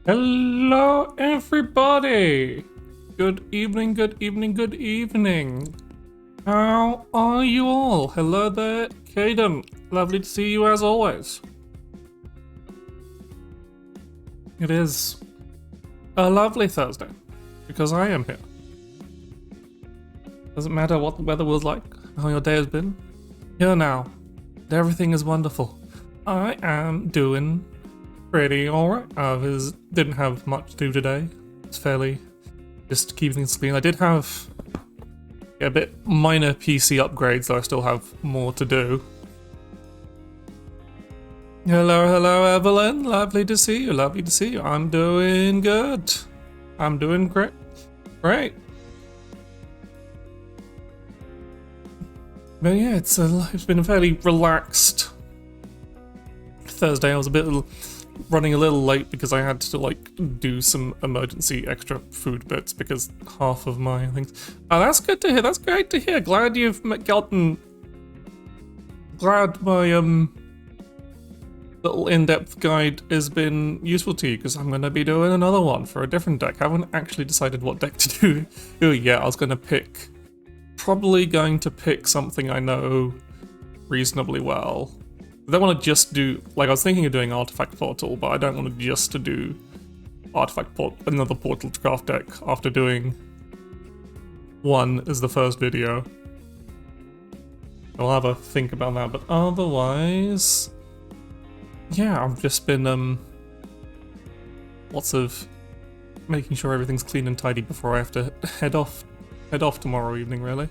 Hello, everybody! Good evening, good evening, good evening. How are you all? Hello there, Caden. Lovely to see you as always. It is a lovely Thursday, because I am here. Doesn't matter what the weather was like, how your day has been. Here now, and everything is wonderful. I am doing pretty alright. I didn't have much to do today. It's fairly just keeping things clean. I did have a bit minor PC upgrades, though I still have more to do. Hello, Evelyn. Lovely to see you. Lovely to see you. I'm doing good. I'm doing great. Great. But yeah, it's been a fairly relaxed Thursday. I was running a little late because I had to do some emergency extra food bits because half of my things. Oh, that's good to hear. That's great to hear. Glad you've glad my little in-depth guide has been useful to you, because I'm going to be doing another one for a different deck. I haven't actually decided what deck to do. Oh yeah, I was going to probably going to pick something I know reasonably well. I don't want to just do, I was thinking of doing Artifact Portal, but I don't want to just to do another Portal craft deck after doing one as the first video. I'll have a think about that, but otherwise, yeah, I've just been lots of making sure everything's clean and tidy before I have to head off tomorrow evening, really.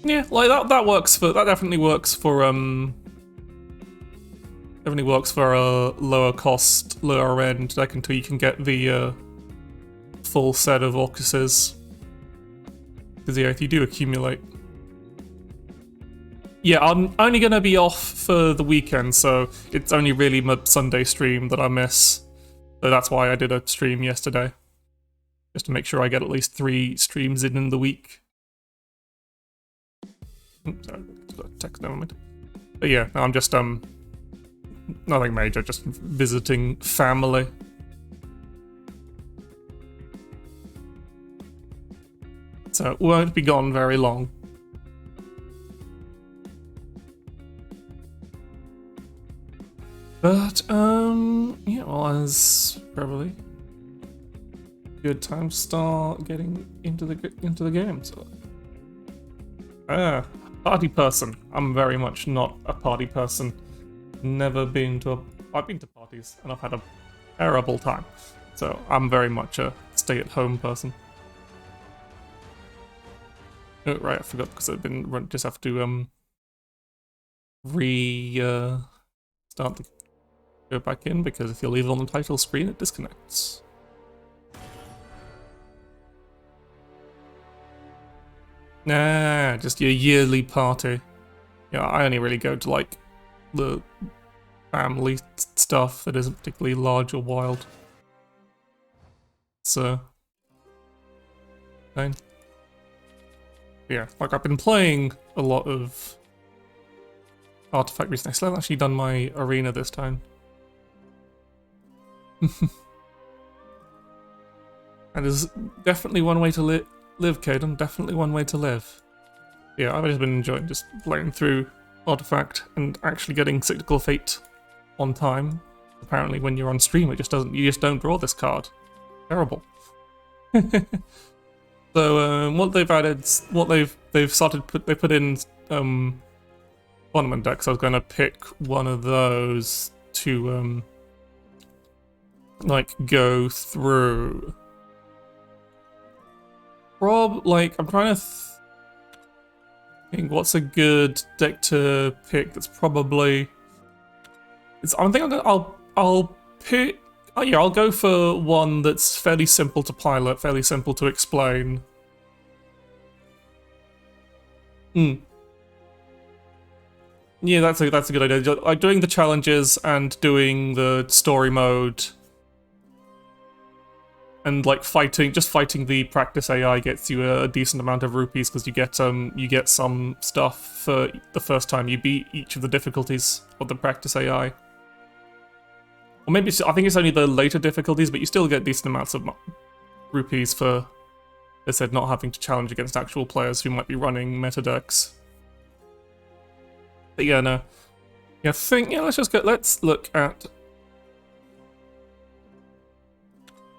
Yeah, that works for, that definitely works for a lower cost, lower end deck until you can get the full set of Orcuses. Because yeah, if you do accumulate. Yeah, I'm only gonna be off for the weekend, so it's only really my Sunday stream that I miss. So that's why I did a stream yesterday. Just to make sure I get at least 3 streams in the week. Sorry, text, never mind. But yeah, no, I'm just nothing major, just visiting family. So it won't be gone very long. But yeah, well, as probably good time to start getting into the game. So party person. I'm very much not a party person. Never been to I've been to parties and I've had a terrible time. So I'm very much a stay-at-home person. Oh, right, I forgot because I've been just have to start the go back in, because if you leave it on the title screen, it disconnects. Nah, just your yearly party. Yeah, I only really go to the family stuff that isn't particularly large or wild. So, fine. Yeah, I've been playing a lot of Artifact recently. I still haven't actually done my arena this time. And there's definitely one way to live, Caden. Definitely one way to live. Yeah, I've just been enjoying just playing through Artifact and actually getting Cyclical Fate on time. Apparently, when you're on stream, it just doesn't. You just don't draw this card. Terrible. So what they've added, they put in tournament decks. I was going to pick one of those to go through. I'm trying to think what's a good deck to pick. That's probably. I'll pick. Oh yeah, I'll go for one that's fairly simple to pilot, fairly simple to explain. Yeah, that's a good idea. Like doing the challenges and doing the story mode and like just fighting the practice AI gets you a decent amount of rupees because you get some stuff for the first time you beat each of the difficulties of the practice AI. Or maybe I think it's only the later difficulties, but you still get decent amounts of rupees for, as I said, not having to challenge against actual players who might be running meta decks. But yeah, no. Yeah, let's look at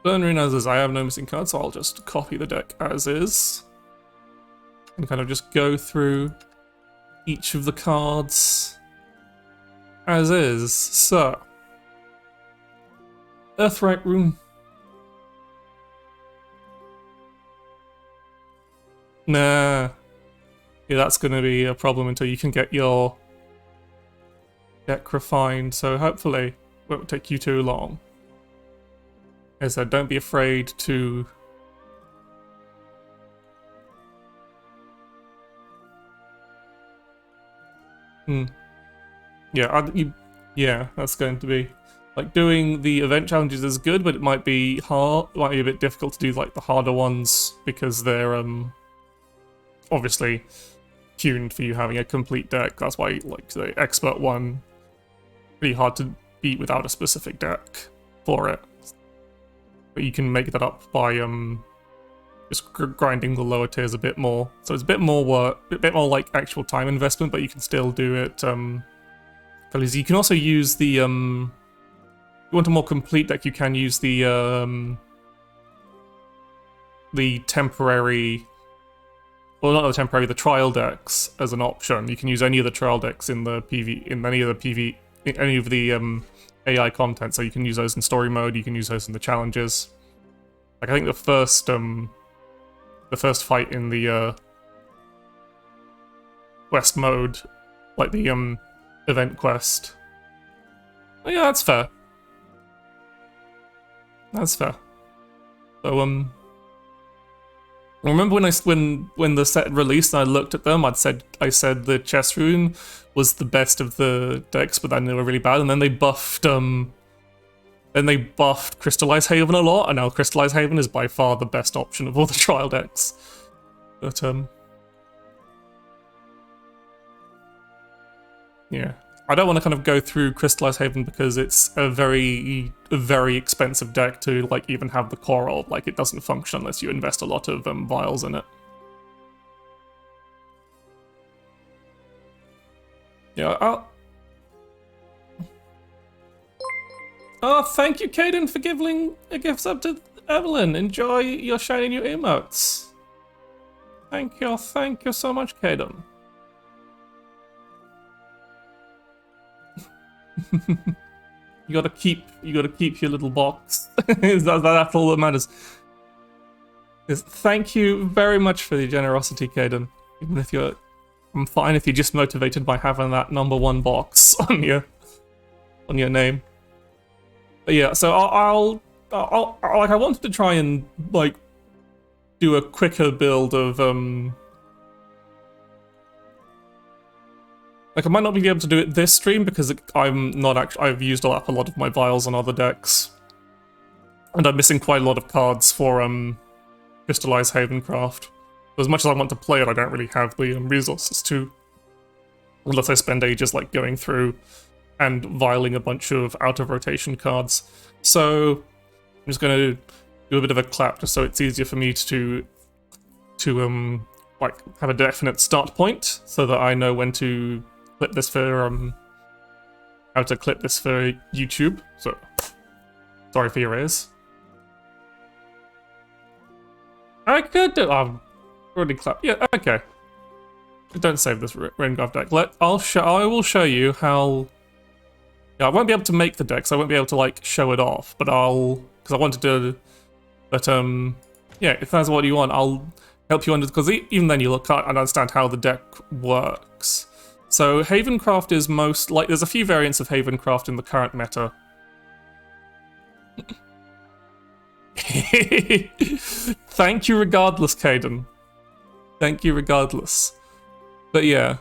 Burn Rune as is. I have no missing cards, so I'll just copy the deck as is. And kind of just go through each of the cards as is. So, Earthright Rune. Nah. Yeah, that's going to be a problem until you can get your deck refined, so hopefully it won't take you too long. As I said, don't be afraid to yeah, that's going to be like doing the event challenges is good, but it might be hard. It might be a bit difficult to do like the harder ones because they're obviously tuned for you having a complete deck. That's why like the expert one pretty hard to beat without a specific deck for it. But you can make that up by just grinding the lower tiers a bit more. So it's a bit more work, a bit more like actual time investment, but you can still do it. You can also use the if you want a more complete deck, you can use the temporary, well, not the temporary, the trial decks as an option. You can use any of the trial decks in the any of the AI content, so you can use those in story mode, you can use those in the challenges. Like I think the first fight in the quest mode, like the event quest. Oh yeah, that's fair. That's fair. So I remember when the set released and I looked at them, I said the chest rune was the best of the decks, but then they were really bad, and then they buffed Crystallize Haven a lot, and now Crystallize Haven is by far the best option of all the trial decks. But yeah. I don't want to kind of go through Crystallize Haven because it's a very expensive deck to like even have the core of. Like it doesn't function unless you invest a lot of vials in it. Yeah. Oh, thank you, Caden, for giving a gift sub to Evelyn. Enjoy your shiny new emotes. Thank you so much, Caden. You gotta keep your little box. That's all that matters. Thank you very much for the generosity, Caden. Even if I'm fine if you're just motivated by having that #1 box on your name. But yeah, so I'll like I wanted to try and like do a quicker build of like I might not be able to do it this stream because I've used up a lot of my vials on other decks. And I'm missing quite a lot of cards for Crystallize Havencraft. As much as I want to play it, I don't really have the resources to, unless I spend ages like going through and vialing a bunch of out of rotation cards. So I'm just going to do a bit of a clap just so it's easier for me to like have a definite start point so that I know when to clip this for how to clip this for YouTube. So sorry for your ears. I could do. I've already clapped. Yeah, okay. Don't save this Raingraph deck. I will show you how. Yeah, I won't be able to make the decks. I won't be able to like show it off, but because I wanted to. But yeah, if that's what you want, I'll help you because even then you can't understand how the deck works. So Havencraft is there's a few variants of Havencraft in the current meta. Thank you regardless, Caden. Thank you regardless. But yeah.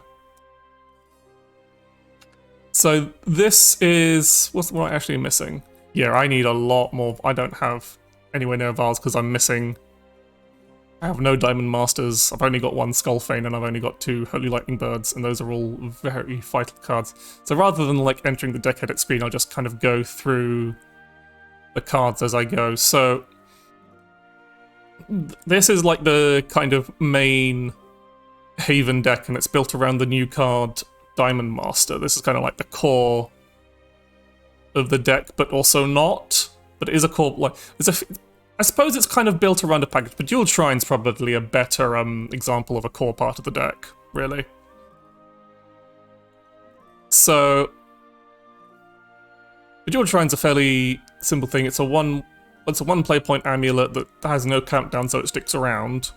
So this is... What am I actually missing? Yeah, I need a lot more... I don't have anywhere near Vars because I'm missing. I have no Diamond Masters, I've only got one Skullfane, and I've only got 2 Holy Lightning Birds, and those are all very vital cards. So rather than like entering the deck edit screen, I'll just kind of go through the cards as I go. So this is like the kind of main Haven deck, and it's built around the new card Diamond Master. This is kind of like the core of the deck, but also not. But it is a core, like, I suppose it's kind of built around a package, but Dual Shrine's probably a better example of a core part of the deck, really. So, the Dual Shrine's a fairly simple thing. It's a one play point amulet that has no countdown, so it sticks around.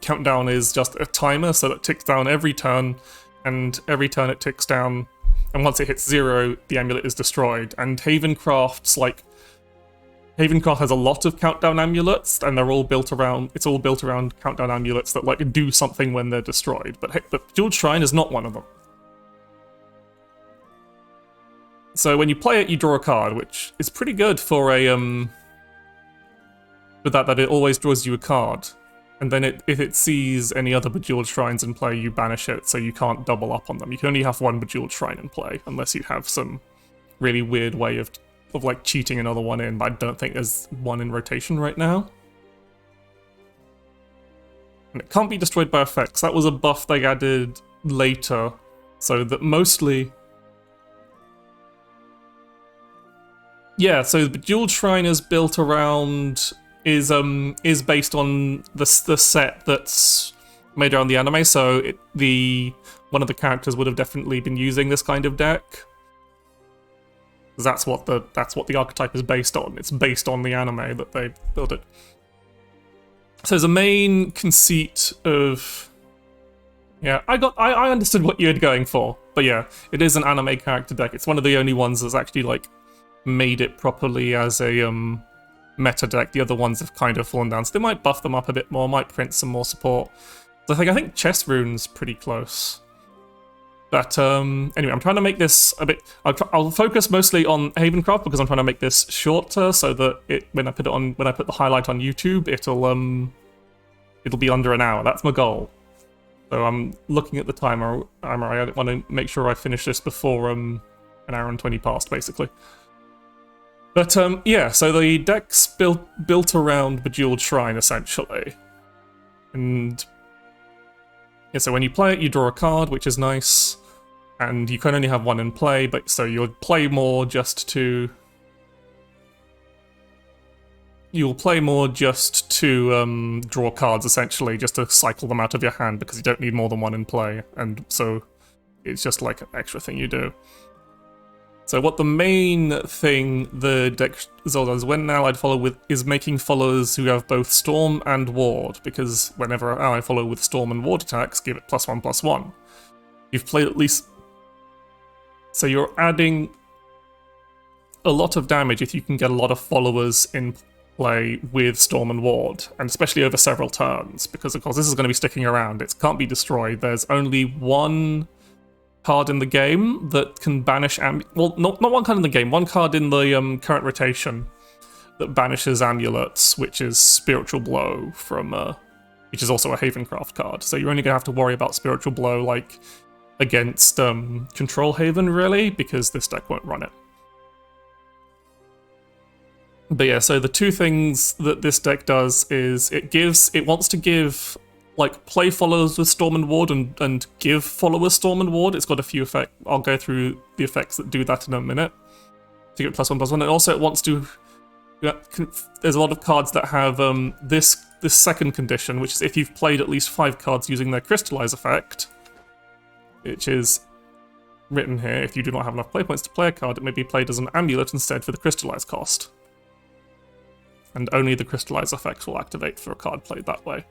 Countdown is just a timer, so it ticks down every turn, and every turn it ticks down, and once it hits 0, the amulet is destroyed. And Havencraft has a lot of countdown amulets, and they're all built around. It's all built around countdown amulets that like do something when they're destroyed. But Dual Shrine is not one of them. So when you play it, you draw a card, which is pretty good for a for that it always draws you a card. And then if it sees any other Bejeweled Shrines in play, you banish it, so you can't double up on them. You can only have one Bejeweled Shrine in play, unless you have some really weird way of like cheating another one in, but I don't think there's one in rotation right now. And it can't be destroyed by effects. That was a buff they added later, so that mostly... Yeah, so the Bejeweled Shrine is built around... is based on the set that's made around the anime, so one of the characters would have definitely been using this kind of deck. That's what the archetype is based on. It's based on the anime that they built it. So there's a main conceit of... Yeah, I understood what you were going for. But yeah, it is an anime character deck. It's one of the only ones that's actually like made it properly as a meta deck. The other ones have kind of fallen down. So they might buff them up a bit more, might print some more support. So I think Chess Rune's pretty close. But anyway, I'm trying to make this a bit... I'll focus mostly on Havencraft because I'm trying to make this shorter so that when I put the highlight on YouTube, it'll be under an hour. That's my goal. So I'm looking at the timer. I want to make sure I finish this before an hour and 20 past, basically. But yeah, so the deck's built around Bejeweled Shrine essentially, and yeah, so when you play it, you draw a card, which is nice. And you can only have one in play, but so you'll play more just to... You'll play more just to draw cards, essentially, just to cycle them out of your hand, because you don't need more than one in play, and so it's just like an extra thing you do. So what the main thing the deck does when an allied follow is making followers who have both Storm and Ward, because whenever an ally follow with Storm and Ward attacks, give it +1/+1. You've played at least... So you're adding a lot of damage if you can get a lot of followers in play with Storm and Ward, and especially over several turns, because of course this is going to be sticking around. It can't be destroyed. There's only one card in the game that can banish... Well, not one card in the game, one card in the current rotation that banishes amulets, which is Spiritual Blow from... which is also a Havencraft card. So you're only going to have to worry about Spiritual Blow, like... against Control Haven, really, because this deck won't run it. But yeah, so the two things that this deck does is it wants to give like play followers with Storm and Ward and give followers Storm and Ward. It's got a few effects. I'll go through the effects that do that in a minute to get +1/+1. And also it wants to... There's a lot of cards that have this second condition, which is if you've played at least 5 cards using their Crystallize effect, which is written here, if you do not have enough play points to play a card, it may be played as an amulet instead for the Crystallize cost. And only the Crystallize effect will activate for a card played that way.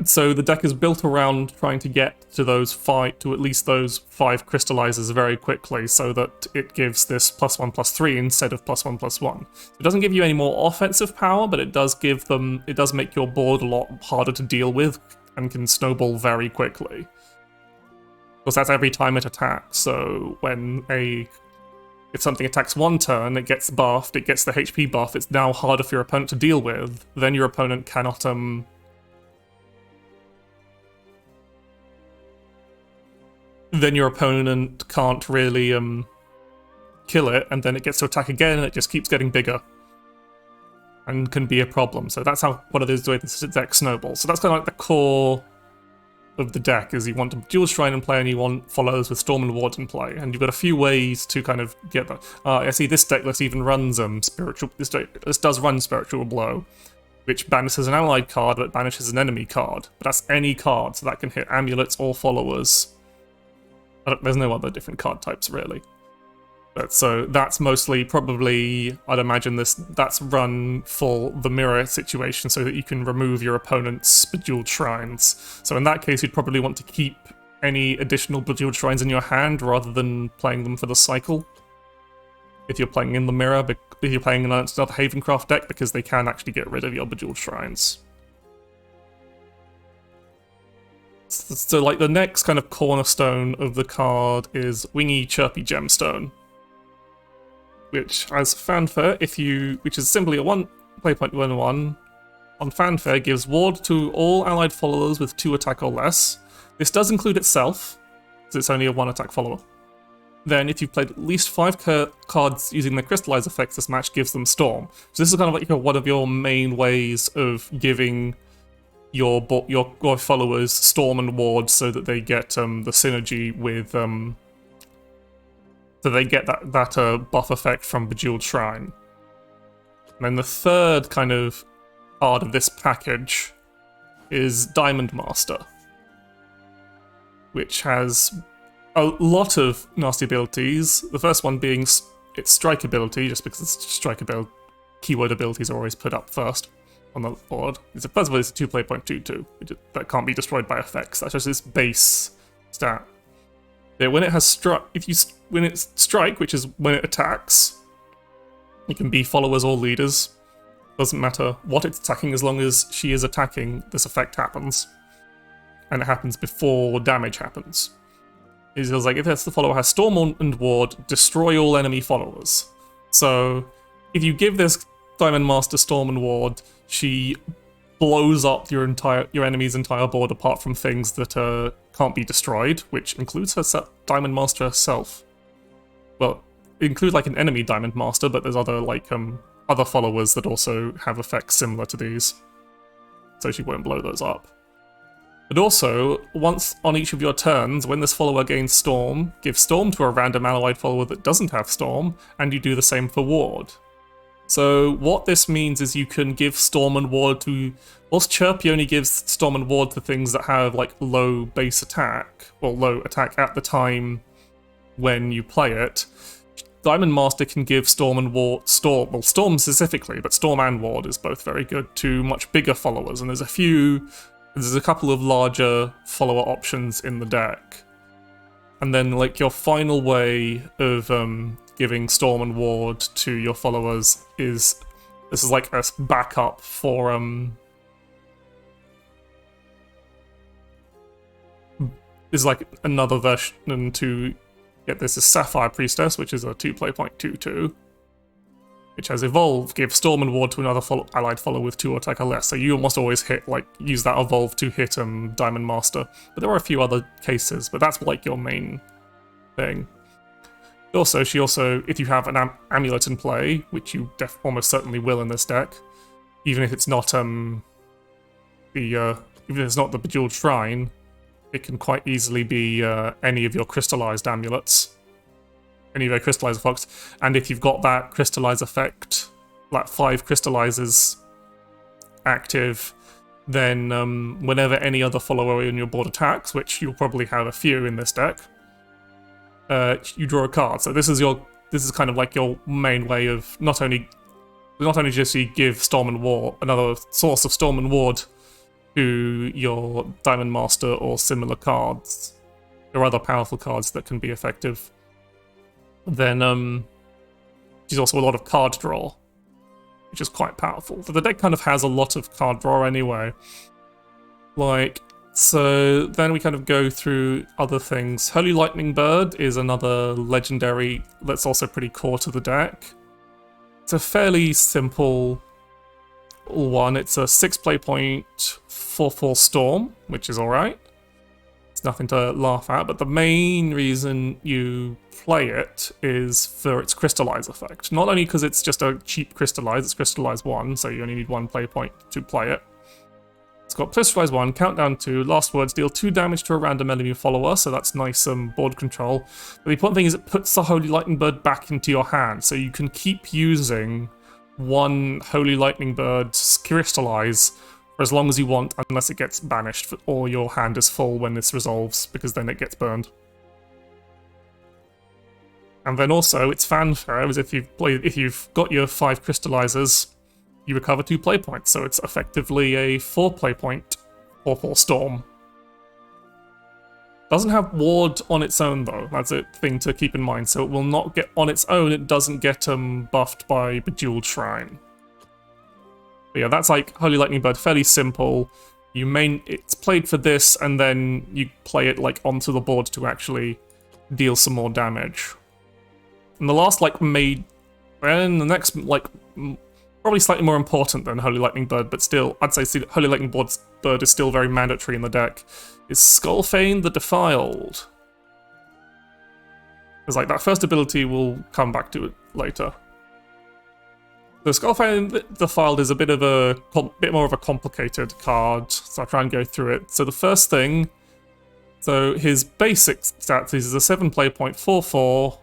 So the deck is built around trying to get to at least those 5 Crystallizers very quickly, so that it gives this +1/+3 instead of +1/+1. It doesn't give you any more offensive power, but it does make your board a lot harder to deal with and can snowball very quickly. Because that's every time it attacks, so when if something attacks one turn, it gets buffed, it gets the HP buff, it's now harder for your opponent to deal with, then your opponent cannot, then your opponent can't really, kill it, and then it gets to attack again, and it just keeps getting bigger. And can be a problem. So that's how one of those ways the deck snowballs. So that's kind of like the core of the deck, is you want a Dual Shrine in play and you want followers with Storm and Ward in play. And you've got a few ways to kind of get that. I see this deck list even runs Spiritual. This does run Spiritual Blow, which banishes an allied card, but banishes an enemy card. But that's any card, so that can hit amulets or followers. There's no other different card types, really. So that's mostly probably, I'd imagine that's run for the mirror situation so that you can remove your opponent's Bejeweled Shrines. So in that case, you'd probably want to keep any additional Bejeweled Shrines in your hand rather than playing them for the cycle. If you're playing in the mirror, if you're playing another Havencraft deck, because they can actually get rid of your Bejeweled Shrines. So like the next kind of cornerstone of the card is Wingy Chirpy Gemstone, which has fanfare which is simply a play point 1/1 on fanfare, gives ward to all allied followers with 2 attack or less. This does include itself, because it's only a 1 attack follower. Then if you've played at least 5 cards using the crystallize effects, this match gives them Storm. So this is kind of like one of your main ways of giving your followers Storm and Ward so that they get the synergy with so they get that buff effect from Bejeweled Shrine. And then the third kind of part of this package is Diamond Master, which has a lot of nasty abilities. The first one being its strike ability, just because its strike ability keyword abilities are always put up first on the board. First of all, it's a 2 play point 2/2 that can't be destroyed by effects. That's just its base stat. When it has when it's strike, which is when it attacks, it can be followers or leaders. Doesn't matter what it's attacking, as long as she is attacking, this effect happens. And it happens before damage happens. It feels like if the follower has Storm and Ward, destroy all enemy followers. So if you give this Diamond Master Storm and Ward, she blows up your enemy's entire board apart from things that can't be destroyed, which includes her Diamond Master herself. Well, it includes like an enemy Diamond Master, but there's other other followers that also have effects similar to these, so she won't blow those up. But also, once on each of your turns, when this follower gains Storm, give Storm to a random allied follower that doesn't have Storm, and you do the same for Ward. So what this means is you can give Storm and Ward to... Whilst Chirpy only gives Storm and Ward to things that have like low base attack, or low attack at the time when you play it, Diamond Master can give Storm and Ward... Storm specifically, but Storm and Ward is both very good to much bigger followers, and there's a couple of larger follower options in the deck. And then like your final way of giving Storm and Ward to your followers is like a backup for is like another version to get this is Sapphire Priestess, which is a 2 play point 2/2, which has Evolve, give Storm and Ward to another allied follower with 2 attack or less. So you almost always use that Evolve to hit Diamond Master. But there are a few other cases, but that's like your main thing. Also, if you have an amulet in play, which you almost certainly will in this deck, even if it's not the Bejeweled Shrine, it can quite easily be any of your crystallized amulets, any of your crystallized effects. And if you've got that crystallize effect, like 5 crystallizers active, then whenever any other follower in your board attacks, which you'll probably have a few in this deck, you draw a card. So this is kind of like your main way of not only just you give Storm and Ward, another source of Storm and Ward to your Diamond Master or similar cards, or other powerful cards that can be effective. Then there's also a lot of card draw, which is quite powerful. So the deck kind of has a lot of card draw anyway. Like, So then we kind of go through other things. Holy Lightning Bird is another legendary that's also pretty core to the deck. It's a fairly simple one. It's a 6 play point 4/4 Storm, which is alright. It's nothing to laugh at, but the main reason you play it is for its Crystallize effect. Not only because it's just a cheap Crystallize, it's Crystallize 1, so you only need 1 play point to play it. It's got Crystallize 1, Countdown 2, Last Words, deal 2 damage to a random enemy follower, so that's nice board control. But the important thing is it puts the Holy Lightning Bird back into your hand, so you can keep using 1 Holy Lightning Bird Crystallize for as long as you want, unless it gets banished or your hand is full when this resolves, because then it gets burned. And then also, its fanfare is if you've got your 5 crystallizers, you recover 2 play points, so it's effectively a 4 play point 4/4 Storm. Doesn't have ward on its own though, that's a thing to keep in mind, so it will not get on its own, it doesn't get buffed by Bejeweled Shrine. But yeah, that's like Holy Lightning Bird, fairly simple. It's played for this, and then you play it like onto the board to actually deal some more damage. And the last the next probably slightly more important than Holy Lightning Bird, but still, I'd say Holy Lightning Bird is still very mandatory in the deck, is Skullfane the Defiled. Because like that first ability, we'll come back to it later. The Skullfane the Defiled is a bit more of a complicated card, so I'll try and go through it. So the first thing, so his basic stats is a 7 play point 4/4,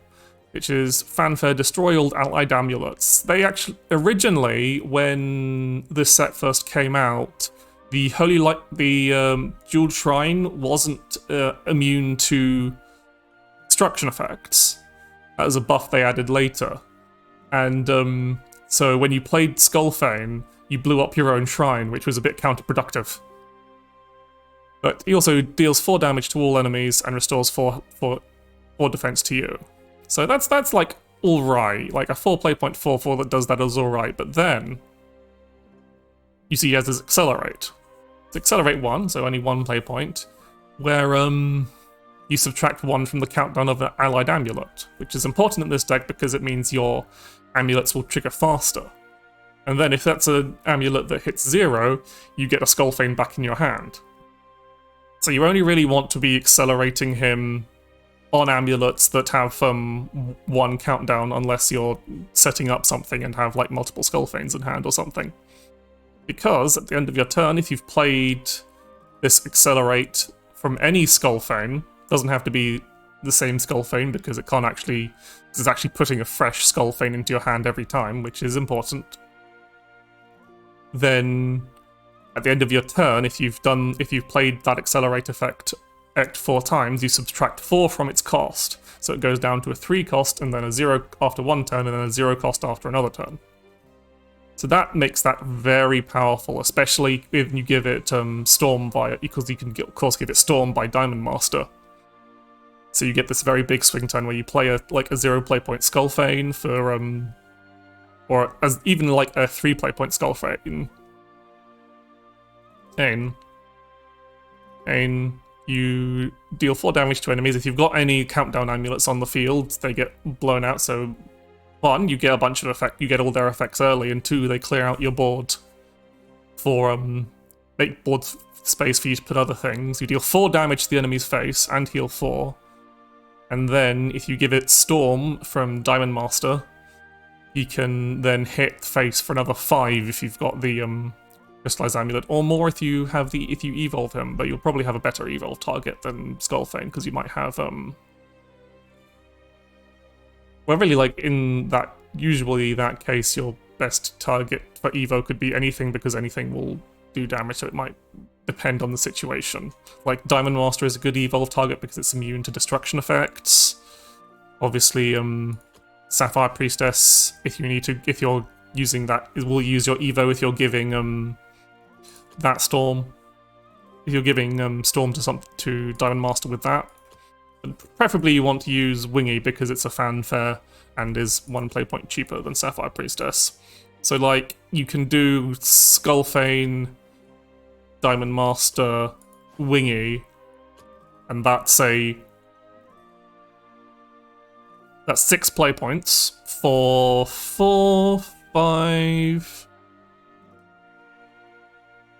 which is fanfare, destroy all allied amulets. They actually, originally, when this set first came out, the Jeweled Shrine wasn't immune to destruction effects. That was a buff they added later. And so when you played Skullfane, you blew up your own shrine, which was a bit counterproductive. But he also deals 4 damage to all enemies and restores 4 defense to you. So that's like alright, like a 4 play point 4/4 that does that is alright, but then you see he has his Accelerate. It's Accelerate 1, so only 1 play point, where you subtract 1 from the countdown of an allied amulet, which is important in this deck because it means your amulets will trigger faster. And then if that's an amulet that hits 0, you get a Skullfane back in your hand. So you only really want to be accelerating him on amulets that have 1 countdown, unless you're setting up something and have like multiple Skullfanes in hand or something. Because at the end of your turn, if you've played this Accelerate from any Skullfane, doesn't have to be the same Skullfane because it's actually putting a fresh Skullfane into your hand every time, which is important. Then at the end of your turn, if you've played that Accelerate effect 4 times, you subtract 4 from its cost. So it goes down to a 3 cost, and then a 0 after 1 turn, and then a 0 cost after another turn. So that makes that very powerful, especially if you give it Storm because you can of course give it Storm by Diamond Master. So you get this very big swing turn where you play a 0 play point Skullfane for or as even like a 3 play point Skullfane. And you deal 4 damage to enemies. If you've got any countdown amulets on the field, they get blown out. So 1, you get a bunch of you get all their effects early, and 2, they clear out your board for make board space for you to put other things. You deal 4 damage to the enemy's face and heal 4. And then if you give it Storm from Diamond Master, you can then hit face for another 5 if you've got the Crystallized Amulet, or more if you evolve him, but you'll probably have a better evolve target than Skullfane, because you might have well, really, like in that, usually that case, your best target for evo could be anything, because anything will do damage, so it might depend on the situation. Like Diamond Master is a good evolve target because it's immune to destruction effects. Obviously, Sapphire Priestess, if you're using that, it will use your evo if you're giving that Storm. If you're giving Storm to Diamond Master with that. But preferably you want to use Wingy because it's a fanfare and is 1 play point cheaper than Sapphire Priestess. So like, you can do Skullfane, Diamond Master, Wingy, and that's 6 play points for 4, 5,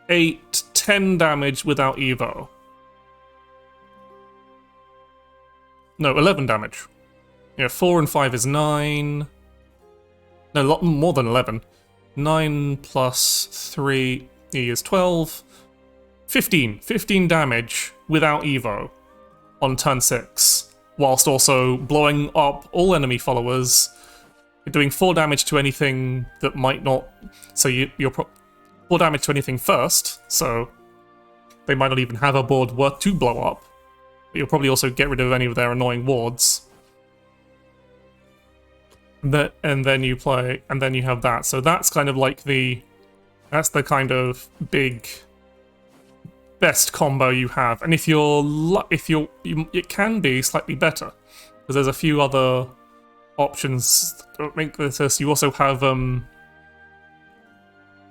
8, 10 damage without Evo. No, 11 damage. Yeah, 4 and 5 is 9. No, a lot more than 11. 9 plus 3 is 12. 15. 15 damage without Evo on turn 6, whilst also blowing up all enemy followers. You're doing 4 damage to anything that might not... So you're 4 damage to anything first, so they might not even have a board worth to blow up. But you'll probably also get rid of any of their annoying wards. And then you play, and then you have that. So that's kind of like that's the kind of big best combo you have. And if it can be slightly better because there's a few other options that make this. You also have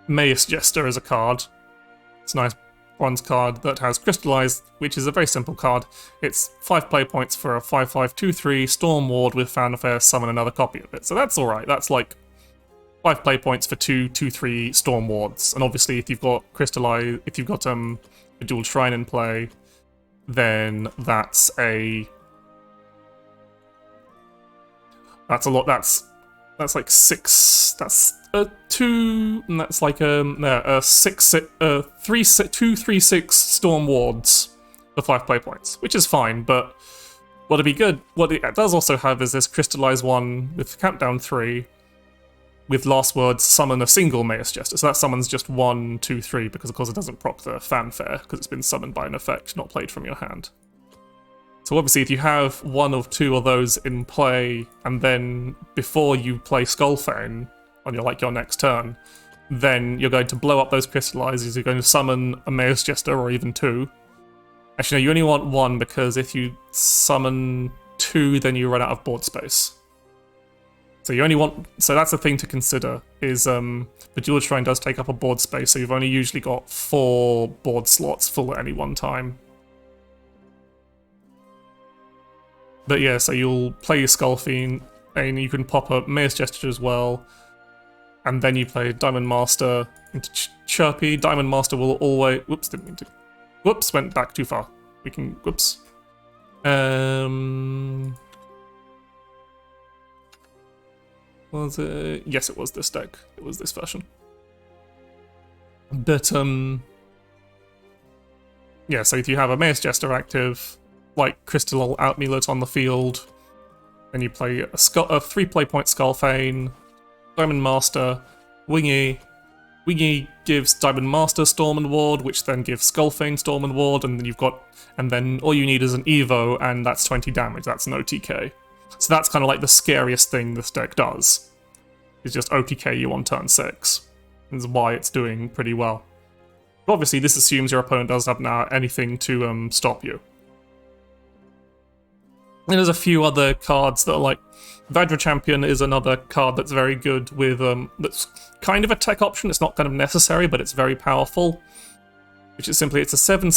Magus Jester as a card. It's a nice bronze card that has Crystallized, which is a very simple card. It's 5 play points for a 5/5/2/3 Storm Ward with Fanfare, summon another copy of it. So that's alright. That's like 5 play points for 2/2/3 Storm Wards. And obviously if you've got a Dual Shrine in play, then that's a lot. That's like 6. That's 2, and that's like 2/3/6 Storm Wards for 5 play points, which is fine. But what'd be good, what it does also have is this Crystallize 1 with Countdown 3, with Last Words summon a single Magus Jester. So that summons just 1, 2, 3, because of course it doesn't proc the Fanfare because it's been summoned by an effect not played from your hand. So obviously if you have 1 or 2 of those in play, and then before you play Skullfane on your next turn, then you're going to blow up those Crystallizers, you're going to summon a Magus Jester or even 2. Actually no, you only want 1 because if you summon 2 then you run out of board space. So you only want, so that's the thing to consider, is the Dual Shrine does take up a board space, so you've only usually got 4 board slots full at any one time. But yeah, so you'll play your Skullfiend, and you can pop up Magus Gesture as well, and then you play Diamond Master into Chirpy. Diamond Master will always... Whoops, didn't mean to... Whoops, went back too far. We can... Whoops. Was it? Yes, it was this deck. It was this version. But, yeah, so if you have a Magus Jester active, like Crystal Amulet on the field, then you play a 3 play point Skullfane, Diamond Master, Wingy. Wingy gives Diamond Master Storm and Ward, which then gives Skullfane Storm and Ward, and then all you need is an Evo, and that's 20 damage. That's an OTK. So that's kind of like the scariest thing this deck does, is just OTK you on turn 6. That's why it's doing pretty well. But obviously this assumes your opponent doesn't have now anything to stop you. And there's a few other cards that are like... Vajra Champion is another card that's very good with... that's kind of a tech option. It's not kind of necessary, but it's very powerful. Which is simply, it's a 7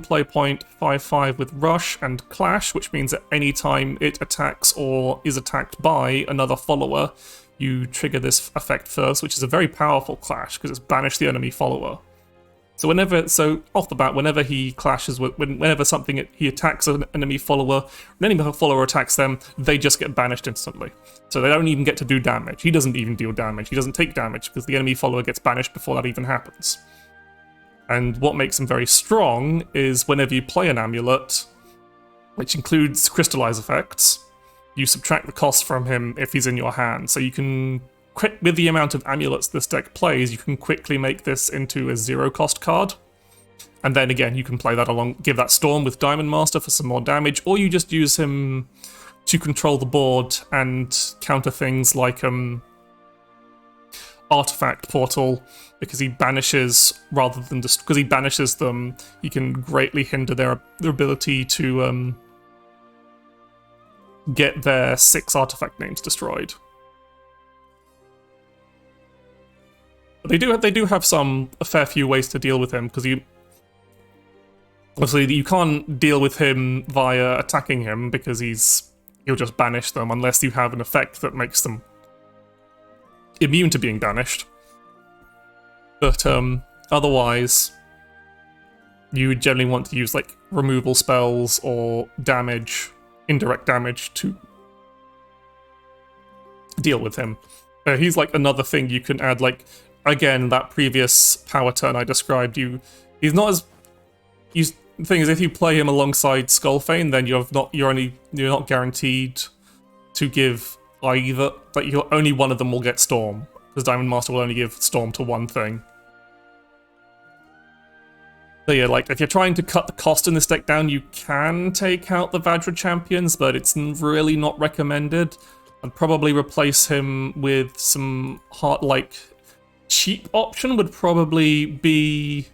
play point, 5/5 with Rush and Clash, which means that any time it attacks or is attacked by another follower, you trigger this effect first, which is a very powerful Clash, because it's banish the enemy follower. So off the bat, whenever he clashes with, whenever he attacks an enemy follower, when any follower attacks them, they just get banished instantly. So they don't even get to do damage. He doesn't even deal damage. He doesn't take damage, because the enemy follower gets banished before that even happens. And what makes him very strong is whenever you play an amulet, which includes crystallize effects, you subtract the cost from him if he's in your hand. So you can, with the amount of amulets this deck plays, you can quickly make this into a 0-cost card. And then again, you can play that along, give that Storm with Diamond Master for some more damage, or you just use him to control the board and counter things like Artifact Portal, because he banishes rather than just because he banishes them, he can greatly hinder their ability to get their 6 artifact names destroyed. But they do have a fair few ways to deal with him, because Obviously, you can't deal with him via attacking him because he'll just banish them unless you have an effect that makes them immune to being banished. But otherwise, you would generally want to use like removal spells or damage, indirect damage to deal with him. He's like another thing you can add, like, again, that previous power turn I described, he's not as... the thing is, if you play him alongside Skullfane, then you're not guaranteed to give either, like, only one of them will get Storm, because Diamond Master will only give Storm to one thing. So yeah, like, if you're trying to cut the cost in this deck down, you can take out the Vajra champions, but it's really not recommended. I'd probably replace him with some cheap option would probably be...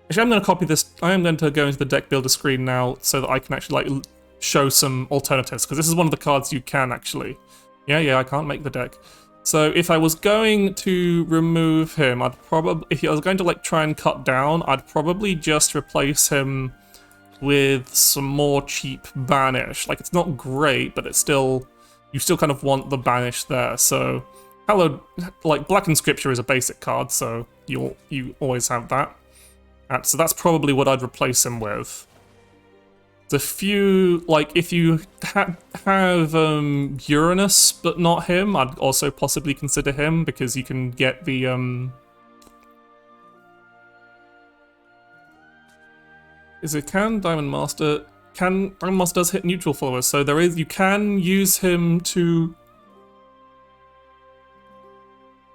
Actually, I'm going to copy this. I am going to go into the deck builder screen now so that I can actually like show some alternatives, because this is one of the cards you can actually... Yeah, I can't make the deck. So if I was going to remove him, if I was going to like try and cut down, I'd probably just replace him with some more cheap banish. Like, it's not great, but it's still... You still kind of want the banish there, so... Black Inscripture is a basic card, so you always have that. So that's probably what I'd replace him with. The few... Like, if you have Uranus, but not him, I'd also possibly consider him, because you can get the... Diamond Master... Diamond Master does hit neutral followers, so you can use him to...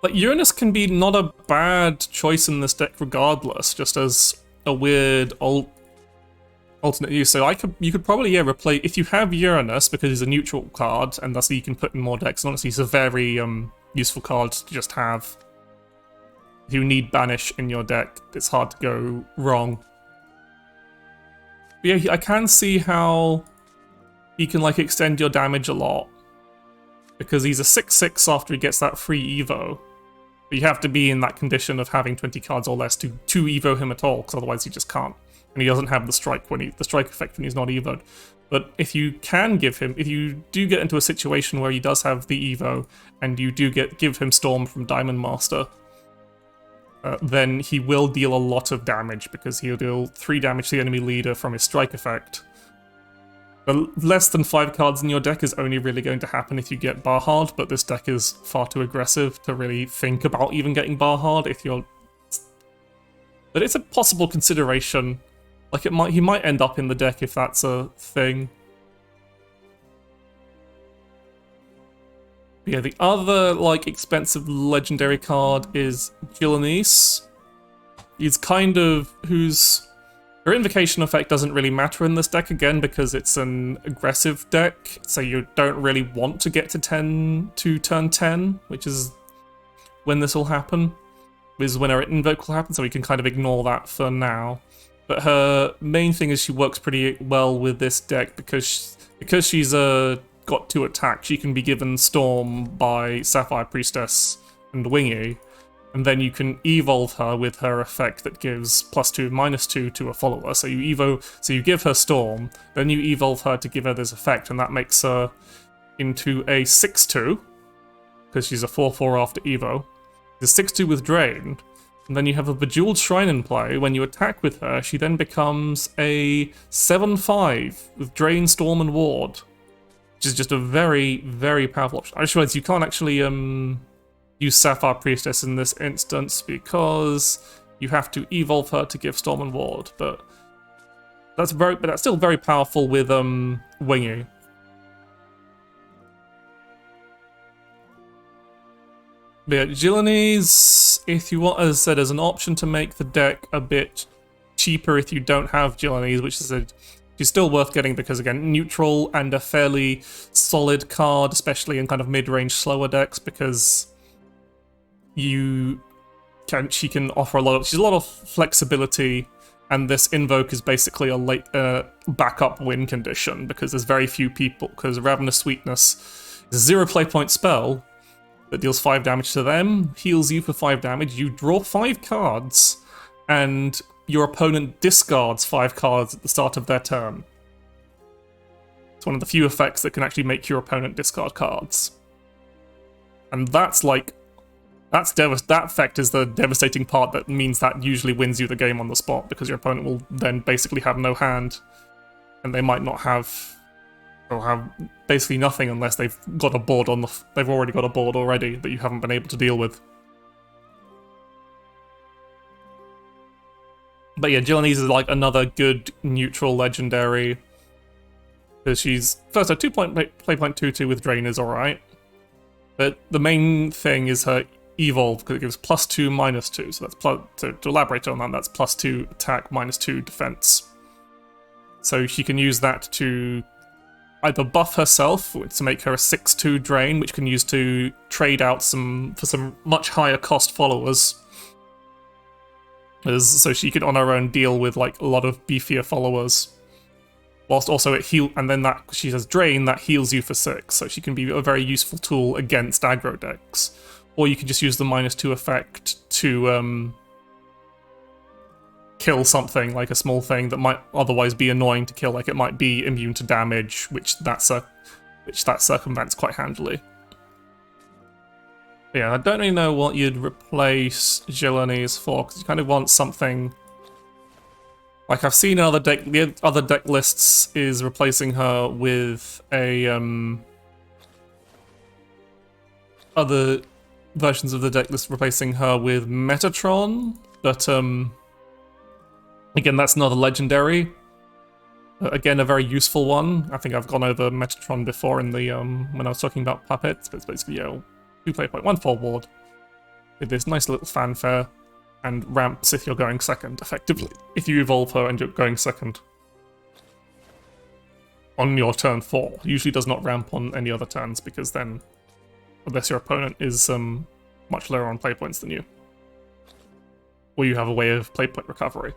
Like, Uranus can be not a bad choice in this deck regardless, just as a weird alternate use. So you could probably, replace... If you have Uranus, because he's a neutral card, and thus you can put in more decks, and honestly he's a very useful card to just have. If you need Banish in your deck, it's hard to go wrong. But yeah, I can see how he can like extend your damage a lot, because he's a 6/6 after he gets that free Evo. But you have to be in that condition of having 20 cards or less to Evo him at all, because otherwise you just can't. And he doesn't have the strike effect when he's not Evo'd. But if you can give him, if you do get into a situation where he does have the Evo, and you do give him Storm from Diamond Master, then he will deal a lot of damage, because he'll deal 3 damage to the enemy leader from his strike effect. But less than 5 cards in your deck is only really going to happen if you get bar hard, but this deck is far too aggressive to really think about even getting bar hard if you're... But it's a possible consideration. Like, he might end up in the deck if that's a thing. But yeah, the other, like, expensive legendary card is Gillenese. He's kind of her invocation effect doesn't really matter in this deck, again, because it's an aggressive deck, so you don't really want to get to turn 10, which is when this will happen, is when her invoke will happen, so we can kind of ignore that for now. But her main thing is she works pretty well with this deck, because she's got 2 attack, she can be given Storm by Sapphire Priestess and Wingy, and then you can evolve her with her effect that gives +2, -2 to a follower. So you give her Storm, then you evolve her to give her this effect, and that makes her into a 6/2, because she's a 4/4 after Evo. The 6/2 with Drain, and then you have a Bejeweled Shrine in play. When you attack with her, she then becomes a 7/5 with Drain, Storm, and Ward, which is just a very, very powerful option. I just realized you can't actually use Sapphire Priestess in this instance, because you have to evolve her to give Storm and Ward, but that's still very powerful with Wingy. But yeah, Gillenese, if you want, as I said, as an option to make the deck a bit cheaper if you don't have Gillenese, which is she's still worth getting because, again, neutral and a fairly solid card, especially in kind of mid-range slower decks, because she can offer she's a lot of flexibility, and this invoke is basically a late backup win condition, because there's very few people, because Ravenous Sweetness is a 0 play point spell that deals 5 damage to them, heals you for 5 damage, you draw 5 cards, and your opponent discards 5 cards at the start of their turn. It's one of the few effects that can actually make your opponent discard cards. And that's like... that effect is the devastating part that means that usually wins you the game on the spot, because your opponent will then basically have no hand, and they might not have... or have basically nothing unless they've got a board on the... they've already got a board already that you haven't been able to deal with. But yeah, Jillanese is like another good neutral legendary. Because she's... first, her 2-point play point 2/2 with Drain is alright. But the main thing is her evolve, because it gives +2, -2. So that's to elaborate on that, that's +2 attack, -2 defense. So she can use that to either buff herself to make her a 6/2 Drain, which can use to trade out for some much higher cost followers. So she can on her own deal with like a lot of beefier followers. Whilst also it and then that she has Drain that heals you for 6, so she can be a very useful tool against aggro decks. Or you can just use the -2 effect to kill something, like a small thing that might otherwise be annoying to kill, like it might be immune to damage, which that circumvents quite handily. But yeah, I don't really know what you'd replace Jillanese for, because you kind of want something... like I've seen the other deck lists is replacing her with a other versions of the deck list replacing her with Metatron, but again, that's not a legendary. Again, a very useful one. I think I've gone over Metatron before in the when I was talking about puppets, but it's basically 2 play point 1 forward with this nice little fanfare and ramps if you're going second, effectively. If you evolve her and you're going second on your turn 4. Usually does not ramp on any other turns, because then, unless your opponent is much lower on play points than you, or you have a way of play point recovery.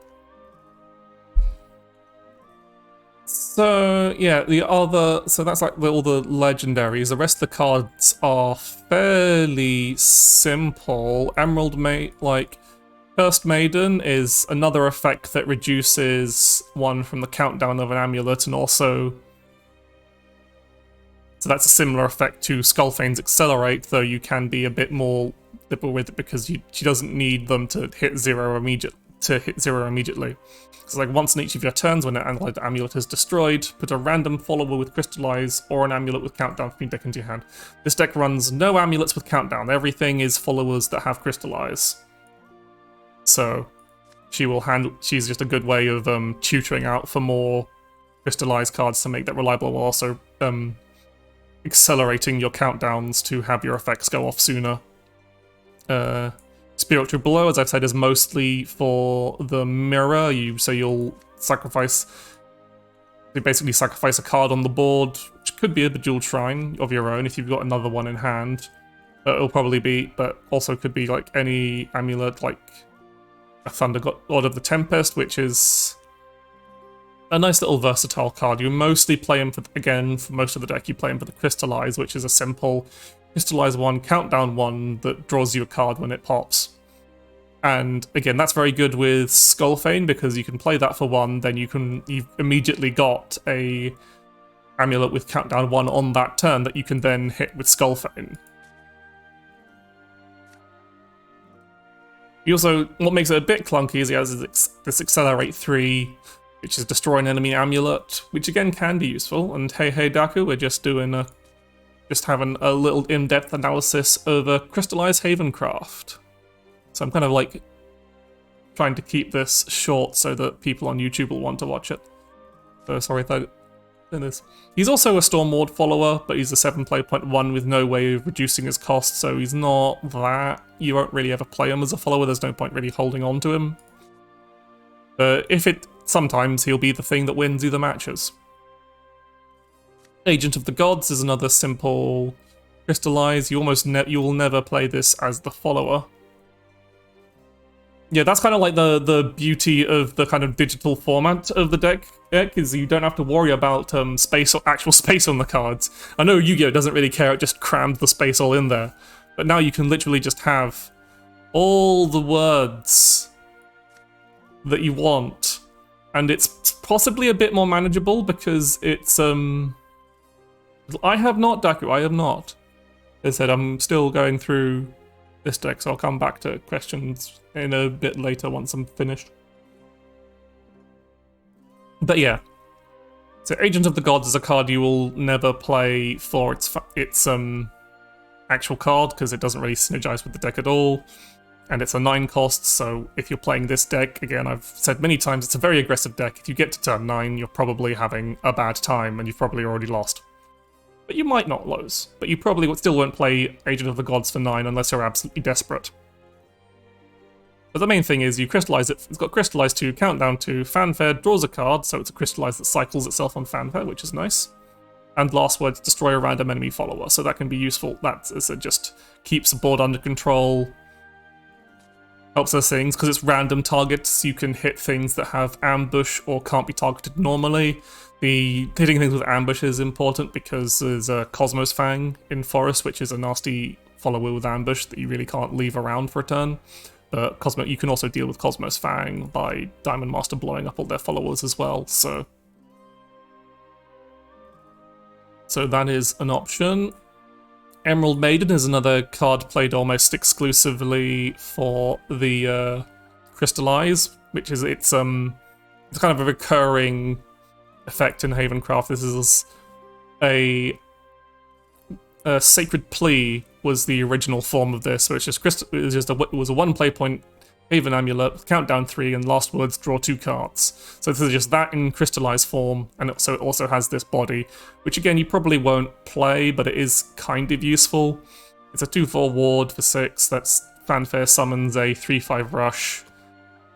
So yeah, so that's like all the legendaries. The rest of the cards are fairly simple. Cursed Maiden is another effect that reduces 1 from the countdown of an amulet, and also... so that's a similar effect to Skullfane's Accelerate, though you can be a bit more liberal with it, because she doesn't need them to hit 0 immediately. So like once in each of your turns, when an amulet is destroyed, put a random follower with Crystallize or an amulet with Countdown from your deck into your hand. This deck runs no amulets with Countdown. Everything is followers that have Crystallize. So she's just a good way of tutoring out for more Crystallized cards to make that reliable, while also accelerating your countdowns to have your effects go off sooner. Spiritual Blow, as I've said, is mostly for the mirror. So you'll basically sacrifice a card on the board, which could be a Bejeweled Shrine of your own if you've got another one in hand. It'll probably be, but also could be like any amulet, like a Thunder God of the Tempest, which is a nice little versatile card. You mostly play him for most of the deck, you play him for the Crystallize, which is a simple Crystallize 1, Countdown 1 that draws you a card when it pops. And again, that's very good with Skullfane, because you can play that for 1, then you've immediately got a amulet with Countdown 1 on that turn that you can then hit with Skullfane. What makes it a bit clunky is he has this Accelerate 3, which is destroy an enemy amulet, which again can be useful. And hey Daku, we're just having a little in-depth analysis of a Crystallized Havencraft. So I'm kind of like trying to keep this short so that people on YouTube will want to watch it. So sorry that it is. He's also a Stormward follower, but he's a 7 play point 1 with no way of reducing his cost, so he's not that. You won't really ever play him as a follower, there's no point really holding on to him. But sometimes he'll be the thing that wins you the matches. Agent of the Gods is another simple Crystallize. You will never play this as the follower. Yeah, that's kind of like the beauty of the kind of digital format of the deck, is you don't have to worry about actual space on the cards. I know Yu-Gi-Oh! Doesn't really care, it just crammed the space all in there. But now you can literally just have all the words that you want. And it's possibly a bit more manageable because it's, I have not, Daku, I have not. As I said, I'm still going through this deck, so I'll come back to questions in a bit later once I'm finished. But yeah. So Agent of the Gods is a card you will never play for its actual card, because it doesn't really synergize with the deck at all. And it's a 9 cost, so if you're playing this deck, again, I've said many times, it's a very aggressive deck. If you get to turn 9, you're probably having a bad time, and you've probably already lost. But you might not lose. But you probably still won't play Agent of the Gods for 9 unless you're absolutely desperate. But the main thing is you crystallize it. It's got Crystallize 2, Countdown 2, Fanfare, draws a card, so it's a Crystallize that cycles itself on Fanfare, which is nice. And last words, destroy a random enemy follower, so that can be useful. That is, it just keeps the board under control. Helps those things, because it's random targets, you can hit things that have ambush or can't be targeted normally. The hitting things with ambush is important because there's a Cosmos Fang in Forest, which is a nasty follower with ambush that you really can't leave around for a turn. But you can also deal with Cosmos Fang by Diamond Master blowing up all their followers as well, so that is an option. Emerald Maiden is another card played almost exclusively for the Crystallize, which is it's kind of a recurring effect in Havencraft. This is a Sacred Plea was the original form of this, so it's just it was a 1 play point Haven Amulet, countdown 3, and last words, draw 2 cards. So this is just that in crystallized form, and it also has this body, which again you probably won't play, but it is kind of useful. It's a 2/4 ward for 6, that's Fanfare summons a 3/5 rush,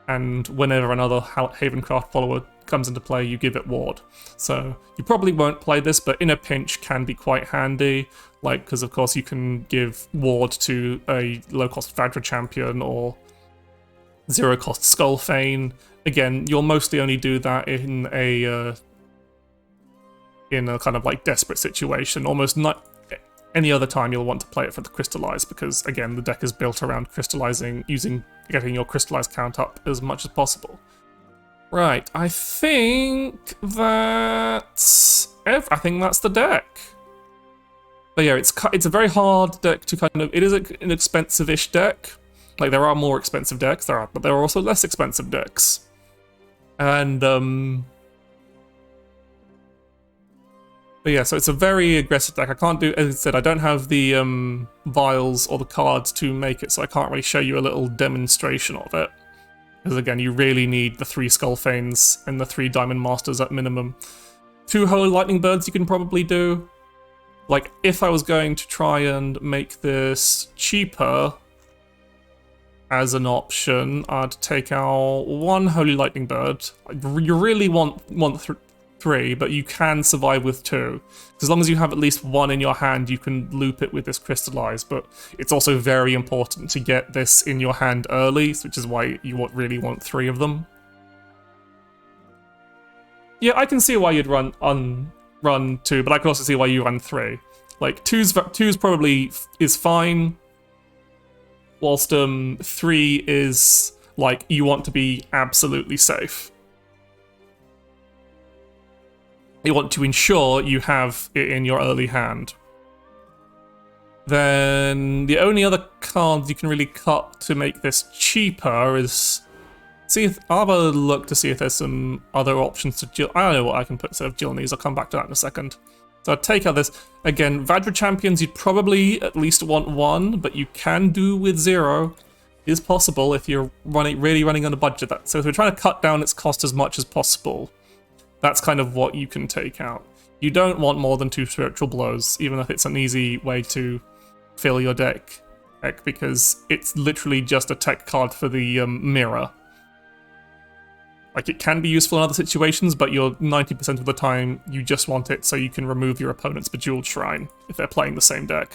and whenever another Havencraft follower comes into play, you give it ward. So you probably won't play this, but in a pinch can be quite handy, like, because of course you can give ward to a low-cost Vadra champion or 0-cost Skullfane. Again, you'll mostly only do that in a kind of like desperate situation. Almost not any other time you'll want to play it for the Crystallize, because again, the deck is built around crystallizing, getting your Crystallize count up as much as possible. Right, I think that's the deck. But yeah, it's a very hard deck to kind of. It is an expensive-ish deck. Like, there are more expensive decks, but there are also less expensive decks. And, but yeah, so it's a very aggressive deck. I can't do, as I said, I don't have the vials or the cards to make it, so I can't really show you a little demonstration of it. Because again, you really need the 3 Skullfanes and the 3 Diamond Masters at minimum. 2 Holy Lightning Birds you can probably do. Like, if I was going to try and make this cheaper as an option, I'd take out 1 Holy Lightning Bird. You really want 3, but you can survive with 2. As long as you have at least 1 in your hand, you can loop it with this Crystallize, but it's also very important to get this in your hand early, which is why you really want 3 of them. Yeah, I can see why you'd run 2, but I can also see why you run 3. Like, 2's probably is fine, whilst 3 is, like, you want to be absolutely safe. You want to ensure you have it in your early hand. Then the only other cards you can really cut to make this cheaper is... I'll have a look to see if there's some other options to Jill. I don't know what I can put instead of Jilneys. I'll come back to that in a second. So I'd take out this. Again, Vadra Champions, you'd probably at least want 1, but you can do with 0. It is possible if you're really running on a budget. So if we're trying to cut down its cost as much as possible, that's kind of what you can take out. You don't want more than 2 Spiritual Blows, even if it's an easy way to fill your deck, because it's literally just a tech card for the mirror. Like, it can be useful in other situations, but you're 90% of the time you just want it so you can remove your opponent's Bejeweled Shrine if they're playing the same deck.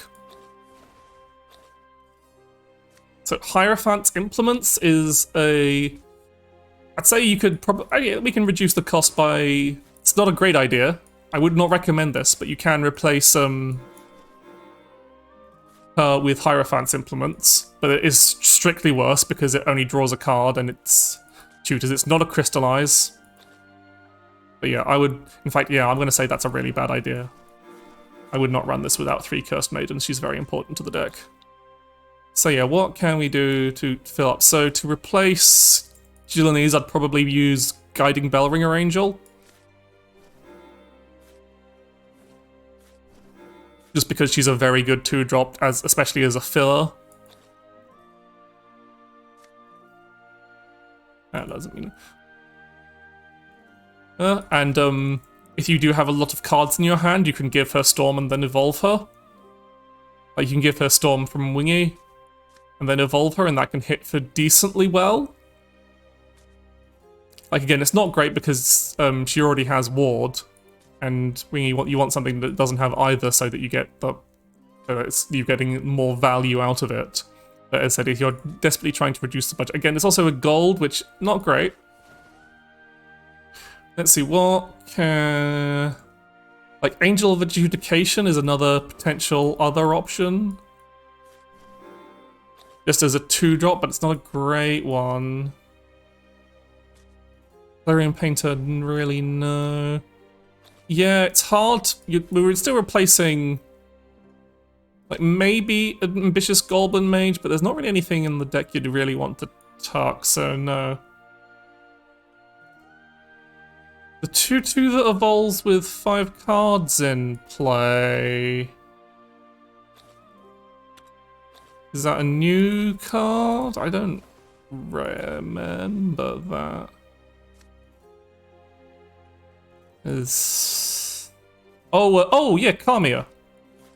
So Hierophant's Implements is a... I'd say you could probably... we can reduce the cost by... It's not a great idea. I would not recommend this, but you can replace with Hierophant's Implements. But it is strictly worse because it only draws a card and it's tutors. It's not a crystallize. But yeah, I would... In fact, yeah, I'm going to say that's a really bad idea. I would not run this without 3 Cursed Maidens. She's very important to the deck. So yeah, what can we do to fill up? So to replace Jilanese, I'd probably use Guiding Bellringer Angel. Just because she's a very good 2-drop, especially as a filler. That doesn't mean... and if you do have a lot of cards in your hand, you can give her Storm and then evolve her. Like, you can give her Storm from Wingy, and then evolve her, and that can hit for decently well. Like, again, it's not great because she already has Ward, and Wingy, you want something that doesn't have either, so that you get you're getting more value out of it. But as I said, if you're desperately trying to reduce the budget, again, it's also a gold, which not great. Let's see, what can... Like, Angel of Adjudication is another potential other option. Just as a 2-drop, but it's not a great one. Clarion Painter, really no. Yeah, it's hard. We were still replacing... Like, maybe an Ambitious Goblin Mage, but there's not really anything in the deck you'd really want to tuck, so no. The 2/2 that evolves with 5 cards in play. Is that a new card? I don't remember that. Oh yeah, Kamiya.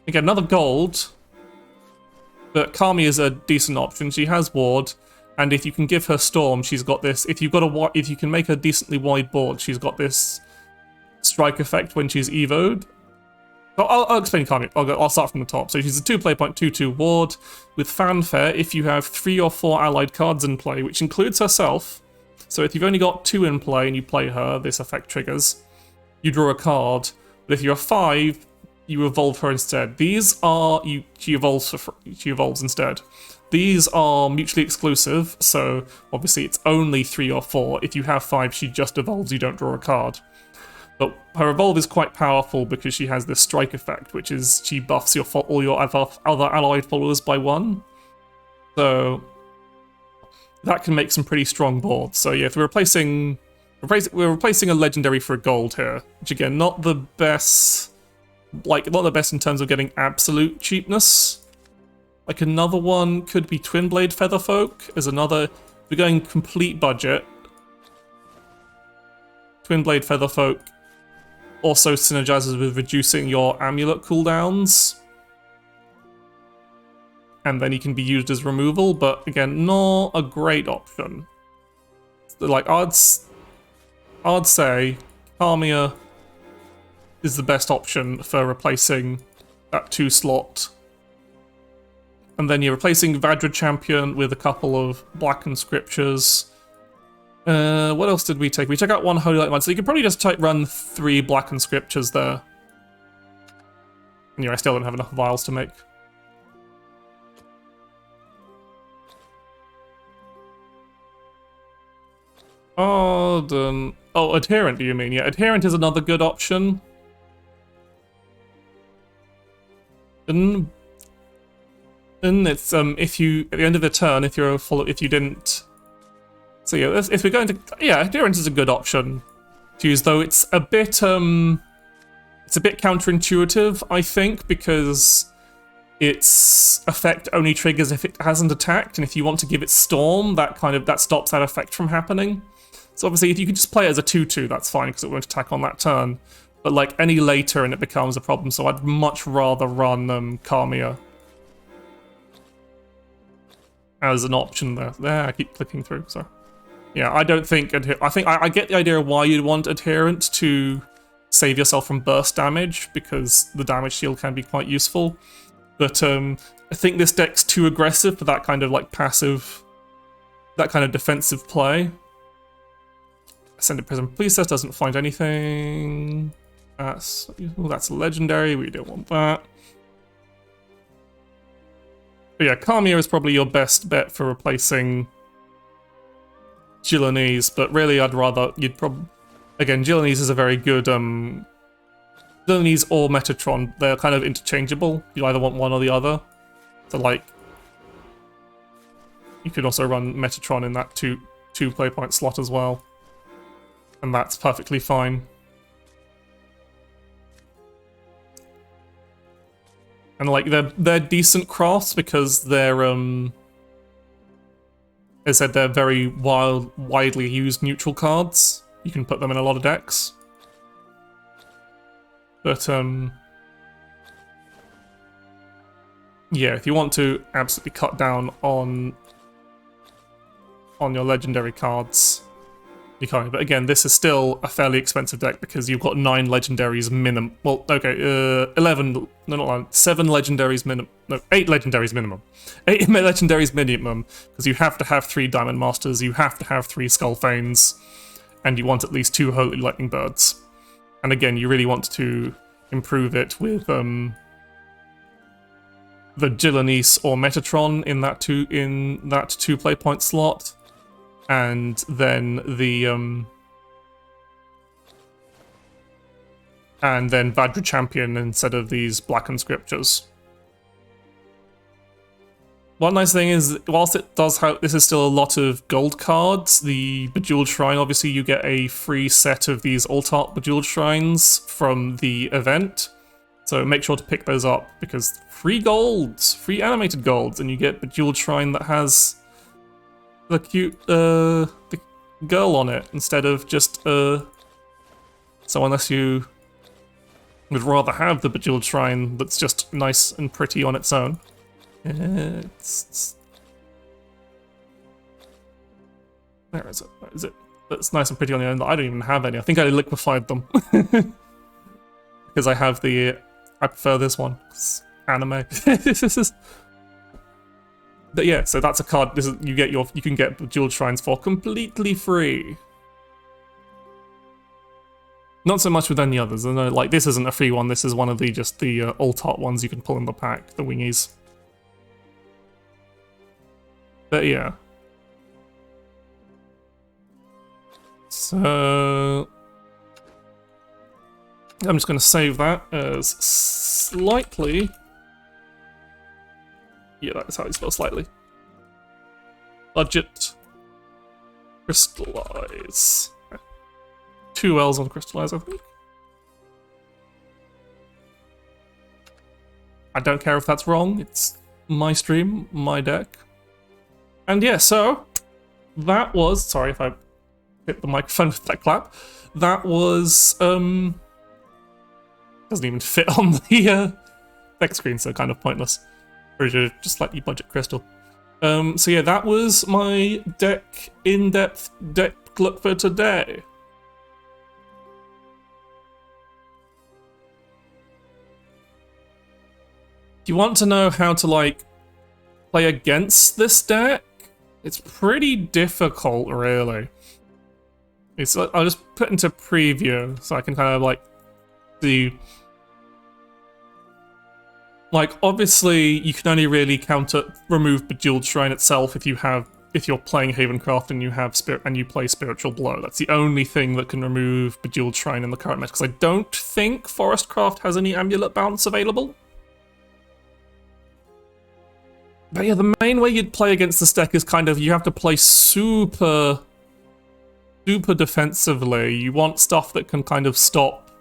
Again, another gold. But Kamiya is a decent option. She has Ward. And if you can give her Storm, she's got this. If you can make a decently wide board, she's got this strike effect when she's evoed. I'll explain Kamiya. I'll start from the top. So she's a 2 play point 2/2 ward with fanfare. If you have 3 or 4 allied cards in play, which includes herself. So if you've only got 2 in play and you play her, this effect triggers. You draw a card. But if you're 5, you evolve her instead. These are she evolves instead. These are mutually exclusive, so obviously it's only 3 or 4. If you have 5, she just evolves, you don't draw a card. But her evolve is quite powerful because she has this strike effect, which is she buffs all your other allied followers by 1. So that can make some pretty strong boards. So yeah, if we're replacing a legendary for a gold here, which again, not the best in terms of getting absolute cheapness. Like another one could be Twinblade Featherfolk as another. If we're going complete budget, Twinblade Featherfolk also synergizes with reducing your amulet cooldowns. And then he can be used as removal, but again, not a great option. Like, I'd say Kamiya is the best option for replacing that 2-slot. And then you're replacing Vajra Champion with a couple of Blackened Scriptures. What else did we take? We took out 1 Holy Light Mine, so you could probably just run 3 Blackened Scriptures there. And yeah, I still don't have enough vials to make. Oh, Adherent, do you mean? Yeah, Adherent is another good option. And it's if you at the end of the turn, if you didn't. So yeah, if we're going to Adherent is a good option to use, though it's a bit counterintuitive, I think, because its effect only triggers if it hasn't attacked, and if you want to give it Storm, that stops that effect from happening. So obviously, if you could just play it as a 2/2, that's fine because it won't attack on that turn. But like any later, and it becomes a problem. So I'd much rather run Kamiya as an option there. There, I keep clicking through. Sorry. Yeah, I don't think I get the idea of why you'd want Adherent to save yourself from burst damage, because the damage shield can be quite useful. But I think this deck's too aggressive for that kind of like passive, that kind of defensive play. Ascended Prison Priestess doesn't find anything. That's legendary, we don't want that. But yeah, Kamiya is probably your best bet for replacing Gillenese, but really I'd rather, again, Gillenese is a very good, Gillenese or Metatron, they're kind of interchangeable. You either want one or the other. So like, you could also run Metatron in that two play point slot as well. And that's perfectly fine. And like, they're decent crafts because they're, as I said, they're very widely used neutral cards. You can put them in a lot of decks. But, yeah, if you want to absolutely cut down on your legendary cards, you can. But again, this is still a fairly expensive deck because you've got 9 legendaries minimum. Well, okay, 11, no, not 9, 7 legendaries minimum. No, 8 legendaries minimum. 8 legendaries minimum, because you have to have 3 Diamond Masters, you have to have 3 Skullfanes, and you want at least 2 Holy Lightning Birds. And again, you really want to improve it with the Gillenese or Metatron in that two play point slot, and then the and then Vajra Champion instead of these Blackened Scriptures. One nice thing is, whilst it does have, this is still a lot of gold cards, the Bejeweled Shrine, obviously you get a free set of these Alt Art Bejeweled Shrines from the event, so make sure to pick those up, because free golds, free animated golds, and you get Bejeweled Shrine that has the cute, the girl on it, instead of just, so unless you would rather have the Bejeweled Shrine that's just nice and pretty on its own. Where is it? Where is it? That's nice and pretty on the end. I don't even have any. I think I liquefied them. Because I have the... I prefer this one. It's anime. But yeah, so that's a card. This is, you can get Bejeweled Shrines for completely free. Not so much with any others. I know, like, this isn't a free one. This is one of the alt art ones you can pull in the pack, the wingies. But yeah. So I'm just going to save that as slightly. Yeah, that is how you spell slightly. Budget. Crystallize. 2 L's on crystallize, I think. I don't care if that's wrong. It's my stream, my deck. And yeah, so that was, sorry if I hit the microphone with that clap. That was, doesn't even fit on the deck screen, so kind of pointless. Or just let you budget crystal. So yeah, that was my deck, in-depth deck look for today. Do you want to know how to, like, play against this deck? It's pretty difficult, really. It's, I'll just put into preview so I can kind of like see. Like, obviously, you can only really remove Bejeweled Shrine itself if you're playing Havencraft and you play Spiritual Blow. That's the only thing that can remove Bejeweled Shrine in the current meta, because I don't think Forestcraft has any Amulet Bounce available. But yeah, the main way you'd play against this deck is kind of, you have to play super defensively. You want stuff that can kind of stop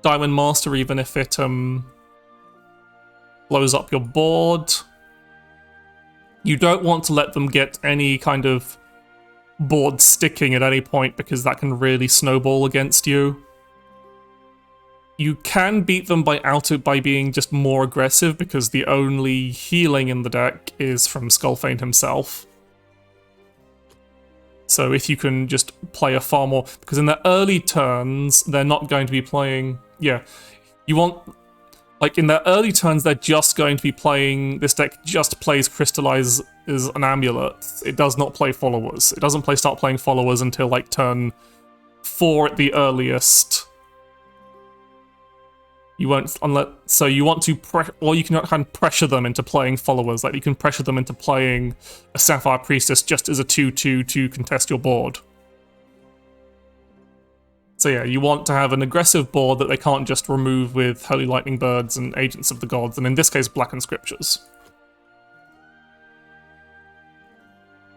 Diamond Master even if it blows up your board. You don't want to let them get any kind of board sticking at any point, because that can really snowball against you. You can beat them by being just more aggressive, because the only healing in the deck is from Skullfane himself. So if you can just play a far more... Because in the early turns, they're not going to be playing... Yeah, you want... Like, in their early turns, they're just going to be playing... This deck just plays Crystallize as an amulet. It does not play followers. It doesn't start playing followers until, like, turn 4 at the earliest. You won't unless so you want to or you can kind of pressure them into playing followers. Like you can pressure them into playing a Sapphire Priestess just as a 2/2 to contest your board. So yeah, you want to have an aggressive board that they can't just remove with Holy Lightning Birds and Agents of the Gods, and in this case, Blackened Scriptures.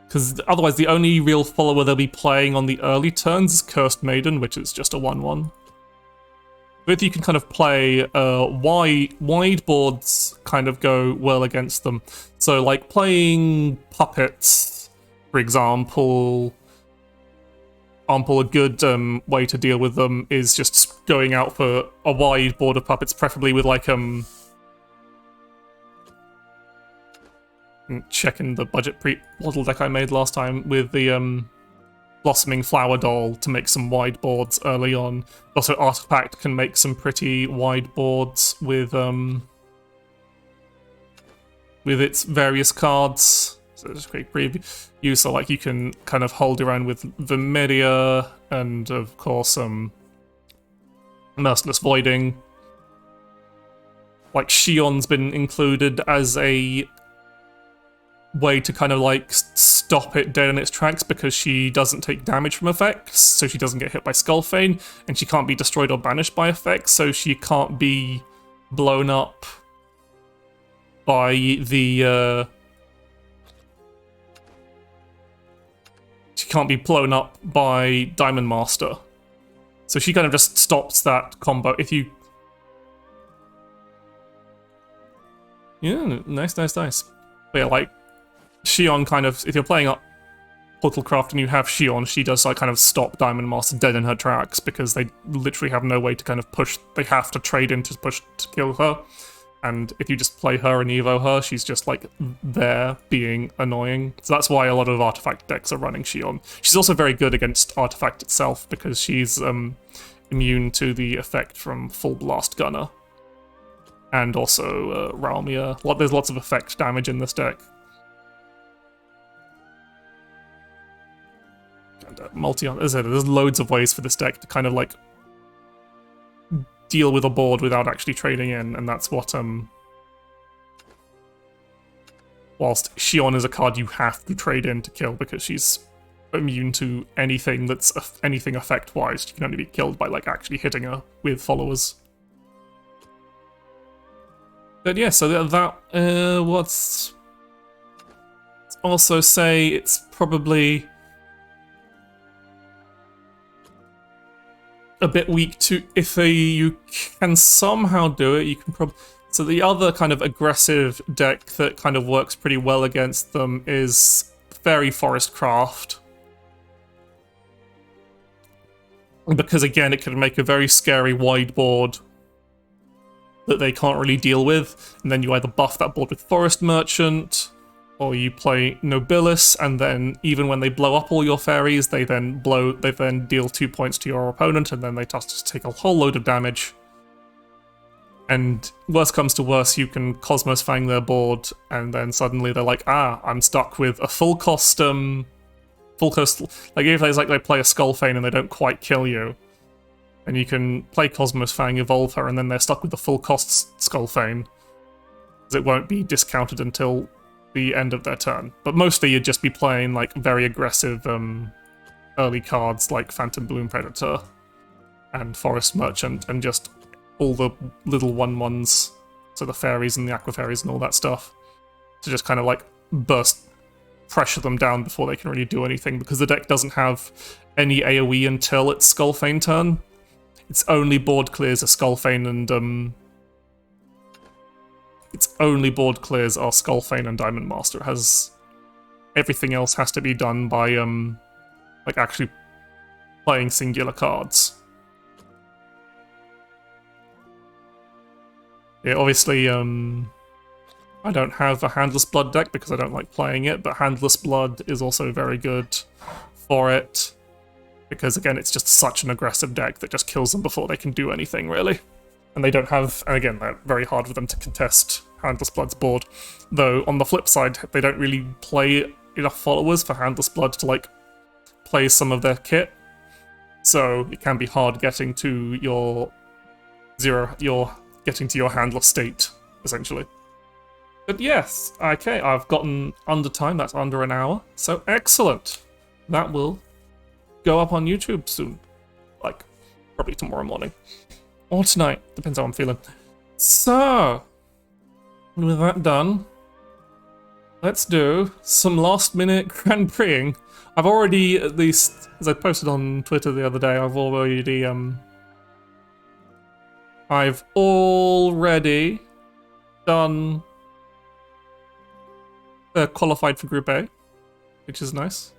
Because otherwise, the only real follower they'll be playing on the early turns is Cursed Maiden, which is just a 1/1. But you can kind of play wide boards kind of go well against them. So like playing puppets, for example, a good way to deal with them is just going out for a wide board of puppets, preferably with like checking the budget model deck I made last time with the Blossoming Flower Doll to make some wide boards early on. Also, Artifact can make some pretty wide boards with its various cards. So just a quick preview. So like you can kind of hold around with Vermidia and of course Merciless Voiding. Like Shion's been included as a way to kind of like stop it dead in its tracks because she doesn't take damage from effects, so she doesn't get hit by Skullfane, and she can't be destroyed or banished by effects, so she can't be blown up by the she can't be blown up by Diamond Master. So she kind of just stops that combo. If you nice. But yeah, like Shion kind of, if you're playing up Portalcraft and you have Shion, she does like kind of stop Diamond Master dead in her tracks because they literally have no way to kind of push, they have to trade in to push to kill her. And if you just play her and Evo her, she's just like there being annoying. So that's why a lot of Artifact decks are running Shion. She's also very good against Artifact itself because she's immune to the effect from Full Blast Gunner. And also Ralmia. There's lots of effect damage in this deck. As I said, there's loads of ways for this deck to kind of like deal with a board without actually trading in, and that's what whilst Shion is a card you have to trade in to kill because she's immune to anything that's anything effect wise. She can only be killed by like actually hitting her with followers. But yeah, so that what's also say it's probably a bit weak to, if you can somehow do it, you can probably. So the other kind of aggressive deck that kind of works pretty well against them is Fairy Forest Craft. Because again, it can make a very scary wide board that they can't really deal with, and then you either buff that board with Forest Merchant, or you play Nobilis, and then even when they blow up all your fairies, they then deal 2 points to your opponent, and then they just take a whole load of damage. And worst comes to worst, you can Cosmos Fang their board, and then suddenly they're like, I'm stuck with a full cost, like if they play a Skullfane and they don't quite kill you, and you can play Cosmos Fang, evolve her, and then they're stuck with the full cost Skullfane, because it won't be discounted until the end of their turn. But mostly you'd just be playing like very aggressive early cards like Phantom Bloom Predator and Forest Merchant and just all the little 1/1s, so the fairies and the aqua fairies and all that stuff, to just kind of like pressure them down before they can really do anything, because the deck doesn't have any AoE until its Skullfane turn. Its only board clears are Skullfane and its only board clears are Skullfane and Diamond Master. It has everything else has to be done by like actually playing singular cards. Yeah, obviously I don't have a Handless Blood deck because I don't like playing it, but Handless Blood is also very good for it, because again it's just such an aggressive deck that just kills them before they can do anything really. And they don't have, and again, they're very hard for them to contest Handless Blood's board. Though, on the flip side, they don't really play enough followers for Handless Blood to, like, play some of their kit. So, it can be hard getting to your getting to your handler state, essentially. But yes, okay, I've gotten under time, that's under an hour, so excellent. That will go up on YouTube soon, like probably tomorrow morning. Or tonight, depends how I'm feeling. So, with that done, let's do some last minute Grand Prixing. I've already, at least, as I posted on Twitter the other day, I've already done qualified for Group A, which is nice.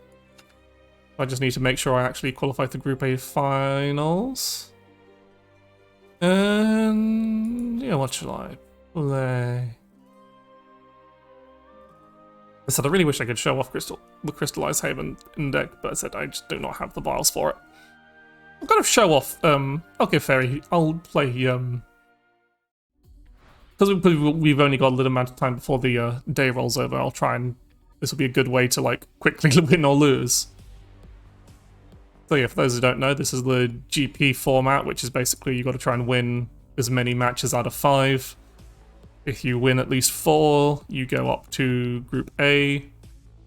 I just need to make sure I actually qualify for Group A finals. And yeah, what shall I play? I said I really wish I could show off the Crystallized Haven in deck, but I said I just do not have the vials for it. I'm gonna show off. Okay, Fairy. I'll play. Because we've only got a little amount of time before the day rolls over. I'll try and this will be a good way to like quickly win or lose. So yeah, for those who don't know, this is the GP format, which is basically you got to try and win as many matches out of 5. If you win at least 4, you go up to Group A,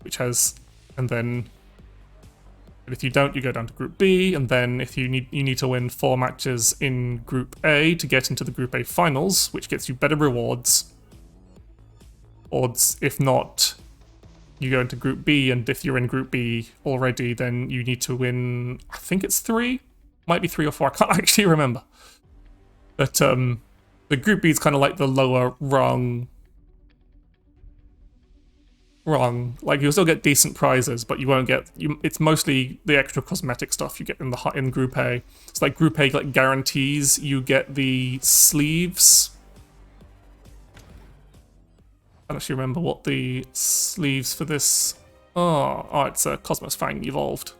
which has, and then if you don't, you go down to Group B, and then if you need to win 4 matches in Group A to get into the Group A finals, which gets you better rewards. Odds, if not, you go into Group B, and if you're in Group B already, then you need to win, I think it's 3? Might be 3 or 4, I can't actually remember. But the Group B is kind of like the lower rung. Like you'll still get decent prizes, but you won't get. It's mostly the extra cosmetic stuff you get in Group A. It's like Group A like guarantees you get the sleeves. I don't actually remember what the sleeves for this. Oh, it's a Cosmos Fang evolved.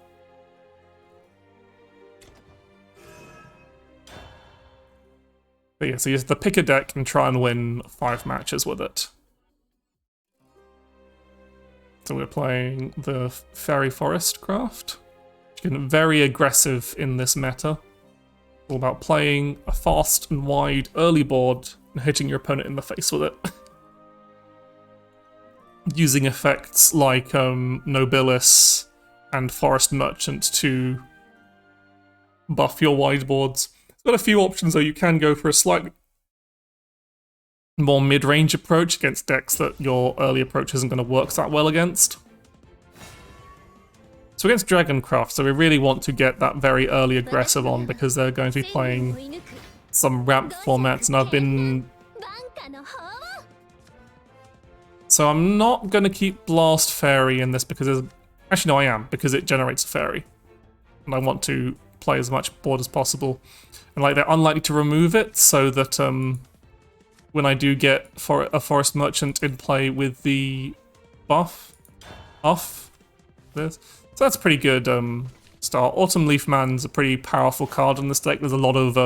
But yeah, so you have to pick a deck and try and win 5 matches with it. So we're playing the Fairy Forest craft. Very aggressive in this meta. All about playing a fast and wide early board and hitting your opponent in the face with it. Using effects like Nobilis and Forest Merchant to buff your wide boards. It's got a few options though. You can go for a slightly more mid-range approach against decks that your early approach isn't going to work that well against. So against Dragoncraft, so we really want to get that very early aggressive on because they're going to be playing some ramped formats, and I've been... So I'm not going to keep Blast Fairy in this because there's... Actually no, I am, because it generates a fairy. And I want to play as much board as possible. And like they're unlikely to remove it, so that when I do get a Forest Merchant in play with the buff, this. So that's a pretty good start. Autumn Leaf Man's a pretty powerful card in this deck. There's a lot of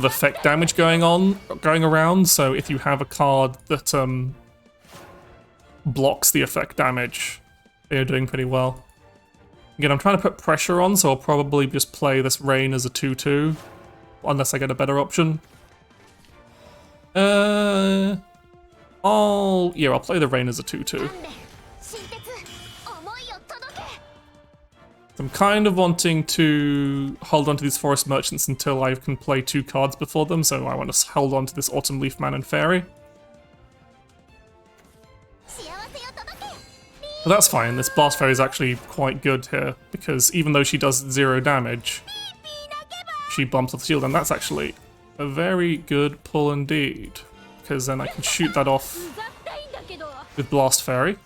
effect damage going around. So if you have a card that blocks the effect damage, you're doing pretty well. Again, I'm trying to put pressure on, so I'll probably just play this Rain as a 2/2, unless I get a better option. I'll play the Rain as a 2/2. I'm kind of wanting to hold on to these Forest Merchants until I can play 2 cards before them, so I want to hold on to this Autumn Leaf Man and Fairy. But that's fine, this Blast Fairy is actually quite good here, because even though she does 0 damage, she bumps off the shield, and that's actually a very good pull indeed, because then I can shoot that off with Blast Fairy.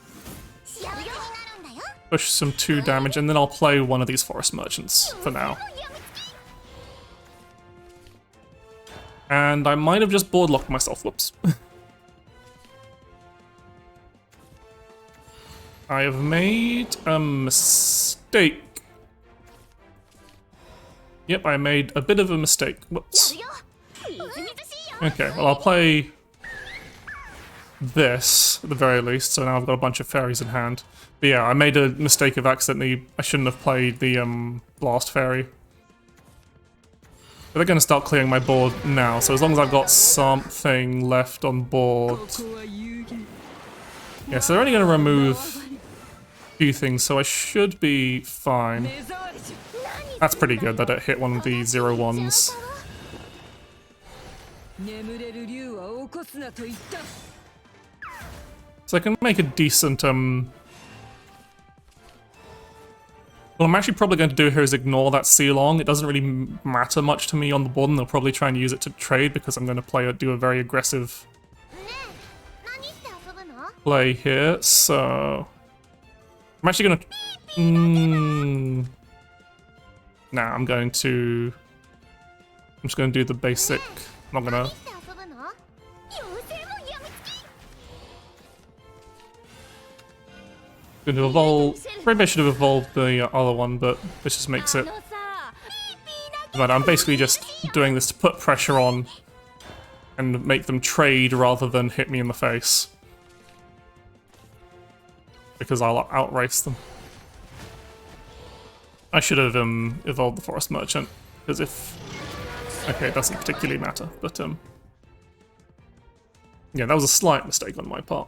Push some 2 damage, and then I'll play one of these Forest Merchants for now. And I might have just board locked myself, whoops. I have made a mistake. Yep, I made a bit of a mistake, whoops. Okay, well I'll play this at the very least, so now I've got a bunch of fairies in hand. But yeah, I made a mistake of accidentally, I shouldn't have played the Blast Fairy. But they're going to start clearing my board now, so as long as I've got something left on board. Yeah, so they're only going to remove a few things, so I should be fine. That's pretty good that it hit one of the 0-1s. So I can make a decent, What I'm actually probably going to do here is ignore that C-Long. It doesn't really matter much to me on the board, and they'll probably try and use it to trade because I'm going to do a very aggressive play here, so... I'm actually going to... Nah, I'm just going to do the basic... I'm not going to... Going to evolve... Maybe I should have evolved the other one, but this just makes it... But I'm basically just doing this to put pressure on and make them trade rather than hit me in the face. Because I'll outrace them. I should have evolved the Forest Merchant, because if... Okay, it doesn't particularly matter, but yeah, that was a slight mistake on my part.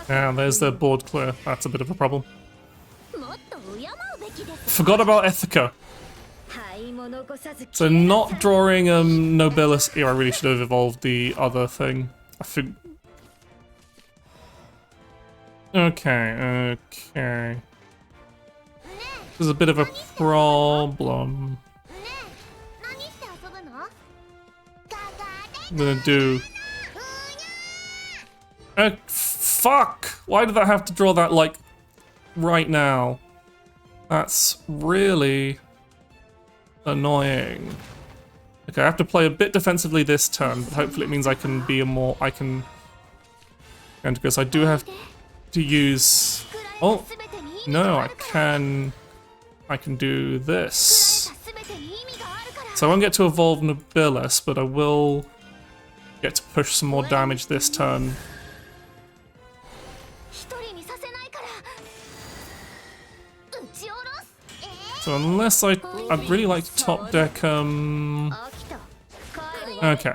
Yeah, there's the board clear. That's a bit of a problem. Forgot about Ethica. So not drawing Nobilis. Yeah, I really should have evolved the other thing. Okay. There's a bit of a problem. I'm gonna do... fuck! Why did I have to draw that, like, right now? That's really annoying. Okay, I have to play a bit defensively this turn, but hopefully it means I can be And because I do have to use... Oh! No, I can do this. So I won't get to evolve Nobilis, but I will get to push some more damage this turn. So unless I'd really like to top deck, Okay.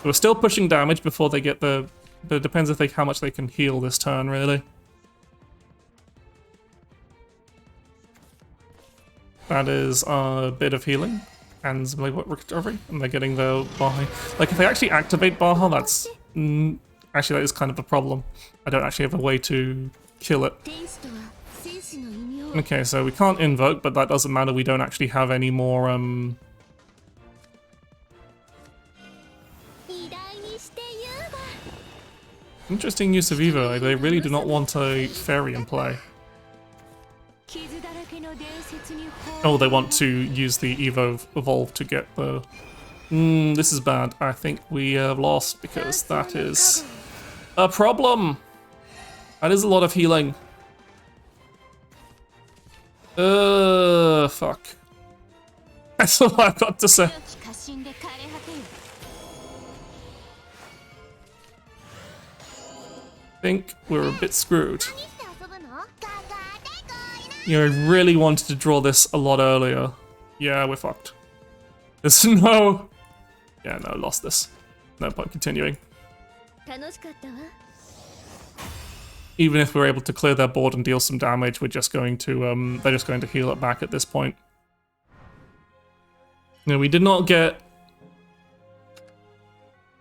We're still pushing damage before they get but it depends how much they can heal this turn, really. That is a bit of healing and some recovery, and they're getting the Baha. Like, if they actually activate Baha, that's... actually, that is kind of a problem. I don't actually have a way to kill it. Okay, so we can't invoke, but that doesn't matter. We don't actually have any more, Interesting use of Evo. They really do not want a fairy in play. Oh, they want to use the Evo Evolve to get the... this is bad. I think we have lost because that is a problem. That is a lot of healing. Fuck. That's all I've got to say. I think we're a bit screwed. You know, I really wanted to draw this a lot earlier. Yeah, we're fucked. There's no... Yeah, no, lost this. No point continuing. Even if we're able to clear their board and deal some damage, we're just going to, they're just going to heal it back at this point. No, we did not get...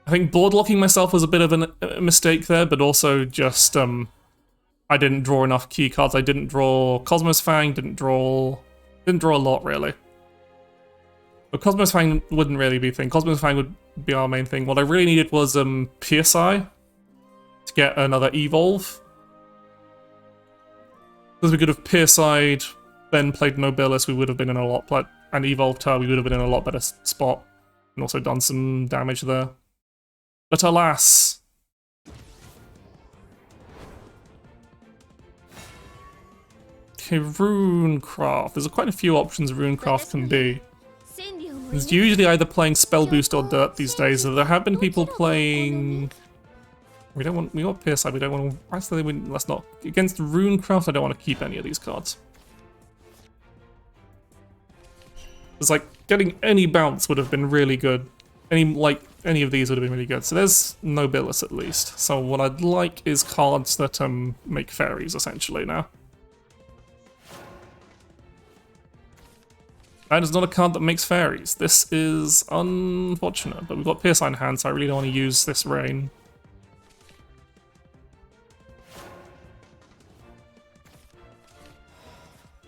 I think board locking myself was a bit of a mistake there, but also just, I didn't draw enough key cards. I didn't draw Cosmos Fang, didn't draw a lot, really. But Cosmos Fang wouldn't really be a thing. Cosmos Fang would be our main thing. What I really needed was, Pierce Eye to get another Evolve. Because we could have Pierce Eyed, then played Nobilis, we would have been in a lot, and Evolved her, we would have been in a lot better spot. And also done some damage there. But alas... Okay, Runecraft. There's quite a few options Runecraft can be. It's usually either playing Spell Boost or Dirt these days, so there have been people playing... We want Pierce Eye, we don't want to... Actually, let's not. Against Runecraft, I don't want to keep any of these cards. It's like, getting any bounce would have been really good. Any of these would have been really good. So there's Nobilis at least. So what I'd like is cards that make fairies, essentially, now. That is not a card that makes fairies. This is unfortunate, but we've got Pierce Eye in hand, so I really don't want to use this Rain.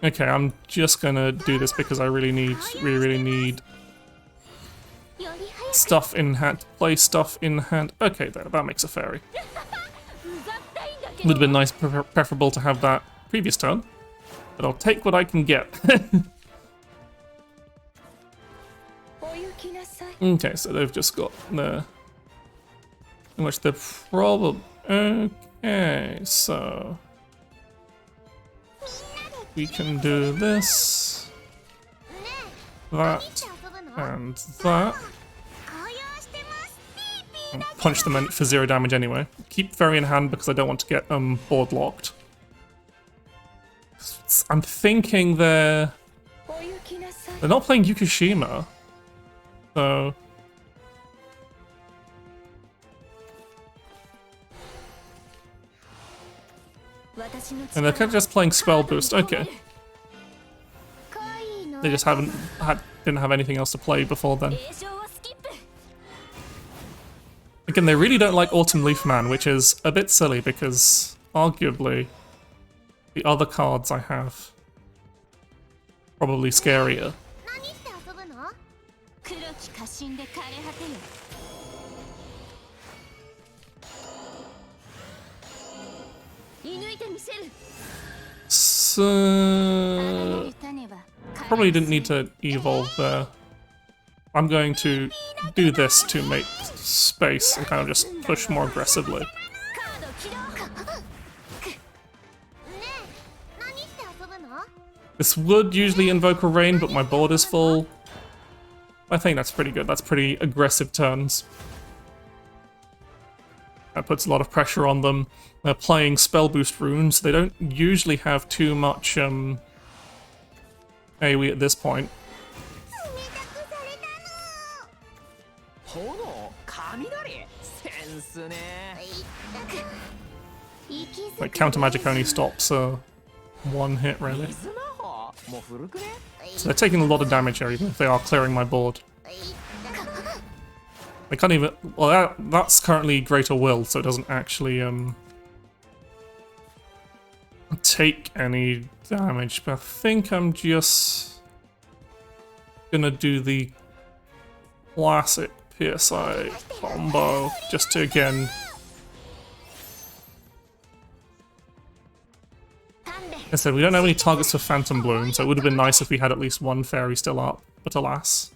Okay, I'm just gonna do this because I really need stuff in hand. Play stuff in hand. Okay, there, that makes a fairy. Would have been nice, preferable to have that previous turn, but I'll take what I can get. Okay, so they've just got the... How much they're probably... Okay, so... We can do this... That... And that... And punch them for 0 damage anyway. Keep Fairy in hand because I don't want to get board locked. I'm thinking they're not playing Yukushima. So... And they're kind of just playing Spell Boost, okay. They just didn't have anything else to play before then. Again, they really don't like Autumn Leaf Man, which is a bit silly because, arguably, the other cards I have probably scarier. So... Probably didn't need to evolve there. I'm going to do this to make space and kind of just push more aggressively. This would usually invoke a Rain, but my board is full. I think that's pretty good. That's pretty aggressive turns. That puts a lot of pressure on them. They're playing Spell Boost runes. They don't usually have too much AoE at this point. Like, counter magic only stops one hit, really. So they're taking a lot of damage here, even if they are clearing my board. They can't even... Well, that's currently Greater Will, so it doesn't actually take any damage. But I think I'm just gonna do the classic PSI combo, just to, again... Like I said, we don't have any targets for Phantom Bloom, so it would have been nice if we had at least one fairy still up, but alas.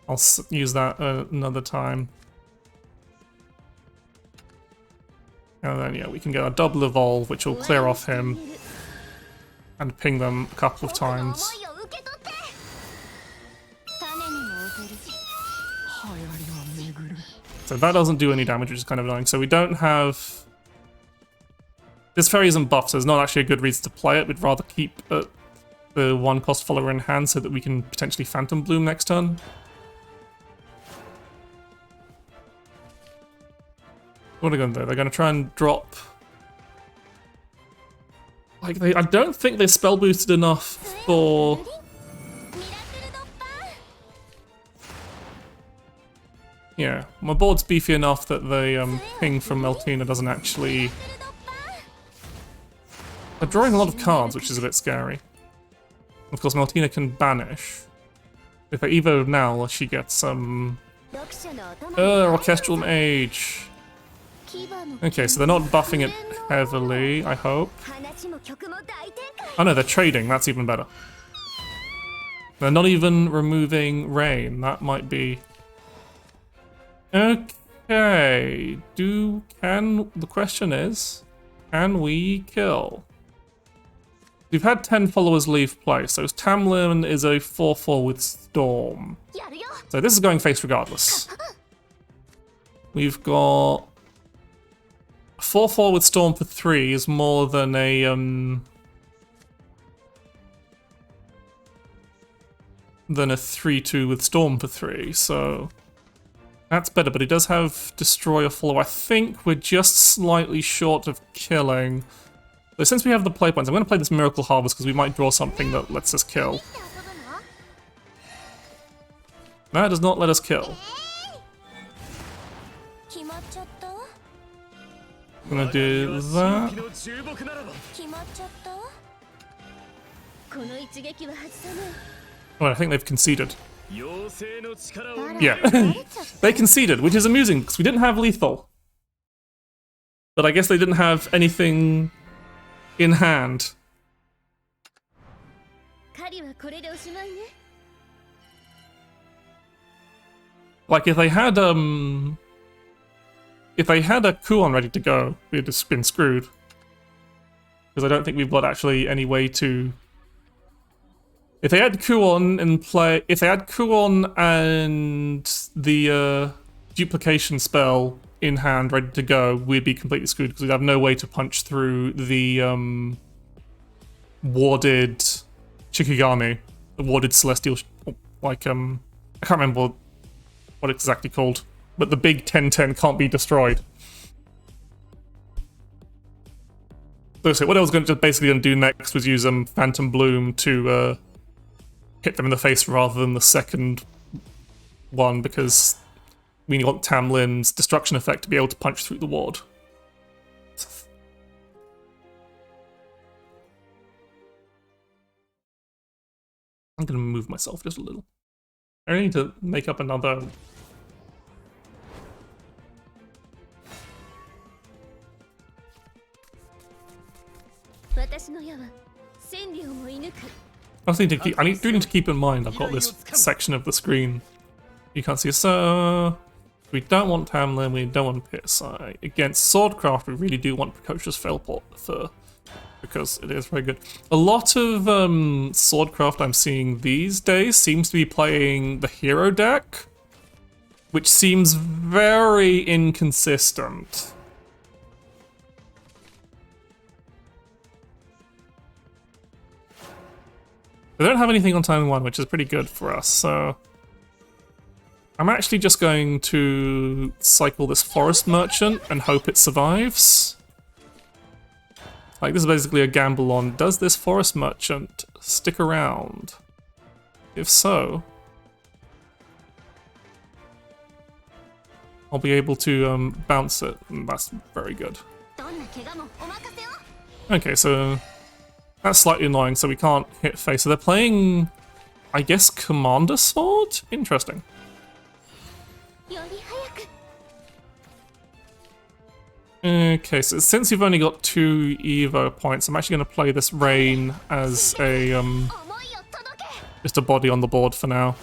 I'll use that another time. And then, yeah, we can get a double evolve, which will clear off him and ping them a couple of times. So that doesn't do any damage, which is kind of annoying. So we don't have... This fairy isn't buffed, so there's not actually a good reason to play it. We'd rather keep the 1-cost follower in hand so that we can potentially Phantom Bloom next turn. What are they going to do? They're going to try and drop... Like, I don't think they're spell boosted enough for... Yeah, my board's beefy enough that the ping from Meltina doesn't actually... They're drawing a lot of cards, which is a bit scary. Of course, Meltina can banish. If I evo now, she gets some... Orchestral Mage. Okay, so they're not buffing it heavily, I hope. Oh no, they're trading, that's even better. They're not even removing Rain, that might be... Okay, the question is, can we kill? We've had 10 followers leave play, so Tamlin is a 4-4 with Storm. So this is going face regardless. We've got 4-4 with Storm for 3 is more than a 3-2 with Storm for 3, so that's better, but he does have Destroyer follow. I think we're just slightly short of killing. So since we have the play points, I'm going to play this Miracle Harvest because we might draw something that lets us kill. No, it does not let us kill. I'm going to do that. Well, I think they've conceded. Yeah, they conceded, which is amusing because we didn't have lethal. But I guess they didn't have anything in hand. Like if they had a Kuon ready to go, we'd just been screwed. Because I don't think we've got actually any way to. If they had Kuon in play, if they had Kuon and the duplication spell in hand ready to go, we'd be completely screwed because we'd have no way to punch through the warded Shikigami, the warded celestial, like I can't remember what it's exactly called, but the big 10-10 can't be destroyed. So what I was basically going to do next was use Phantom Bloom to hit them in the face rather than the second one, because we want Tamlin's destruction effect to be able to punch through the ward. I'm going to move myself just a little. I need to make up another. I do need to keep in mind I've got this section of the screen you can't see. So we don't want Tamlin, we don't want PSI. Against Swordcraft, we really do want Precocious Failport for, because it is very good. A lot of Swordcraft I'm seeing these days seems to be playing the hero deck, which seems very inconsistent. They don't have anything on turn 1, which is pretty good for us, so I'm actually just going to cycle this Forest Merchant and hope it survives. Like, this is basically a gamble on, does this Forest Merchant stick around? If so, I'll be able to bounce it, and that's very good. Okay, so that's slightly annoying, so we can't hit face. So they're playing, I guess, Commander Sword? Interesting. Okay, so since you've only got 2 Evo points, I'm actually going to play this Rain as a, just a body on the board for now.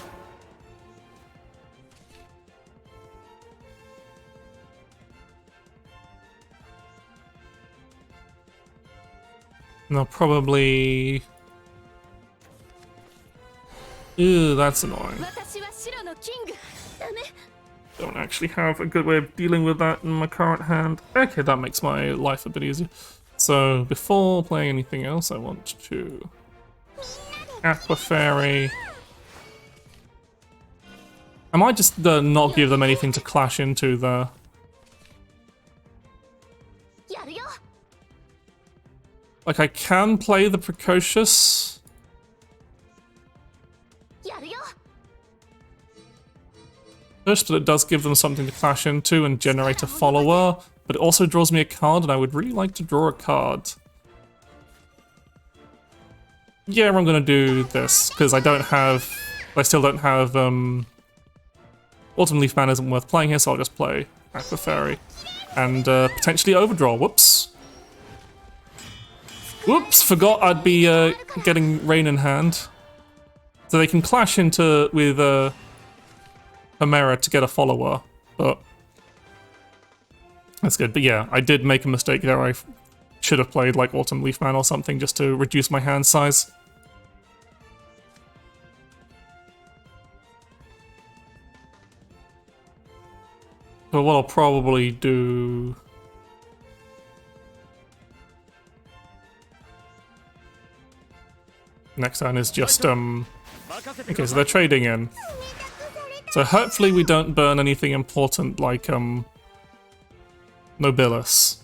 And I'll probably... Ew, that's annoying. Don't actually have a good way of dealing with that in my current hand. Okay, that makes my life a bit easier. So, before playing anything else, I want to... Aqua Fairy. I might just not give them anything to clash into there. Like, I can play the Precocious. But it does give them something to clash into and generate a follower, but it also draws me a card, and I would really like to draw a card. Yeah, I'm gonna do this, because I still don't have, Autumn Leaf Man isn't worth playing here, so I'll just play Aqua Fairy. And, potentially overdraw, whoops. Whoops, forgot I'd be, getting Rain in hand. So they can clash into, with, Chimera to get a follower, but that's good. But yeah, I did make a mistake there. I should have played like Autumn Leaf Man or something just to reduce my hand size. But what I'll probably do... next turn is just, okay, so they're trading in. So hopefully we don't burn anything important like, Nobilis.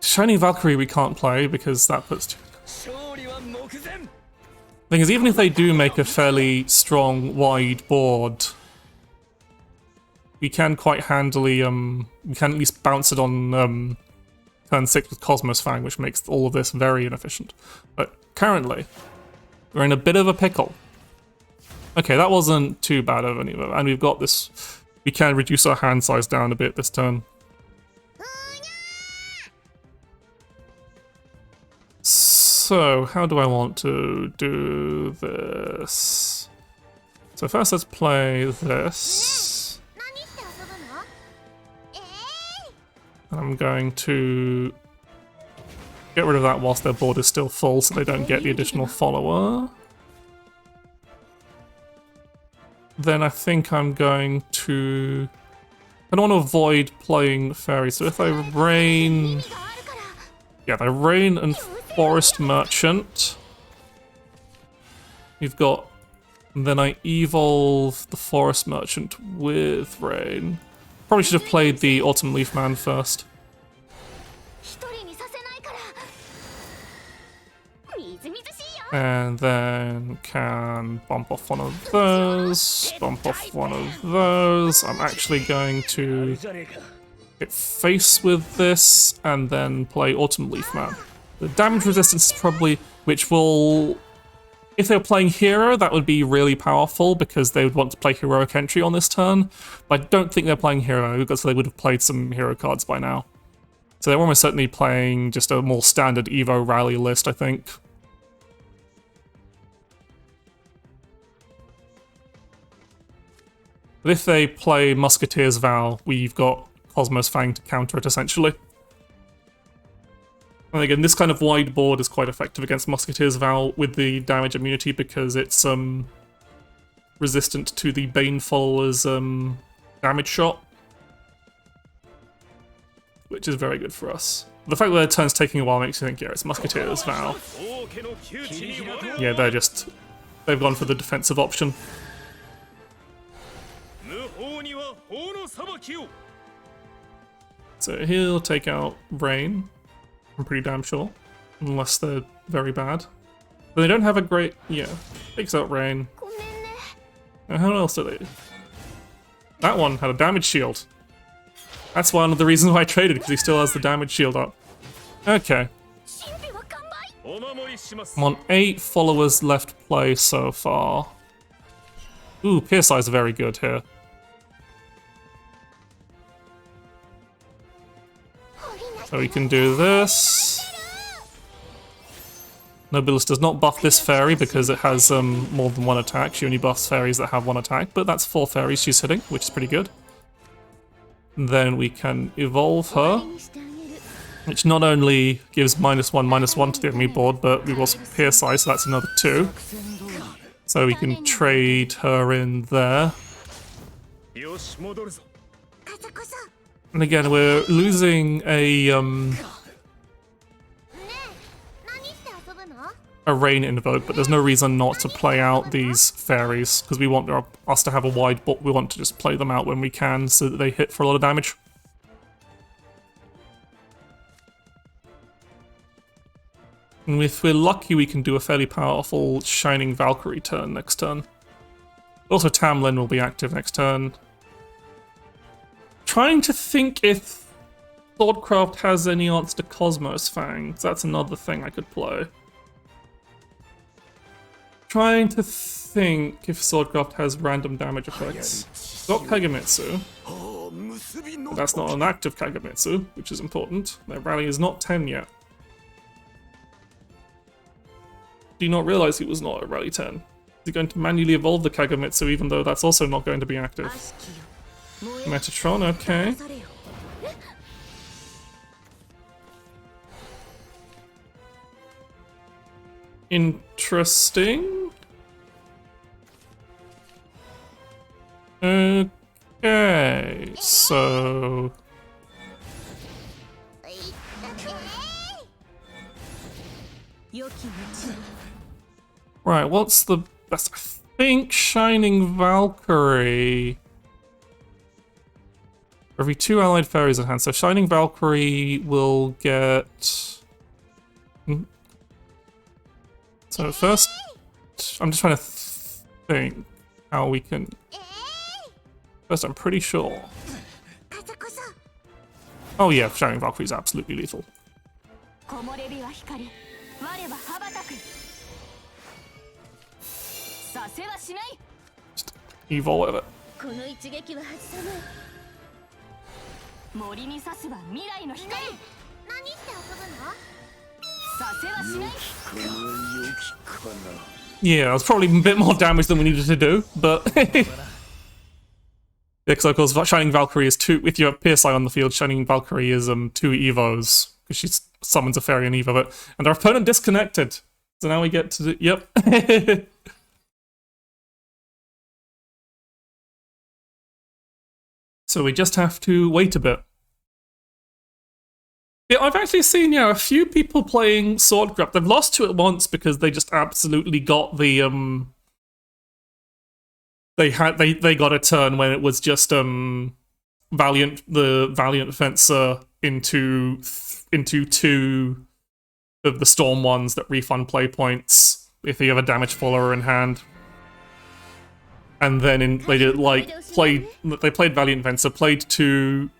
Shining Valkyrie we can't play because that puts... Thing is, even if they do make a fairly strong, wide board, we can quite handily, we can at least bounce it on, turn 6 with Cosmos Fang, which makes all of this very inefficient. But currently, we're in a bit of a pickle. Okay, that wasn't too bad of an evo, and we've got this... We can reduce our hand size down a bit this turn. So, how do I want to do this? So first let's play this. And I'm going to get rid of that whilst their board is still full so they don't get the additional follower. Then I think I'm going to... I don't want to avoid playing Fairy, so if I Rain... Yeah, I Rain and Forest Merchant. We've got... And then I evolve the Forest Merchant with Rain. Probably should have played the Autumn Leaf Man first. And then can bump off one of those, bump off one of those. I'm actually going to hit face with this and then play Autumn Leaf Man. The damage resistance is probably, which will, if they were playing hero, that would be really powerful because they would want to play heroic entry on this turn. But I don't think they're playing hero because they would have played some hero cards by now. So they're almost certainly playing just a more standard Evo rally list, I think. But if they play Musketeer's Vow, we've got Cosmos Fang to counter it, essentially. And again, this kind of wide board is quite effective against Musketeer's Vow with the damage immunity because it's resistant to the Bane Follower's damage shot. Which is very good for us. The fact that their turn's taking a while makes you think, yeah, it's Musketeer's Vow. Yeah, they've gone for the defensive option. So he'll take out Rain, I'm pretty damn sure, unless they're very bad. But they don't have a great, yeah, takes out Rain. And how else do they? That one had a damage shield. That's one of the reasons why I traded, because he still has the damage shield up. Okay. I'm on 8 followers left play so far. Ooh, Pierce Eyes are very good here. So we can do this. Nobilis does not buff this fairy because it has more than one attack. She only buffs fairies that have one attack, but that's 4 fairies she's hitting, which is pretty good. And then we can evolve her, which not only gives -1/-1 to the enemy board, but we've also Pierce Eye, so that's another 2. So we can trade her in there. And again, we're losing a Rain Invoke, but there's no reason not to play out these fairies, because we want us to have a wide board. We want to just play them out when we can so that they hit for a lot of damage. And if we're lucky, we can do a fairly powerful Shining Valkyrie turn next turn. Also, Tamlin will be active next turn. Trying to think if Swordcraft has any answer to Cosmos Fang. That's another thing I could play. Trying to think if Swordcraft has random damage effects. Got Kagamitsu. But that's not an active Kagamitsu, which is important. Their rally is not 10 yet. Do you not realize he was not at rally 10? Is he going to manually evolve the Kagamitsu even though that's also not going to be active? Metatron, okay. Interesting. Okay, so... Right, what's the best? I think Shining Valkyrie. For every 2 allied fairies at hand. So Shining Valkyrie will get... So first, I'm just trying to think how we can... First, I'm pretty sure. Oh yeah, Shining Valkyrie is absolutely lethal. Just evil with it. Yeah, that's probably a bit more damage than we needed to do, but... Yeah, because of course Shining Valkyrie is 2, if you have PSI on the field, Shining Valkyrie is 2 evos, because she summons a fairy and evo it. And our opponent disconnected. So now we get to the... Yep. So we just have to wait a bit. Yeah, I've actually seen, yeah, a few people playing Sword Grab. They've lost to it once because they just absolutely got the they got a turn when it was just the Valiant Fencer into 2 of the Storm ones that refund play points if you have a damage follower in hand. And then they played Valiant Fencer, played the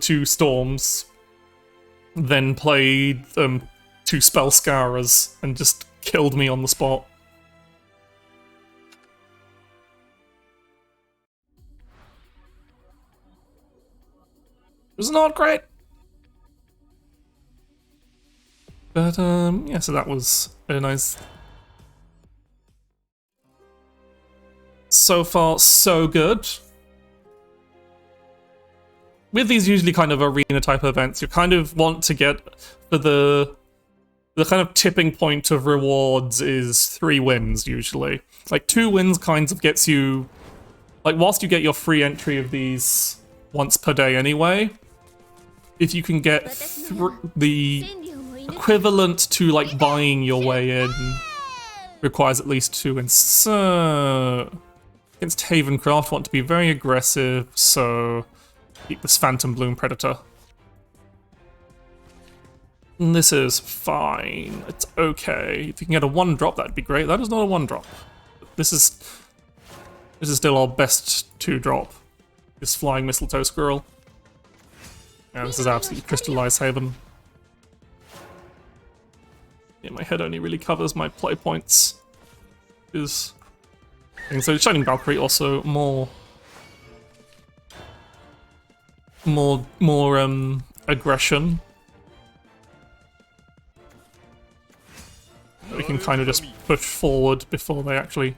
2 Storms, then played 2 Spell Scourers and just killed me on the spot. It was not great. But yeah, so that was a nice... So far, so good. With these usually kind of arena type events, you kind of want to get for the kind of tipping point of rewards is 3 wins usually. Like 2 wins kind of gets you, like whilst you get your free entry of these once per day anyway, if you can get the equivalent to like buying your way in, requires at least 2 wins. So against Havencraft, want to be very aggressive, so keep this Phantom Bloom Predator. And this is fine. It's okay. If you can get a 1-drop, that'd be great. That is not a 1-drop. This is still our best 2-drop. This Flying Mistletoe Squirrel. Yeah, this is absolutely Crystallized Haven. Yeah, my head only really covers my play points. And so Shining Valkyrie also more aggression. We can kind of just push forward before they actually.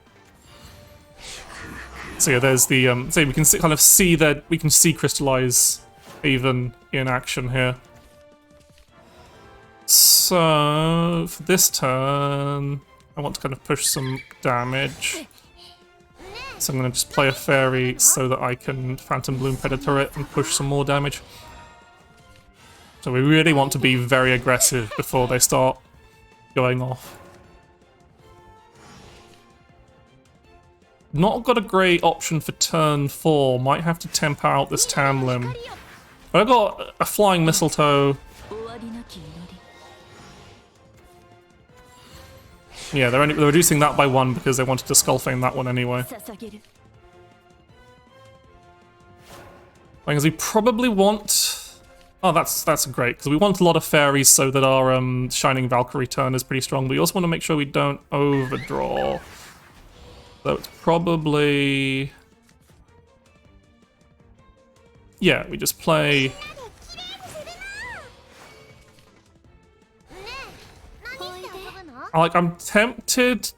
So yeah, there's the so we can kind of see that we can see Crystallize Haven in action here. So for this turn, I want to kind of push some damage. So I'm going to just play a fairy so that I can Phantom Bloom Predator it and push some more damage. So we really want to be very aggressive before they start going off. Not got a great option for turn 4. Might have to temp out this Tamlim. But I've got a Flying Mistletoe. Yeah, they're reducing that by 1 because they wanted to Skullfane that one anyway. Because we probably want... Oh, that's great, because we want a lot of fairies so that our Shining Valkyrie turn is pretty strong, but we also want to make sure we don't overdraw. So it's probably... Yeah, we just play... Like, I'm tempted...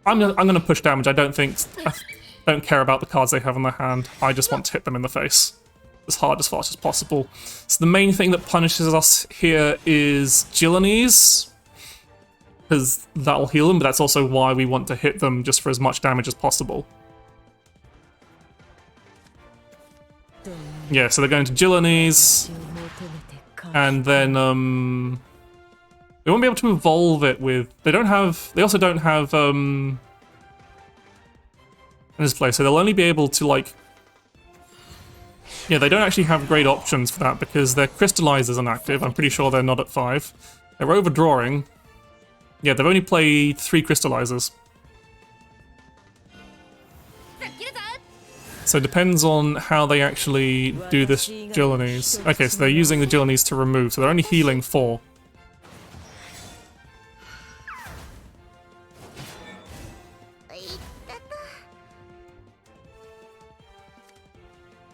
I'm gonna push damage. I don't care about the cards they have in their hand. I just want to hit them in the face as hard, as fast as possible. So the main thing that punishes us here is Gillenese. because that'll heal them, but that's also why we want to hit them just for as much damage as possible. Yeah, so they're going to Gillenese, and then they won't be able to evolve it with. They also don't have in this place, so they'll only be able to like. Yeah, they don't actually have great options for that because their crystallizers aren't active. I'm pretty sure they're not at 5. They're overdrawing. Yeah, they've only played 3 crystallizers. So it depends on how they actually do this Gillenese. Okay, so they're using the Gillenese to remove, so they're only healing 4.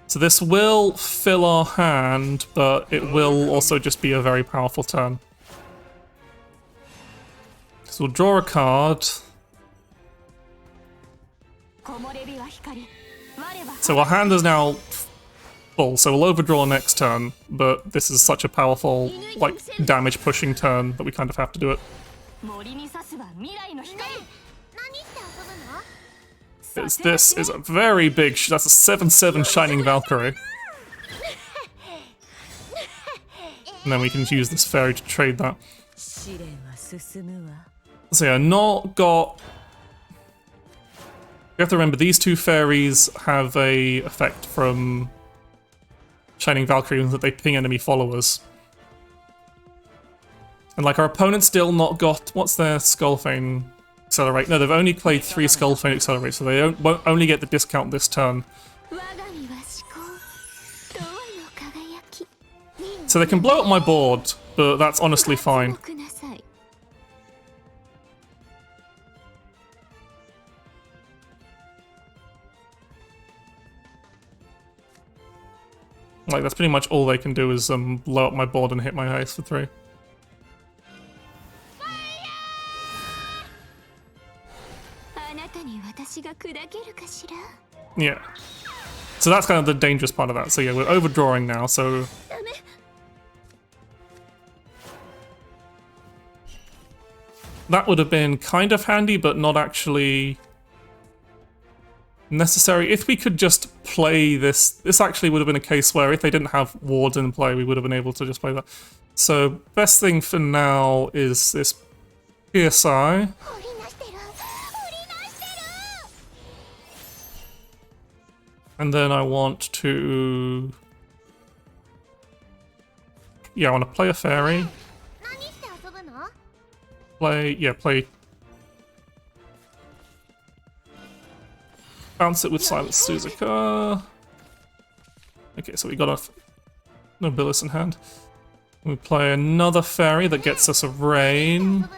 So this will fill our hand, but it will also just be a very powerful turn. So we'll draw a card. So our hand is now full, so we'll overdraw next turn, but this is such a powerful, like, damage pushing turn that we kind of have to do it. This is a very big, that's a 7/7 Shining Valkyrie. And then we can use this fairy to trade that. So yeah, not got... You have to remember, these 2 fairies have a effect from Shining Valkyrie that they ping enemy followers. And like our opponent's still not got... What's their Skullfane Accelerate? No, they've only played 3 Skullfane Accelerate, so they won't only get the discount this turn. So they can blow up my board, but that's honestly fine. Like, that's pretty much all they can do is blow up my board and hit my ice for 3. Yeah. So that's kind of the dangerous part of that. So yeah, we're overdrawing now, so... That would have been kind of handy, but not actually necessary. If we could just play this actually would have been a case where if they didn't have wards in play, we would have been able to just play that. So best thing for now is this PSI. And then I want to... Yeah, I want to play a fairy. Play... Bounce it with Silent Suzuka. Okay, so we got a Nobilis in hand. We play another fairy that gets us a rain.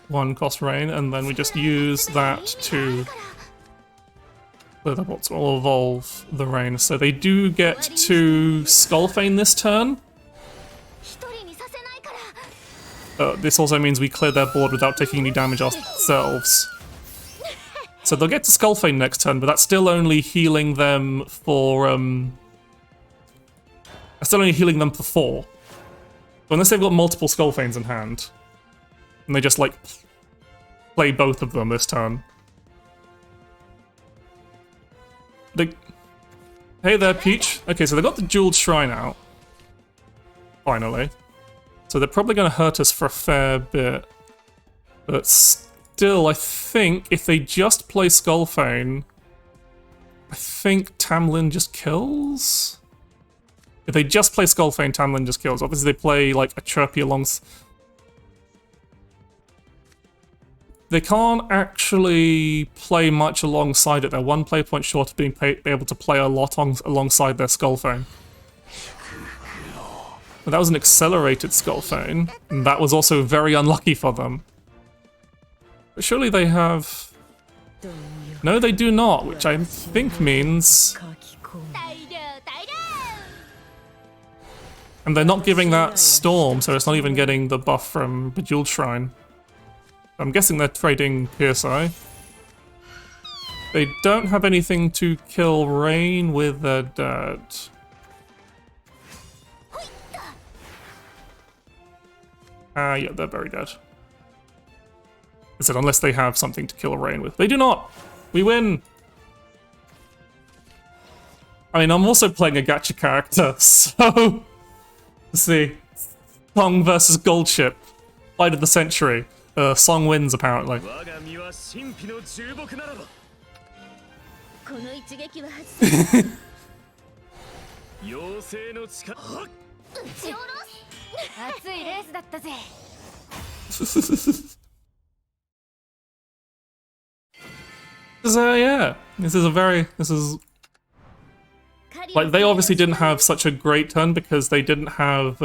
One cost rain, and then we just use that to... What's will evolve the rain. So they do get to Skullfane this turn. This also means we clear their board without taking any damage ourselves. So they'll get to Skullfane next turn, but that's still only healing them for... That's still only healing them for 4. So unless they've got multiple Skullfanes in hand, and they just, like, play both of them this turn. Hey there, Peach. Okay, so they got the Jeweled Shrine out. Finally. So they're probably going to hurt us for a fair bit. But still, I think if they just play Skullfane, I think Tamlin just kills? If they just play Skullfane, Tamlin just kills. Obviously they play like a Chirpy alongside... They can't actually play much alongside it. They're 1 play point short of being able to play a lot alongside their Skullfane. But that was an accelerated Skullfane, and that was also very unlucky for them. But surely they have... No, they do not, which I think means... And they're not giving that Storm, so it's not even getting the buff from Bejeweled Shrine. I'm guessing they're trading PSI. They don't have anything to kill Rain with their dad. Yeah, they're very dead. I said, unless they have something to kill Rain with. They do not! We win! I mean, I'm also playing a gacha character, so... Let's see. Song versus Goldship. Fight of the century. Song wins, apparently. Yeah, this is like, they obviously didn't have such a great turn because they didn't have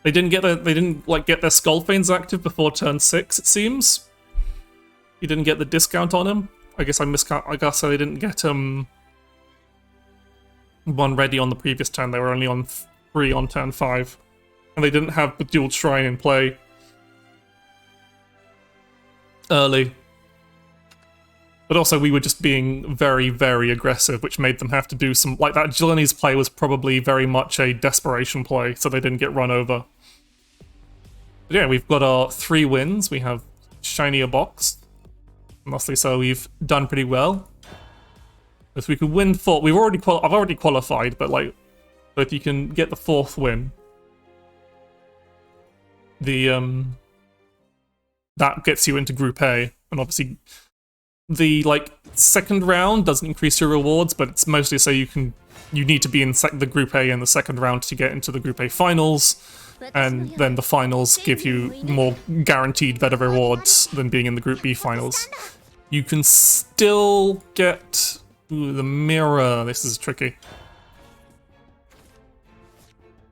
they didn't like get their Skull Veins active before turn 6, it seems. You didn't get the discount on him. I guess I guess they didn't get one ready on the previous turn. They were only on 3 on turn 5. And they didn't have the dual shrine in play early. But also we were just being very, very aggressive, which made them have to do some... Like, that Jilliny's play was probably very much a desperation play, so they didn't get run over. But yeah, we've got our 3 wins. We have shinier box. Mostly so we've done pretty well. If we could win 4... I've already qualified, but like... But if you can get the 4th win... That gets you into Group A, and obviously... The, like, second round doesn't increase your rewards, but it's mostly so you need to be in the Group A in the second round to get into the Group A finals, and then the finals give you more guaranteed better rewards than being in the Group B finals. You can still get... Ooh, the mirror. This is tricky.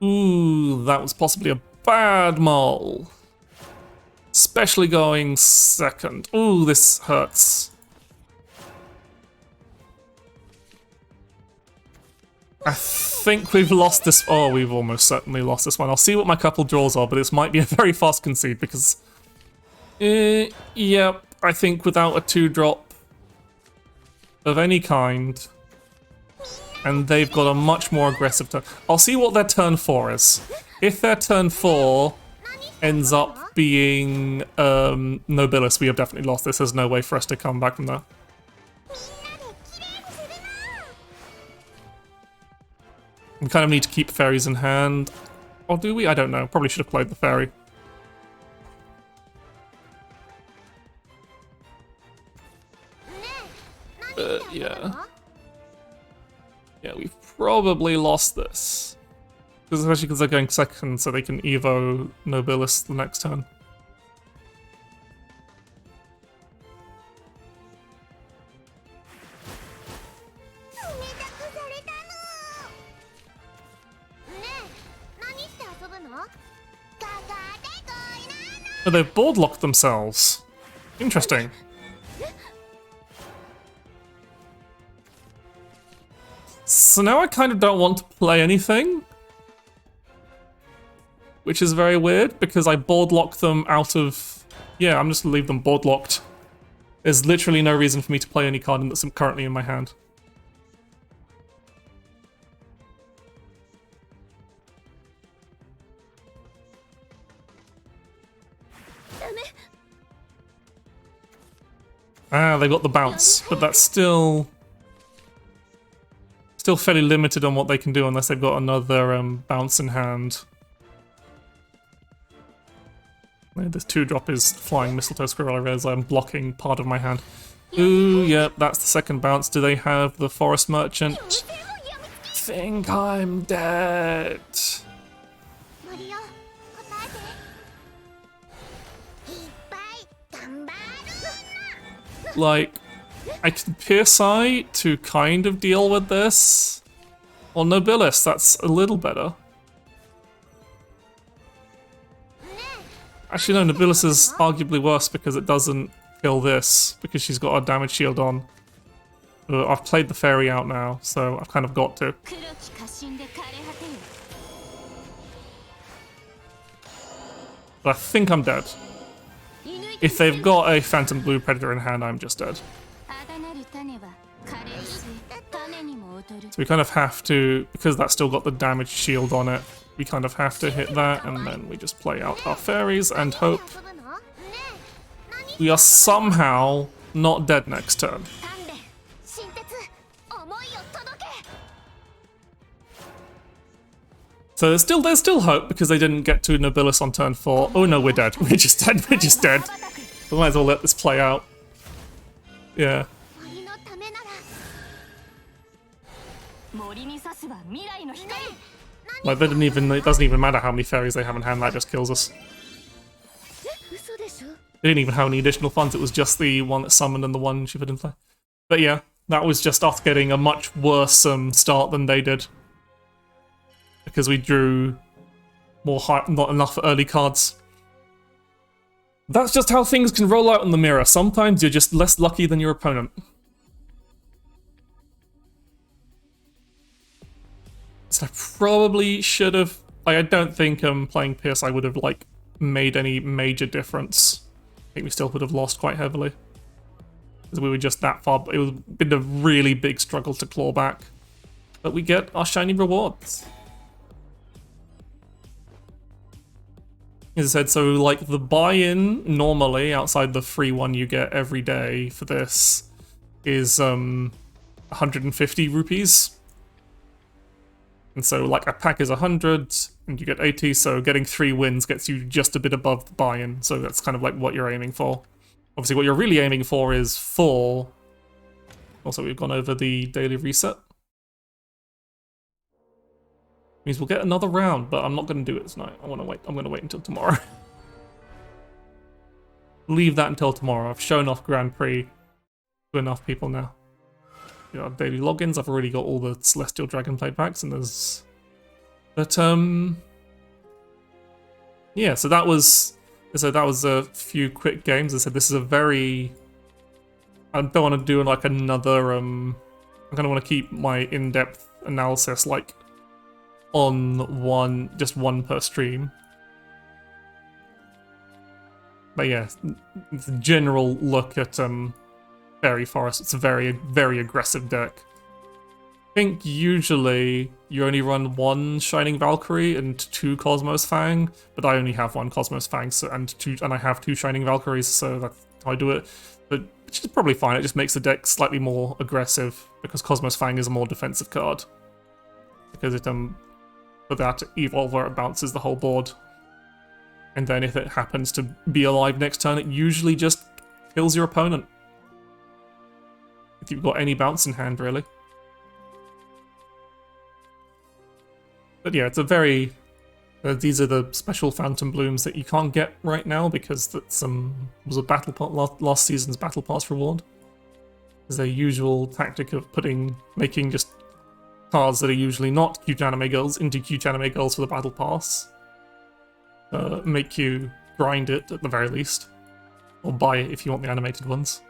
Ooh, that was possibly a bad mole. Especially going second. Ooh, this hurts. I think we've lost this. Oh, we've almost certainly lost this one. I'll see what my couple draws are, but this might be a very fast concede because... yeah, I think without a 2-drop of any kind, and they've got a much more aggressive turn. I'll see what their turn 4 is. If their turn 4 ends up being Nobilis, we have definitely lost this. There's no way for us to come back from that. We kind of need to keep fairies in hand. Or do we? I don't know. Probably should have played the fairy. Yeah. Yeah, we've probably lost this. Especially because they're going second, so they can Evo Nobilis the next turn. Oh, they've board locked themselves. Interesting. So now I kind of don't want to play anything. Which is very weird, because I board locked them out of... Yeah, I'm just gonna leave them board locked. There's literally no reason for me to play any card that's currently in my hand. Ah, they got the bounce, but that's still fairly limited on what they can do unless they've got another bounce in hand. This 2-drop is Flying Mistletoe Squirrel. I realize I'm blocking part of my hand. Ooh, yep, that's the second bounce. Do they have the Forest Merchant? Think I'm dead. Like, I can Pierce Eye to kind of deal with this. Or Nobilis, that's a little better. Actually, no, Nobilis is arguably worse because it doesn't kill this, because she's got a damage shield on. I've played the fairy out now, so I've kind of got to. But I think I'm dead. If they've got a Phantom Blue Predator in hand, I'm just dead. we kind of have to, because that's still got the damage shield on it, we kind of have to hit that, and then we just play out our fairies and hope we are somehow not dead next turn. So there's still hope because they didn't get to Nobilis on turn 4. Oh no, we're dead. We're just dead. We're just dead. We might as well let this play out. Yeah. Like, it doesn't even matter how many fairies they have in hand, that just kills us. They didn't even have any additional funds, it was just the one that summoned and the one she put in play. But yeah, that was just us getting a much worse start than they did. Because we drew not enough early cards. That's just how things can roll out in the mirror. Sometimes you're just less lucky than your opponent. So I probably should have... I don't think playing Pierce I would have like made any major difference. I think we still would have lost quite heavily. Because we were just that far... It would have been a really big struggle to claw back. But we get our shiny rewards. As I said, so like the buy-in normally outside the free one you get every day for this is 150 rupees. And so like a pack is 100 and you get 80, so getting 3 wins gets you just a bit above the buy-in. So that's kind of like what you're aiming for. Obviously what you're really aiming for is 4. Also we've gone over the daily reset. Means we'll get another round, but I'm not going to do it tonight. I'm going to wait until tomorrow. Leave that until tomorrow. I've shown off Grand Prix to enough people now. You know, daily logins. I've already got all the Celestial Dragonblade packs, and there's... But yeah. So that was a few quick games. I said this is a very... I don't want to do like another. I'm gonna want to keep my in-depth analysis like on just one per stream. But yeah, the general look at Fairy Forest, it's a very, very aggressive deck. I think usually you only run 1 Shining Valkyrie and 2 Cosmos Fang, but I only have 1 Cosmos Fang and I have 2 Shining Valkyries, so that's how I do it. But which is probably fine, it just makes the deck slightly more aggressive, because Cosmos Fang is a more defensive card. Because it for that Evolver, it bounces the whole board. And then if it happens to be alive next turn, it usually just kills your opponent. If you've got any bounce in hand, really. But yeah, it's a very... these are the special Phantom Blooms that you can't get right now, because that's was a battle last season's Battle Pass reward. There's a usual tactic of making just cards that are usually not huge anime girls into huge anime girls for the Battle Pass. Make you grind it at the very least. Or buy it if you want the animated ones.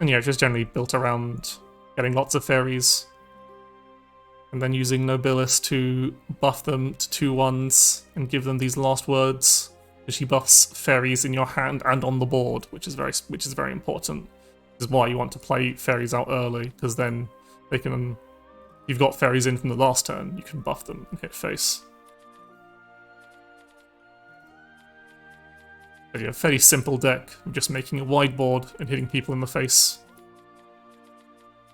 And yeah, just generally built around getting lots of fairies. And then using Nobilis to buff them to 2/1s and give them these last words. She buffs fairies in your hand and on the board, which is very important. This is why you want to play fairies out early, because then they can... You've got fairies in from the last turn, you can buff them and hit face. But yeah, fairly simple deck of just making a wide board and hitting people in the face.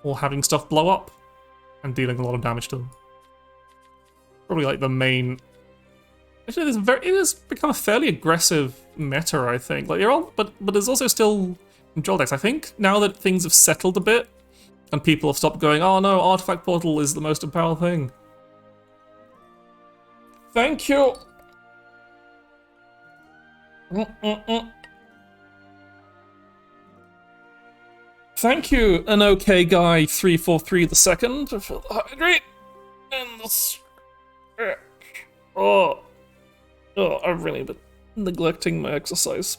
Or having stuff blow up and dealing a lot of damage to them. Probably like the main... Actually, it has become a fairly aggressive meta, I think. Like but there's also still control decks. I think now that things have settled a bit, and people have stopped going, oh no, Artifact Portal is the most powerful thing. Thank you! Thank you, an okay guy 343 the second for the hydrate and the stretch. Oh, I've really been neglecting my exercise.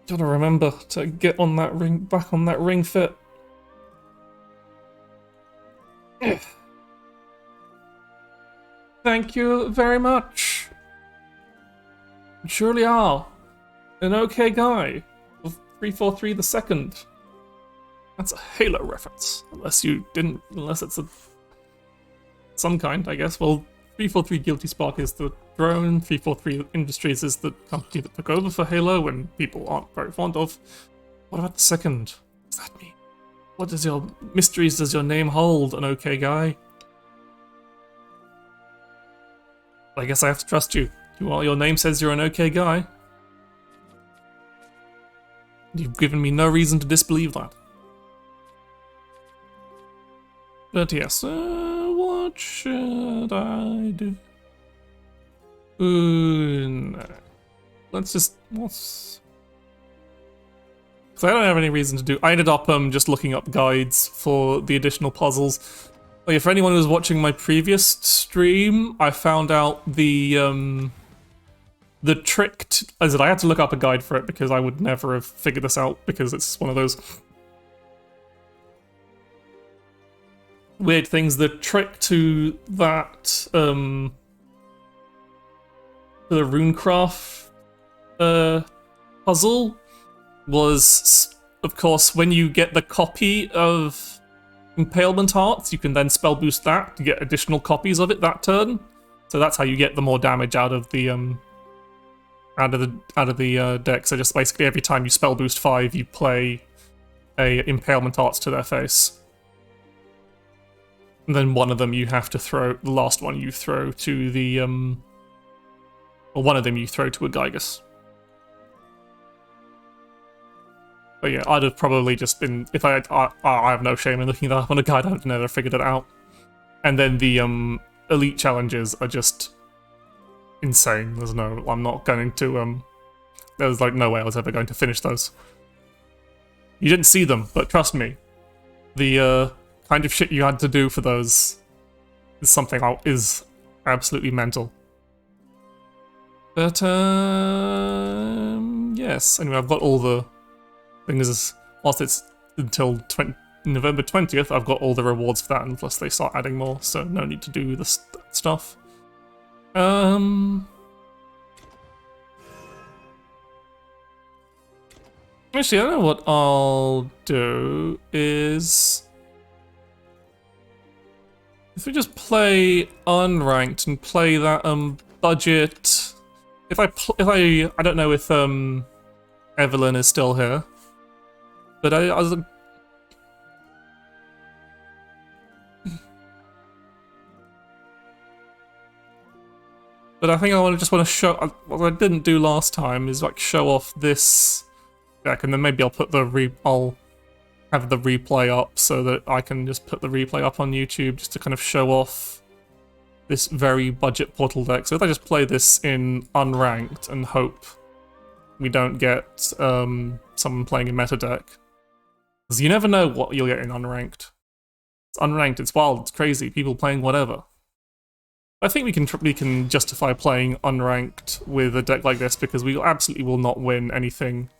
Gotta remember to get on that ring, back on that ring fit. Thank you very much. Surely are an okay guy of 343 the second. That's a Halo reference. Unless it's some kind, I guess. Well, 343 Guilty Spark is the drone, 343 Industries is the company that took over for Halo and people aren't very fond of. What about the second? What does that mean? What does your mysteries does your name hold, an okay guy? I guess I have to trust you. Your name says you're an okay guy. You've given me no reason to disbelieve that. But yes, what should I do? No. Because I don't have any reason to do. I ended up just looking up guides for the additional puzzles. Like, for anyone who was watching my previous stream, I found out the trick. I had to look up a guide for it because I would never have figured this out because it's one of those weird things. The trick to that the runecraft puzzle was, of course, when you get the copy of Impalement Hearts, you can then spell boost that to get additional copies of it that turn. So that's how you get the more damage out of the deck. So just basically every time you spell boost 5, you play a Impalement Hearts to their face. And then one of them you have to throw, the last one you throw to the or one of them you throw to a Gygus. But yeah, I'd have probably just been, if I have no shame in looking that up on a guide, I've never figured it out. And then the elite challenges are just insane. I'm not going to, there's like no way I was ever going to finish those. You didn't see them, but trust me, the kind of shit you had to do for those is something is absolutely mental. But, yes, anyway, I've got all the things, whilst it's until November 20th, I've got all the rewards for that, and plus they start adding more, so no need to do this stuff. Actually, I don't know what I'll do is, if we just play unranked and play that budget. If I don't know if Evelyn is still here, but I was. But I think I just want to show. What I didn't do last time is like show off this deck, and then maybe I'll put I'll have the replay up so that I can just put the replay up on YouTube just to kind of show off this very budget portal deck. So if I just play this in unranked and hope we don't get someone playing a meta deck, because you never know what you'll get in unranked. It's unranked, it's wild, it's crazy, people playing whatever. I think we can justify playing unranked with a deck like this because we absolutely will not win anything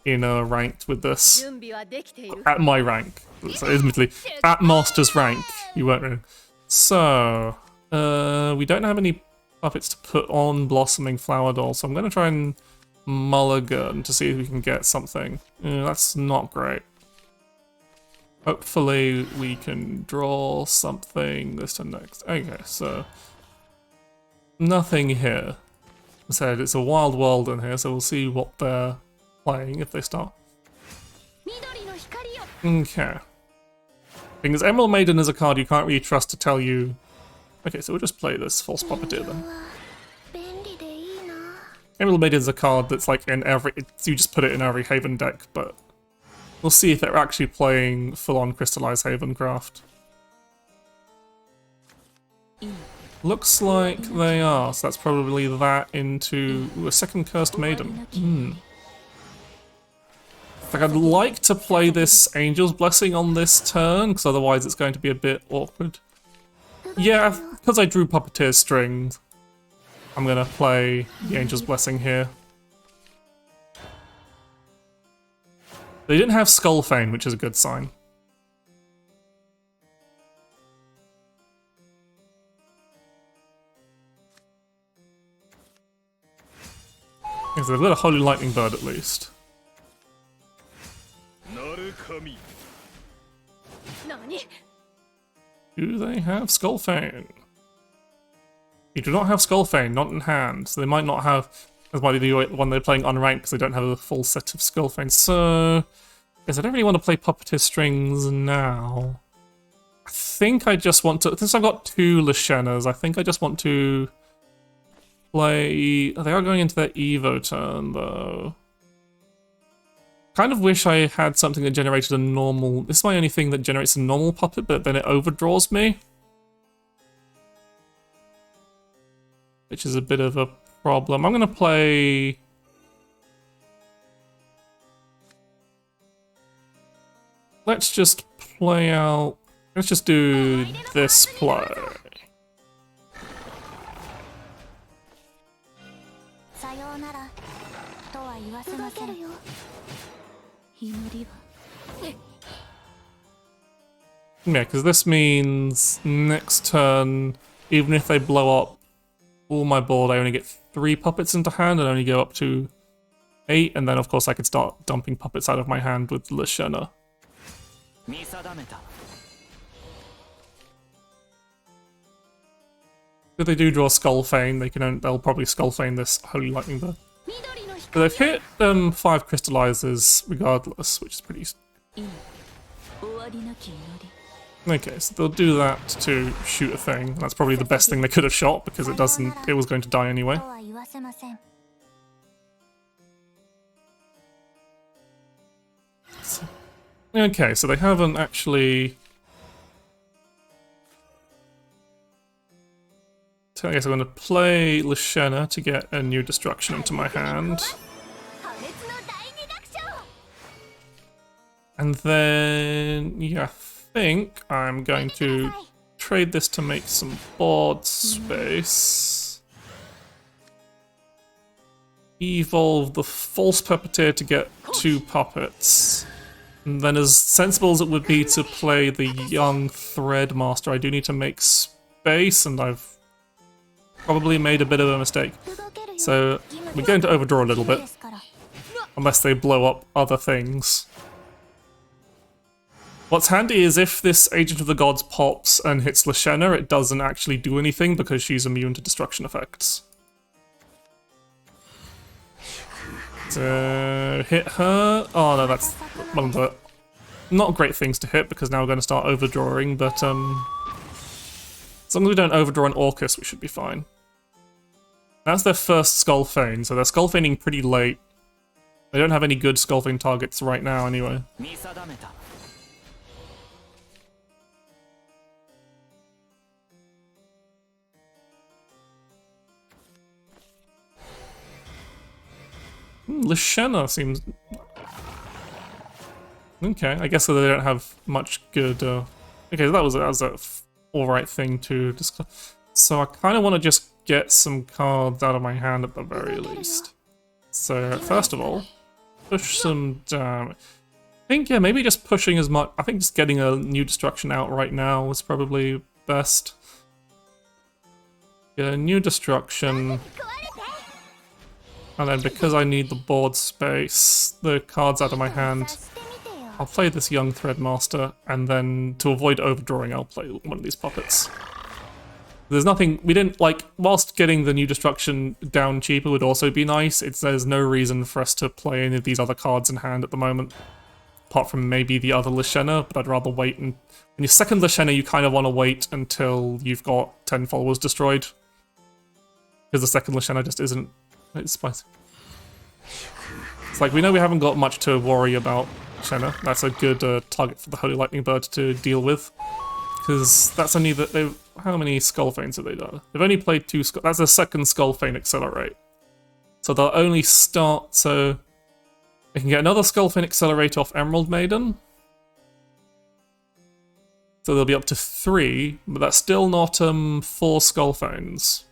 in a ranked with this. At my rank. So admittedly, at Master's rank, you won't win. So, we don't have any puppets to put on Blossoming Flower Doll, so I'm going to try and mulligan to see if we can get something. That's not great. Hopefully we can draw something this turn next. Okay, so nothing here. I said it's a wild world in here, so we'll see what they're playing if they start. Okay. Because Emerald Maiden is a card you can't really trust to tell you. Okay, so we'll just play this False Puppeteer then. Emerald Maiden is a card that's like in you just put it in every Haven deck, but we'll see if they're actually playing full-on Crystallized Haven craft. Looks like they are, so that's probably that into a second Cursed Maiden. Like, I'd like to play this Angel's Blessing on this turn, because otherwise it's going to be a bit awkward. Yeah, because I drew Puppeteer strings, I'm going to play the Angel's Blessing here. They didn't have Skullfane, which is a good sign. Because they've got a Holy Lightning Bird at least. Do they have Skullfane? You do not have Skullfane, not in hand. So they might not have... That might be the one they're playing unranked because they don't have a full set of Skullfane. So... Yes, I don't really want to play Puppeteer Strings now. I think I just want to... Since I've got 2 Lishenas, I think I just want to play... They are going into their Evo turn, though. Kind of wish I had something that generated a normal... This is my only thing that generates a normal puppet, but then it overdraws me. Which is a bit of a problem. I'm going to play... Let's just play out... Let's just do this play. Yeah, because this means next turn, even if they blow up all my board, I only get 3 puppets into hand and only go up to 8, and then of course I could start dumping puppets out of my hand with Lishena. If they do draw Skullfane, they'll probably Skullfane this Holy Lightning Bird. But they've hit 5 crystallizers regardless, which is pretty... Okay, so they'll do that to shoot a thing. That's probably the best thing they could have shot because it was going to die anyway. Okay, so they haven't actually... So I guess I'm going to play Lishena to get a new destruction into my hand. And then, yeah, I think I'm going to trade this to make some board space. Evolve the False Puppeteer to get 2 puppets. And then as sensible as it would be to play the young Threadmaster, I do need to make space, and I've probably made a bit of a mistake. So we're going to overdraw a little bit. Unless they blow up other things. What's handy is if this Agent of the Gods pops and hits Lishena, it doesn't actually do anything because she's immune to destruction effects. So hit her. Oh no, that's one of the not great things to hit because now we're going to start overdrawing, but as long as we don't overdraw an Orcus, we should be fine. That's their first Skullfane, so they're Skullfaning pretty late. They don't have any good Skullfane targets right now anyway. Lishena seems... Okay, I guess so they don't have much good... Okay, so that was a alright thing to discuss. So I kind of want to just get some cards out of my hand at the very least. So first of all, push some damage. I think, yeah, maybe just pushing as much... I think just getting a new destruction out right now is probably best. Get a new destruction. And then because I need the board space, the cards out of my hand, I'll play this young Threadmaster, and then to avoid overdrawing, I'll play one of these puppets. There's nothing, we didn't, like, whilst getting the new destruction down cheaper would also be nice, there's no reason for us to play any of these other cards in hand at the moment. Apart from maybe the other Lishena, but I'd rather wait, and when you second Lishena, you kind of want to wait until you've got 10 followers destroyed. Because the second Lishena just isn't... It's spicy. It's like, we know we haven't got much to worry about, Lishena. That's a good target for the Holy Lightning Bird to deal with. Because that's only that they've... How many Skullfanes have they done? They've only played 2 Skull... That's a second Skullfane Accelerate. So they'll only start... So they can get another Skullfane Accelerate off Emerald Maiden. So they'll be up to 3, but that's still not 4 Skullfanes.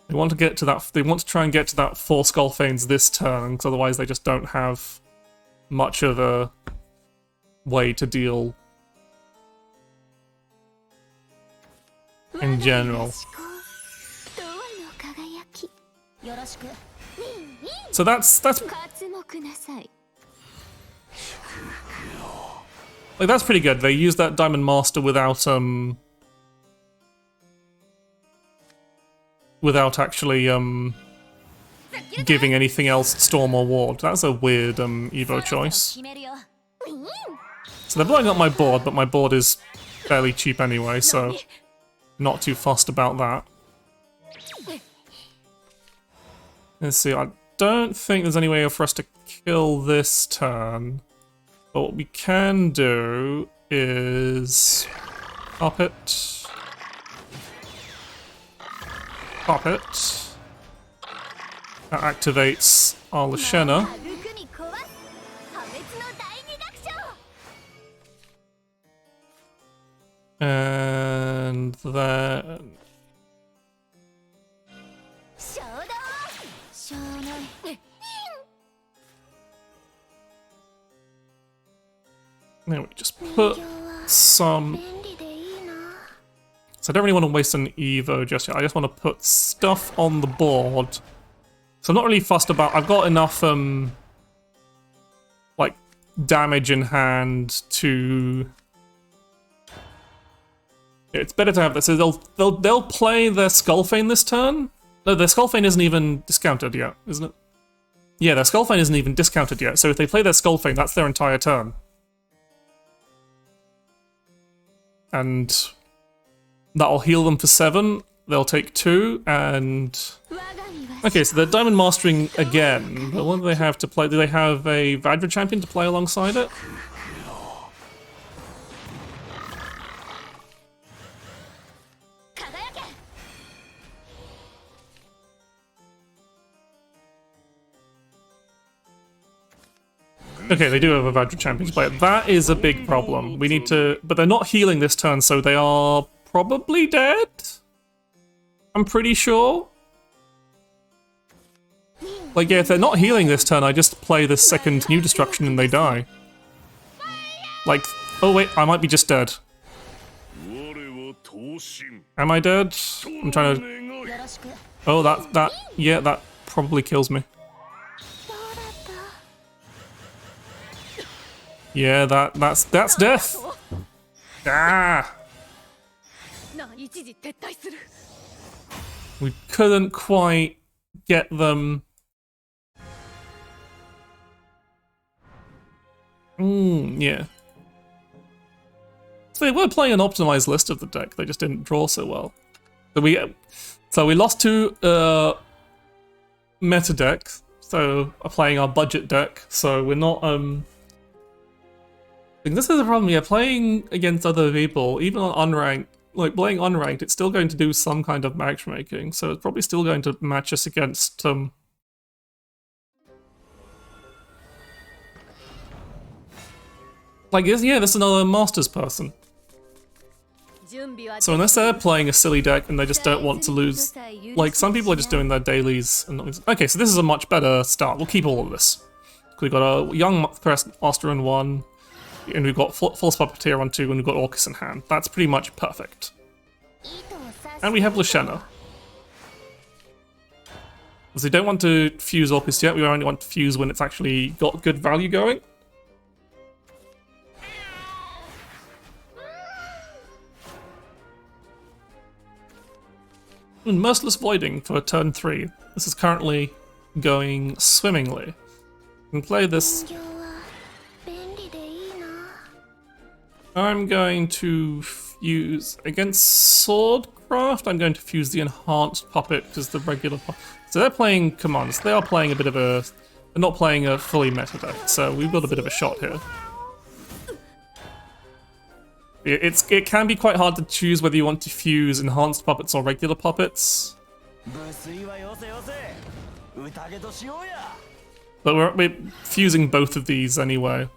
They want to get to that. They want to try and get to that 4 Skullfanes this turn, because otherwise they just don't have much of a way to deal in general. So that's Like, that's pretty good. They used that Diamond Master without actually giving anything else Storm or Ward. That's a weird Evo choice. So they're blowing up my board, but my board is fairly cheap anyway, so not too fussed about that. Let's see, I don't think there's any way for us to kill this turn. But what we can do is pop it. Pop it. That activates our Lashena. And then... Then we just put some... So I don't really want to waste an Evo just yet. I just want to put stuff on the board. So I'm not really fussed about... I've got enough, like, damage in hand to... Yeah, it's better to have this. So they'll play their Skullfane this turn. No, their Skullfane isn't even discounted yet, isn't it? Yeah, their Skullfane isn't even discounted yet. So if they play their Skullfane, that's their entire turn. And that'll heal them for 7. They'll take 2, and... Okay, so they're Diamond Mastering again. But what do they have to play? Do they have a Vajra champion to play alongside it? Okay, they do have a Vajra champion to play. That is a big problem. We need to... But they're not healing this turn, so they are probably dead? I'm pretty sure. Like, yeah, if they're not healing this turn, I just play the second New Destruction and they die. Like, oh wait, I might be just dead. Am I dead? I'm trying to... Oh, yeah, that probably kills me. Yeah, that's death. Ah! We couldn't quite get them. Yeah. So they were playing an optimized list of the deck. They just didn't draw so well. So we lost to meta deck. So playing our budget deck. So we're not This is a problem, yeah, playing against other people, even on unranked, like playing unranked, it's still going to do some kind of matchmaking, so it's probably still going to match us against, like, yeah, this is another Masters person. So unless they're playing a silly deck and they just don't want to lose, like, some people are just doing their dailies and not... Okay, so this is a much better start, we'll keep all of this. We've got a young Master in 1, and we've got False Puppeteer on 2, and we've got Orcus in hand. That's pretty much perfect. And we have Lashena. Because we don't want to fuse Orcus yet, we only want to fuse when it's actually got good value going. And Merciless Voiding for turn 3. This is currently going swimmingly. We can play this... I'm going to fuse against Swordcraft. I'm going to fuse the enhanced puppet because the regular puppet. So they're playing commands. They are playing a bit of a. They're not playing a fully meta deck. So we've got a bit of a shot here. It can be quite hard to choose whether you want to fuse enhanced puppets or regular puppets. But we're fusing both of these anyway.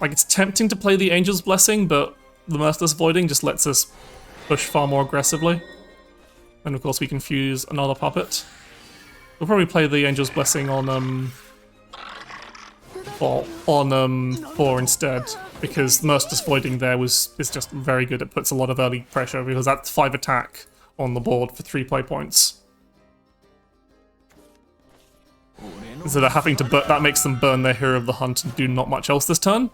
Like, it's tempting to play the Angel's Blessing, but the Merciless Voiding just lets us push far more aggressively. And of course we can fuse another puppet. We'll probably play the Angel's Blessing on 4 instead, because Merciless Voiding there is just very good. It puts a lot of early pressure, because that's 5 attack on the board for 3 play points. So they're having to that makes them burn their Hero of the Hunt and do not much else this turn.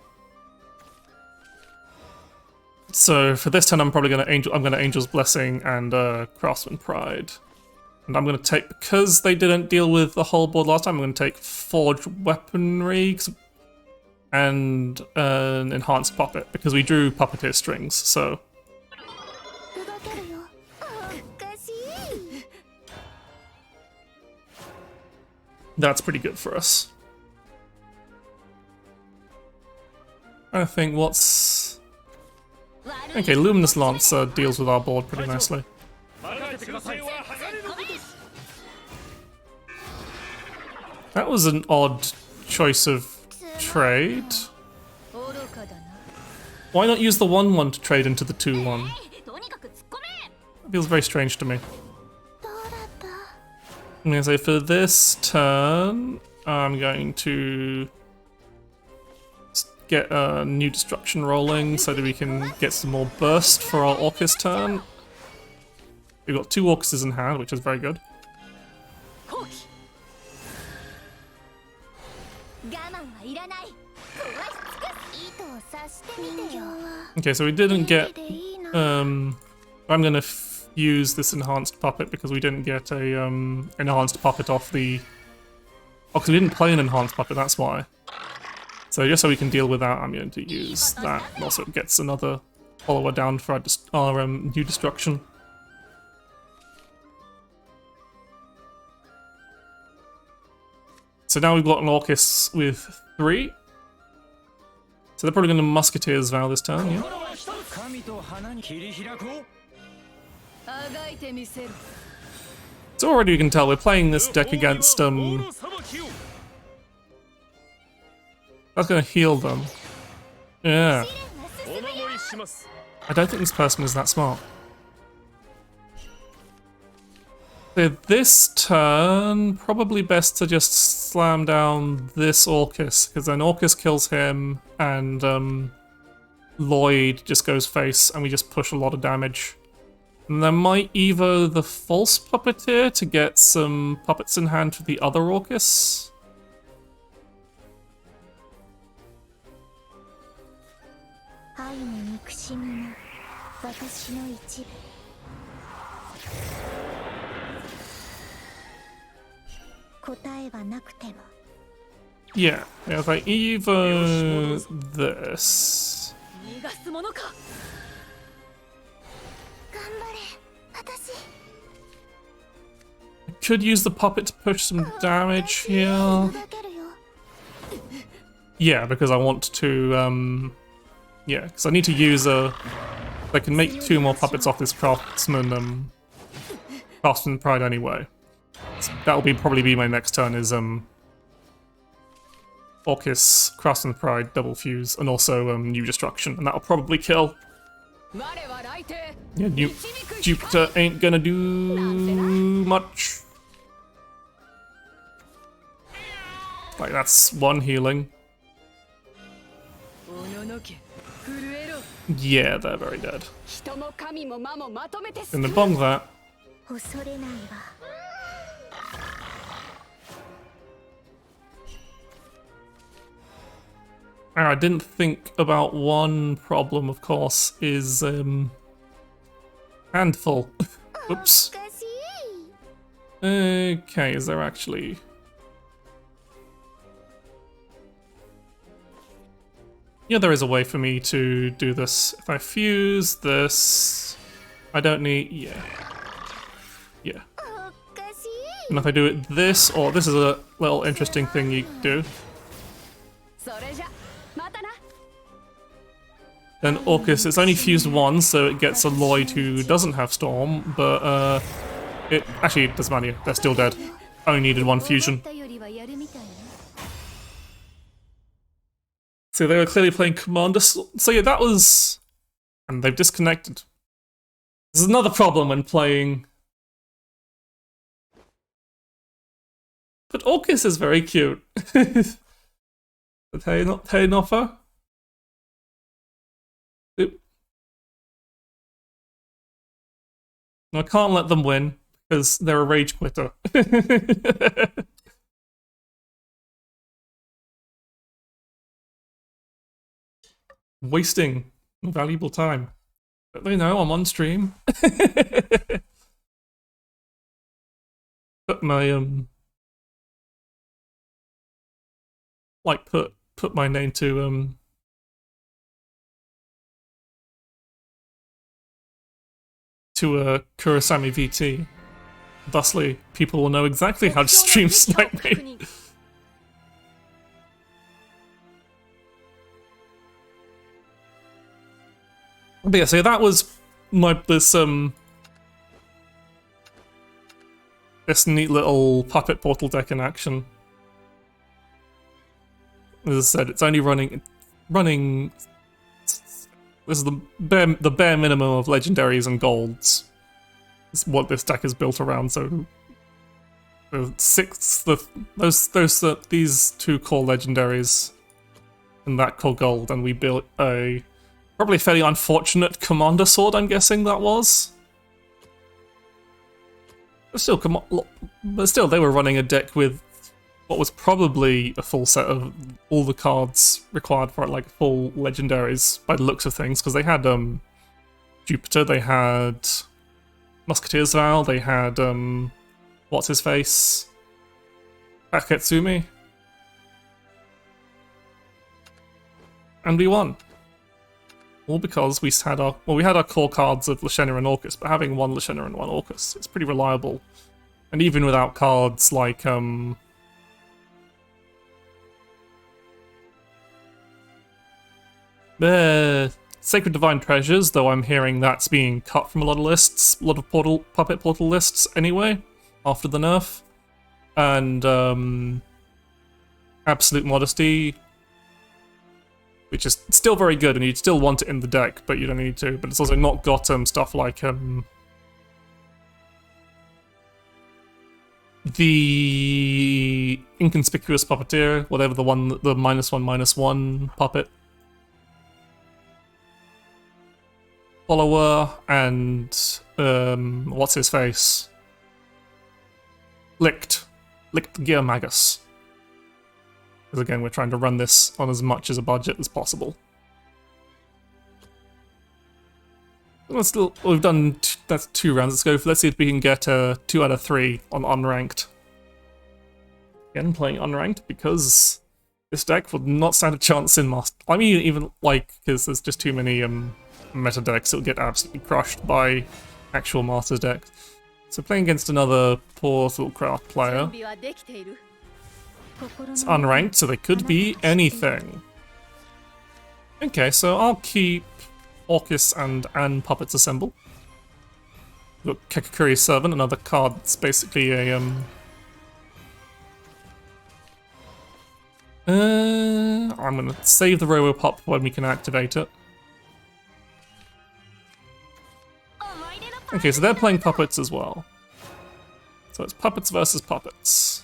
So for this turn, I'm probably gonna Angel's Blessing and Craftsman Pride, and I'm gonna take, because they didn't deal with the whole board last time, I'm gonna take Forged Weaponry and an Enhanced Puppet because we drew Puppeteer strings. So that's pretty good for us. I think what's... Okay, Luminous Lancer deals with our board pretty nicely. That was an odd choice of trade. Why not use the 1-1 to trade into the 2-1? Feels very strange to me. I'm gonna say for this turn, I'm going to get a new destruction rolling so that we can get some more burst for our Orcus turn. We've got 2 Orcuses in hand, which is very good. Okay, so we didn't get... I'm gonna use this enhanced puppet because we didn't get a enhanced puppet off the... Oh, because we didn't play an enhanced puppet, that's why. So just so we can deal with that, I'm going to use that. And also it gets another follower down for our new destruction. So now we've got an Orcus with 3. So they're probably going to Musketeers Vow this turn, yeah? So already you can tell we're playing this deck against that's gonna heal them. Yeah. I don't think this person is that smart. So this turn, probably best to just slam down this Orcus, because then Orcus kills him and Lloyd just goes face and we just push a lot of damage. And there might Evo the False Puppeteer to get some puppets in hand for the other Orcus. Yeah, if I Evo this... I could use the puppet to push some damage here. Yeah, because I want to, yeah, because I need to use a... I can make 2 more puppets off this Craftsman Pride anyway. So that'll probably be my next turn is, Orcus, Craftsman Pride, Double Fuse, and also, New Destruction, and that'll probably kill. Yeah, Jupiter ain't gonna do much. Like, that's 1 healing. Yeah, they're very dead. Gonna bong that. I didn't think about one problem, of course, is handful. Oops. Okay, is there actually... Yeah, there is a way for me to do this. If I fuse this, I don't need... Yeah. Yeah. And if I do it this, or this is a little interesting thing you do. Then Orcus, it's only fused once, so it gets a Lloyd who doesn't have Storm, but it actually doesn't matter, they're still dead. Only needed 1 fusion. So they were clearly playing Commander, so yeah, that was... And they've disconnected. This is another problem when playing... But Orcus is very cute. The Tainoffer. Oop. I can't let them win, because they're a rage quitter. Wasting valuable time. But they know I'm on stream. Put my like put my name to Kurosami VT. Thusly, people will know exactly how to stream snipe me. But yeah, so that was this neat little puppet portal deck in action. As I said, it's only running. This is the bare minimum of legendaries and golds. Is what this deck is built around. So these two core legendaries and that core gold, and we built a probably fairly unfortunate commander sword. I'm guessing that was. But still, they were running a deck with what was probably a full set of all the cards required for it, like full legendaries by the looks of things, because they had Jupiter, they had Musketeer's Vow, they had what's his face, Aketsumi, and we won. All because we had our core cards of Lashena and Orcus, but having one Lashena and one Orcus, it's pretty reliable, and even without cards like Sacred Divine Treasures, though I'm hearing that's being cut from a lot of lists, a lot of puppet portal lists anyway, after the nerf. And Absolute Modesty, which is still very good, and you'd still want it in the deck, but you don't need to. But it's also not got stuff like the Inconspicuous Puppeteer, whatever the -1/-1 puppet. Follower, and what's his face? Licked Gear Magus. Because again, we're trying to run this on as much as a budget as possible. We've done that's 2 rounds. Let's see if we can get 2 out of 3 on unranked. Again, playing unranked because this deck would not stand a chance in Master. I mean, even like because there's just too many meta decks, it'll get absolutely crushed by actual Masters decks. So playing against another Portal Craft player. It's unranked, so they could be anything. Okay, so I'll keep Orcus and Puppets Assemble. Look, Kekakuri's Servant, another card that's basically a I'm gonna save the Robopop when we can activate it. Okay, so they're playing puppets as well. So it's puppets versus puppets.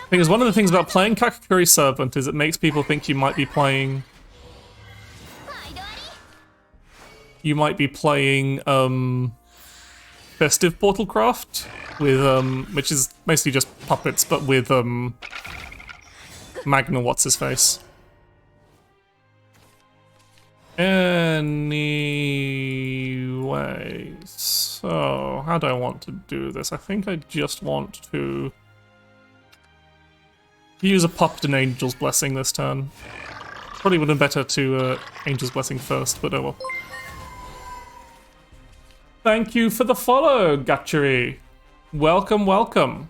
Because one of the things about playing Kakakuri Servant is it makes people think you might be playing Festive Portalcraft with which is mostly just puppets, but with Magna what's his face. Anyway, so how do I want to do this? I think I just want to use a Puppet and Angel's Blessing this turn. Probably would have been better to Angel's Blessing first, but oh well. Thank you for the follow, Gatchery. Welcome, welcome.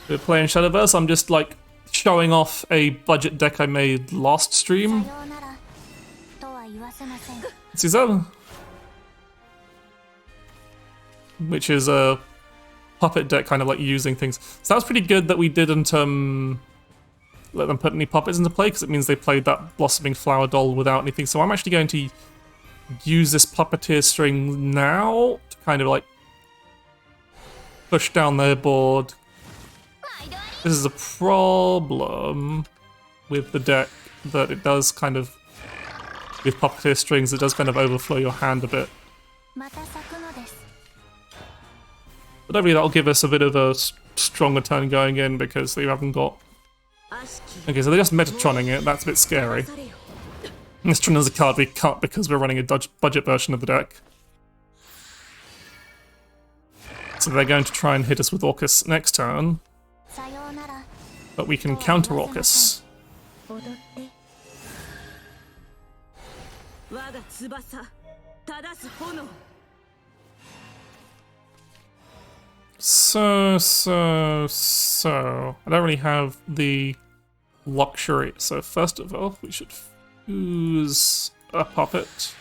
We're playing Shadowverse. I'm just like showing off a budget deck I made last stream. See that? Which is a puppet deck, kind of like using things. So that was pretty good that we didn't let them put any puppets into play, because it means they played that Blossoming Flower Doll without anything. So I'm actually going to use this Puppeteer string now to kind of like push down their board. This is a problem with the deck, that it does kind of, with Puppeteer strings, it does kind of overflow your hand a bit. But hopefully that'll give us a bit of a stronger turn going in because they haven't got... Okay, so they're just Metatronning it. That's a bit scary. Metatron is a card we cut because we're running a budget version of the deck. So they're going to try and hit us with Orcus next turn. But we can counter Orcus. So... I don't really have the luxury. So first of all, we should fuse a puppet.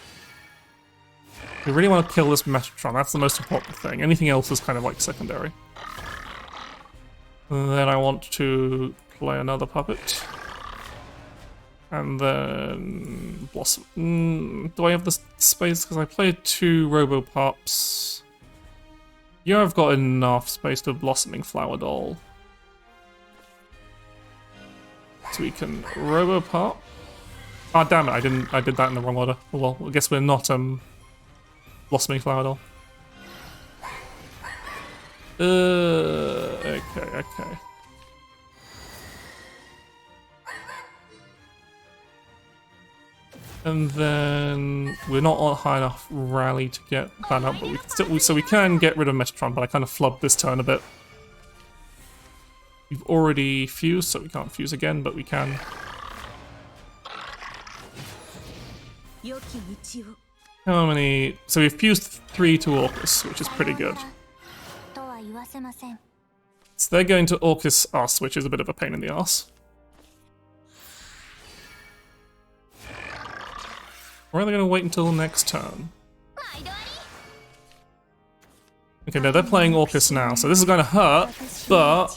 We really want to kill this Metatron, that's the most important thing. Anything else is kind of like secondary. And then I want to play another puppet. And then Blossom. Do I have the space? Because I played 2 Robopops. Yeah, I've got enough space to Blossoming Flower Doll. So we can Robopop. Ah, damn it! I did that in the wrong order. Oh, well, I guess we're not Blossoming Flower Doll. Okay. And then we're not on high enough rally to get that up, but we can still, so we can get rid of Metatron, but I kind of flubbed this turn a bit. We've already fused, so we can't fuse again, but we can. How many? So we've fused 3 to Orcus, which is pretty good. So they're going to Orcus us, which is a bit of a pain in the ass. Or are they going to wait until next turn? Okay, no, they're playing Orcus now, so this is going to hurt, but...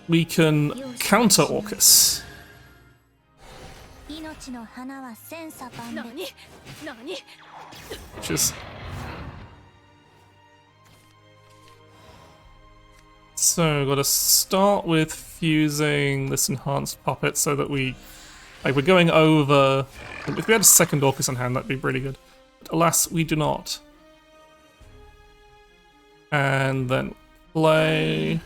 we can counter Orcus. Which is... So, gotta start with fusing this enhanced puppet so that we're going over... If we had a second Orcus on hand, that'd be really good. But alas, we do not. And then play...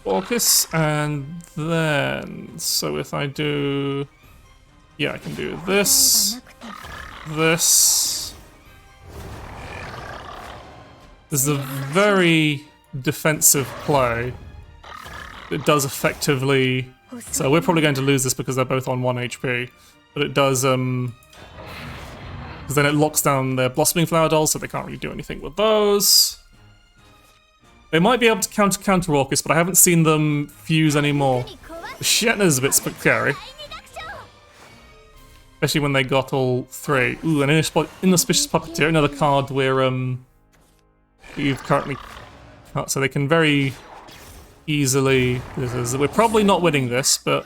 Orcus, and then... So if I do... Yeah, I can do this... This is a very defensive play. It does effectively... So we're probably going to lose this because they're both on 1 HP. But it does, because then it locks down their Blossoming Flower Dolls, so they can't really do anything with those. They might be able to counter Orcus, but I haven't seen them fuse anymore. The Shetner's a bit scary. Especially when they got all 3. Ooh, an Inauspicious Puppeteer, another card you've currently cut, so they can very easily... We're probably not winning this, but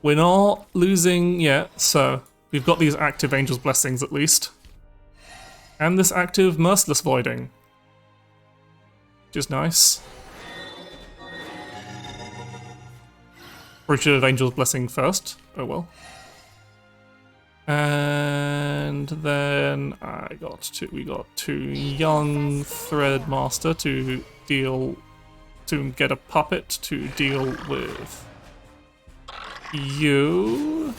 we're not losing yet, so we've got these active Angel's Blessings at least. And this active Merciless Voiding, which is nice. We should have Angel's Blessing first. Oh well. And then we got 2 young Threadmaster to get a puppet to deal with you.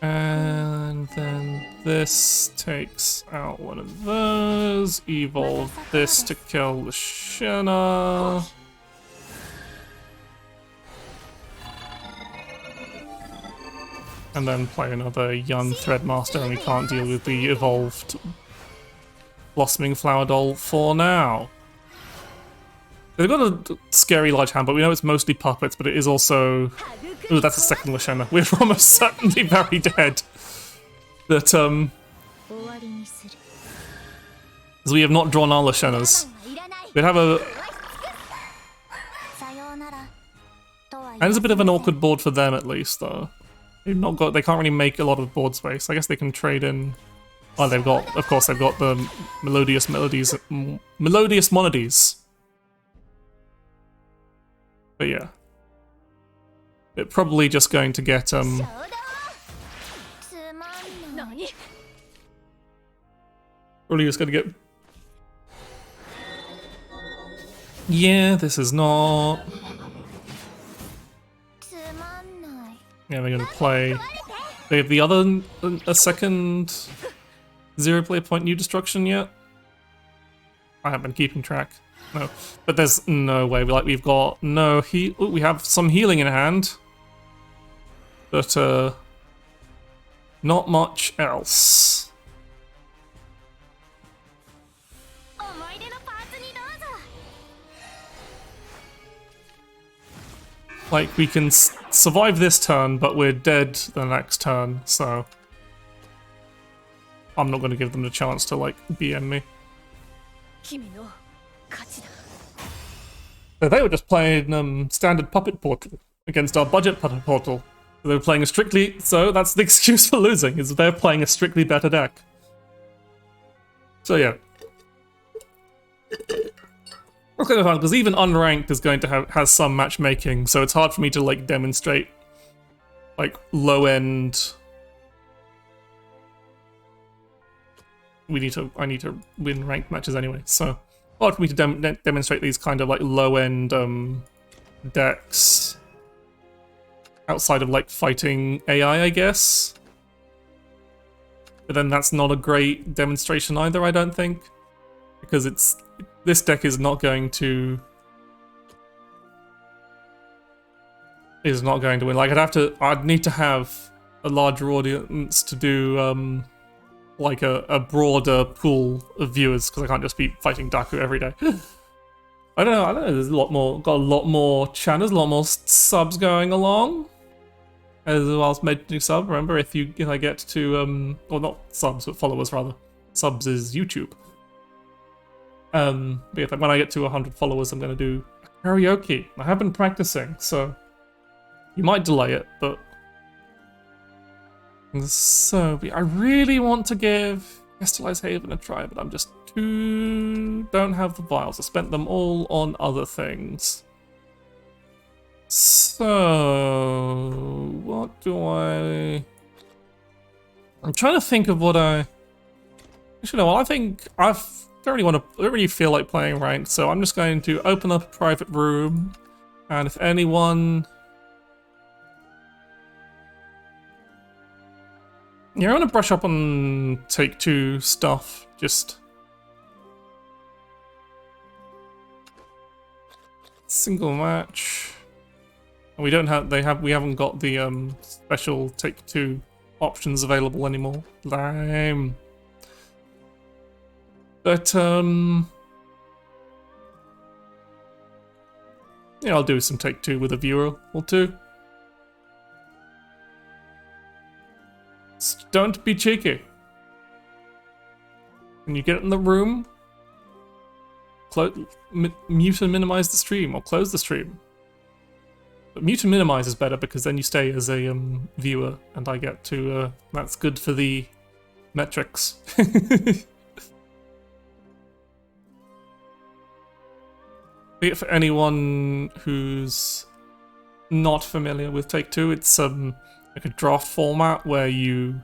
And then this takes out one of those. Evolve this to kill the Shenna. And then play another young Threadmaster, and we can't deal with the evolved Blossoming Flower Doll for now. They've got a scary large hand, but we know it's mostly puppets, but it is also... Ooh, that's a second Lashena. We're almost certainly very dead. But, because we have not drawn our Lashenas. We'd have a... And it's a bit of an awkward board for them, at least, though. They've not got. They can't really make a lot of board space. I guess they can trade in. Oh, they've got. Of course, they've got the melodious Monodies. But yeah. It's probably just going to get, probably just going to get... Yeah, this is not... Yeah, they're going to play... They have the other... a second... 0 player point new destruction yet? I haven't been keeping track. No. But there's no way. We've got no heal... we have some healing in hand. But, not much else. Like, we can survive this turn, but we're dead the next turn, so... I'm not going to give them the chance to, like, BM me. So they were just playing standard Puppet Portal against our budget Puppet Portal. So they were playing a strictly... So that's the excuse for losing, is they're playing a strictly better deck. So yeah. It's kind of fun, because even unranked is going to has some matchmaking, so it's hard for me to, like, demonstrate, like, low-end... I need to win ranked matches anyway, so hard for me to demonstrate these kind of like low-end decks outside of like fighting AI, I guess. But then that's not a great demonstration either, I don't think, because this deck is not going to win. Like I'd need to have a larger audience to do like a broader pool of viewers, because I can't just be fighting Daku every day. I don't know, there's got a lot more channels, a lot more subs going along. As well as making sub, remember, if I get to, or not subs, but followers rather. Subs is YouTube. But yeah, when I get to 100 followers, I'm going to do karaoke. I have been practicing, so you might delay it, but... So, I really want to give Crystallized Haven a try, but I'm just don't have the vials. I spent them all on other things. So, what do I'm trying to think of what actually, no, I think I don't really feel like playing ranked, so I'm just going to open up a private room, and if anyone... Yeah, I want to brush up on Take-Two stuff, just... Single match... We don't have, we haven't got the special Take-Two options available anymore. Lame. But, yeah, I'll do some Take-Two with a viewer or two. Don't be cheeky. When you get in the room, mute and minimize the stream, or close the stream. But mute and minimize is better, because then you stay as a viewer, and I get to, that's good for the metrics. For anyone who's not familiar with Take-Two, it's like a draft format where you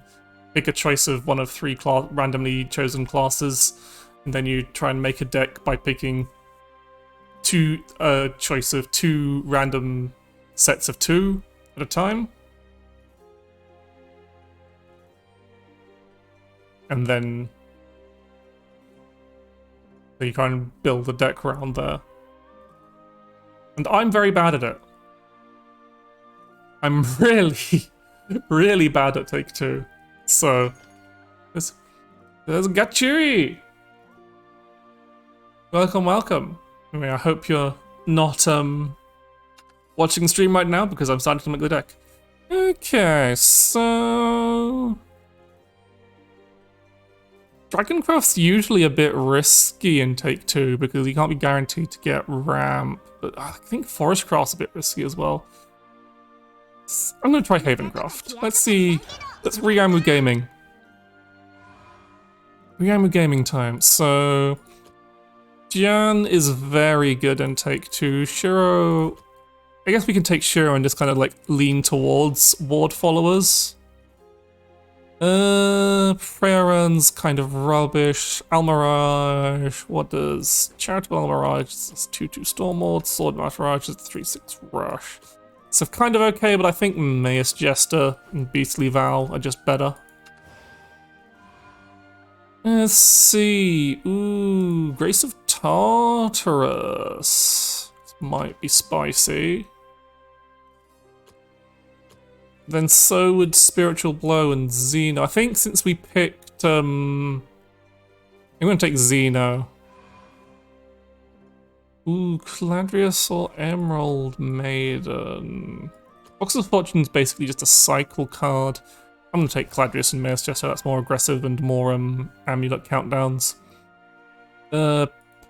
pick a choice of one of 3 randomly chosen classes, and then you try and make a deck by picking a choice of 2 random sets of 2 at a time. And then you kind of build a deck around there. And I'm very bad at it. I'm really, really bad at Take-Two. So, there's Gachuri! Welcome, welcome. Anyway, I hope you're not watching the stream right now, because I'm starting to make the deck. Okay, so... Dragoncraft's usually a bit risky in Take-Two, because you can't be guaranteed to get ramp. But I think Forestcraft's a bit risky as well. I'm gonna try Havencraft. Let's see. Let's Riamu Gaming. Riamu Gaming time. So, Jan is very good in Take-Two. Shiro I guess we can take Shiro and just kind of like lean towards ward followers. Freya's kind of rubbish. Almirage, what does Charitable Almirage? It's 2/2 Stormlord, Sword Mirage is 3/6 Rush. So kind of okay, but I think Maus Jester and Beastly Vow are just better. Let's see. Ooh, Grace of Tartarus. This might be spicy. Then so would Spiritual Blow and Xeno. I think since we picked, I'm gonna take Xeno. Ooh, Cladrius or Emerald Maiden. Box of Fortune is basically just a cycle card. I'm gonna take Cladrius and Maus Jester, that's more aggressive and more amulet countdowns.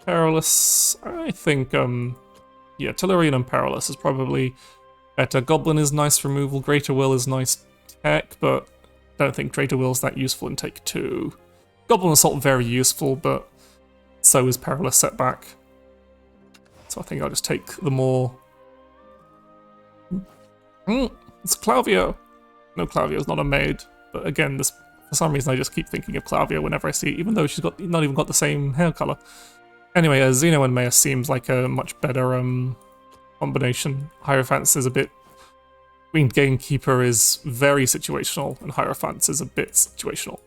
Perilous, I think, yeah, Tellurian and Perilous is probably better. Goblin is nice removal, Greater Will is nice tech, but I don't think Greater Will is that useful in Take 2. Goblin Assault very useful, but so is Perilous Setback. So I think I'll just take the more... it's Clavio! No, Clavio's not a maid, but again, this for some reason I just keep thinking of Clavio whenever I see it, even though she's not even got the same hair color. Anyway, Xeno and Maus seems like a much better combination. Hierophant is a bit... I mean, Gamekeeper is very situational, and Hierophant is a bit situational.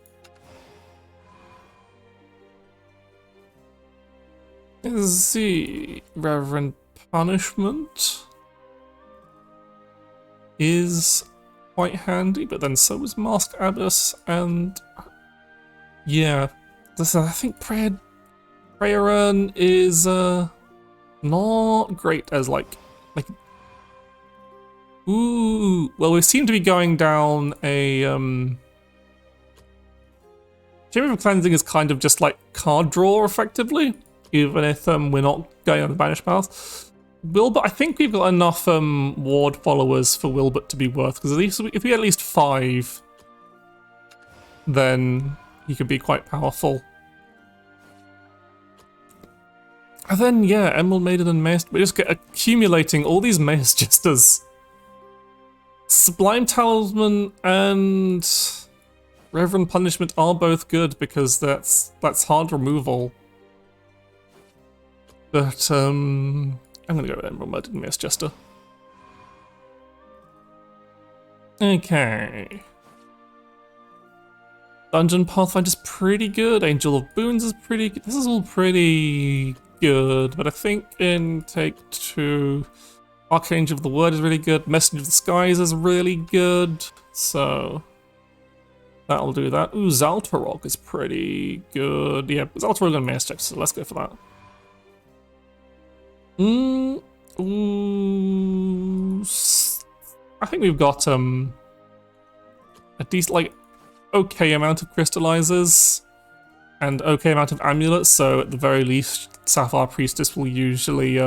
The Reverend Punishment is quite handy, but then so is Masked Abyss, and yeah, I think Prayer is not great as like ooh, well, we seem to be going down a Chamber of Cleansing is kind of just like card draw effectively, even if we're not going on the Banished path. Wilbert, I think we've got enough ward followers for Wilbert to be worth, because at least if we get at least 5, then he could be quite powerful. And then yeah, Emerald Maiden and Maus, we just get accumulating all these Maus Jesters. Sublime Talisman and Reverend Punishment are both good because that's hard removal. But I'm gonna go with Emerald Maiden and Maus Jester. Okay. Dungeon Pathfinder's pretty good. Angel of Boons is pretty good. This is all pretty good, but I think in Take 2, Archangel of the Word is really good. Messenger of the Skies is really good. So that'll do that. Ooh, Zaltarog is pretty good. Yeah, Zaltarog and Maus Jester, so let's go for that. Ooh, I think we've got a decent, like, okay amount of crystallizers and okay amount of amulets, so at the very least Sapphire Priestess will usually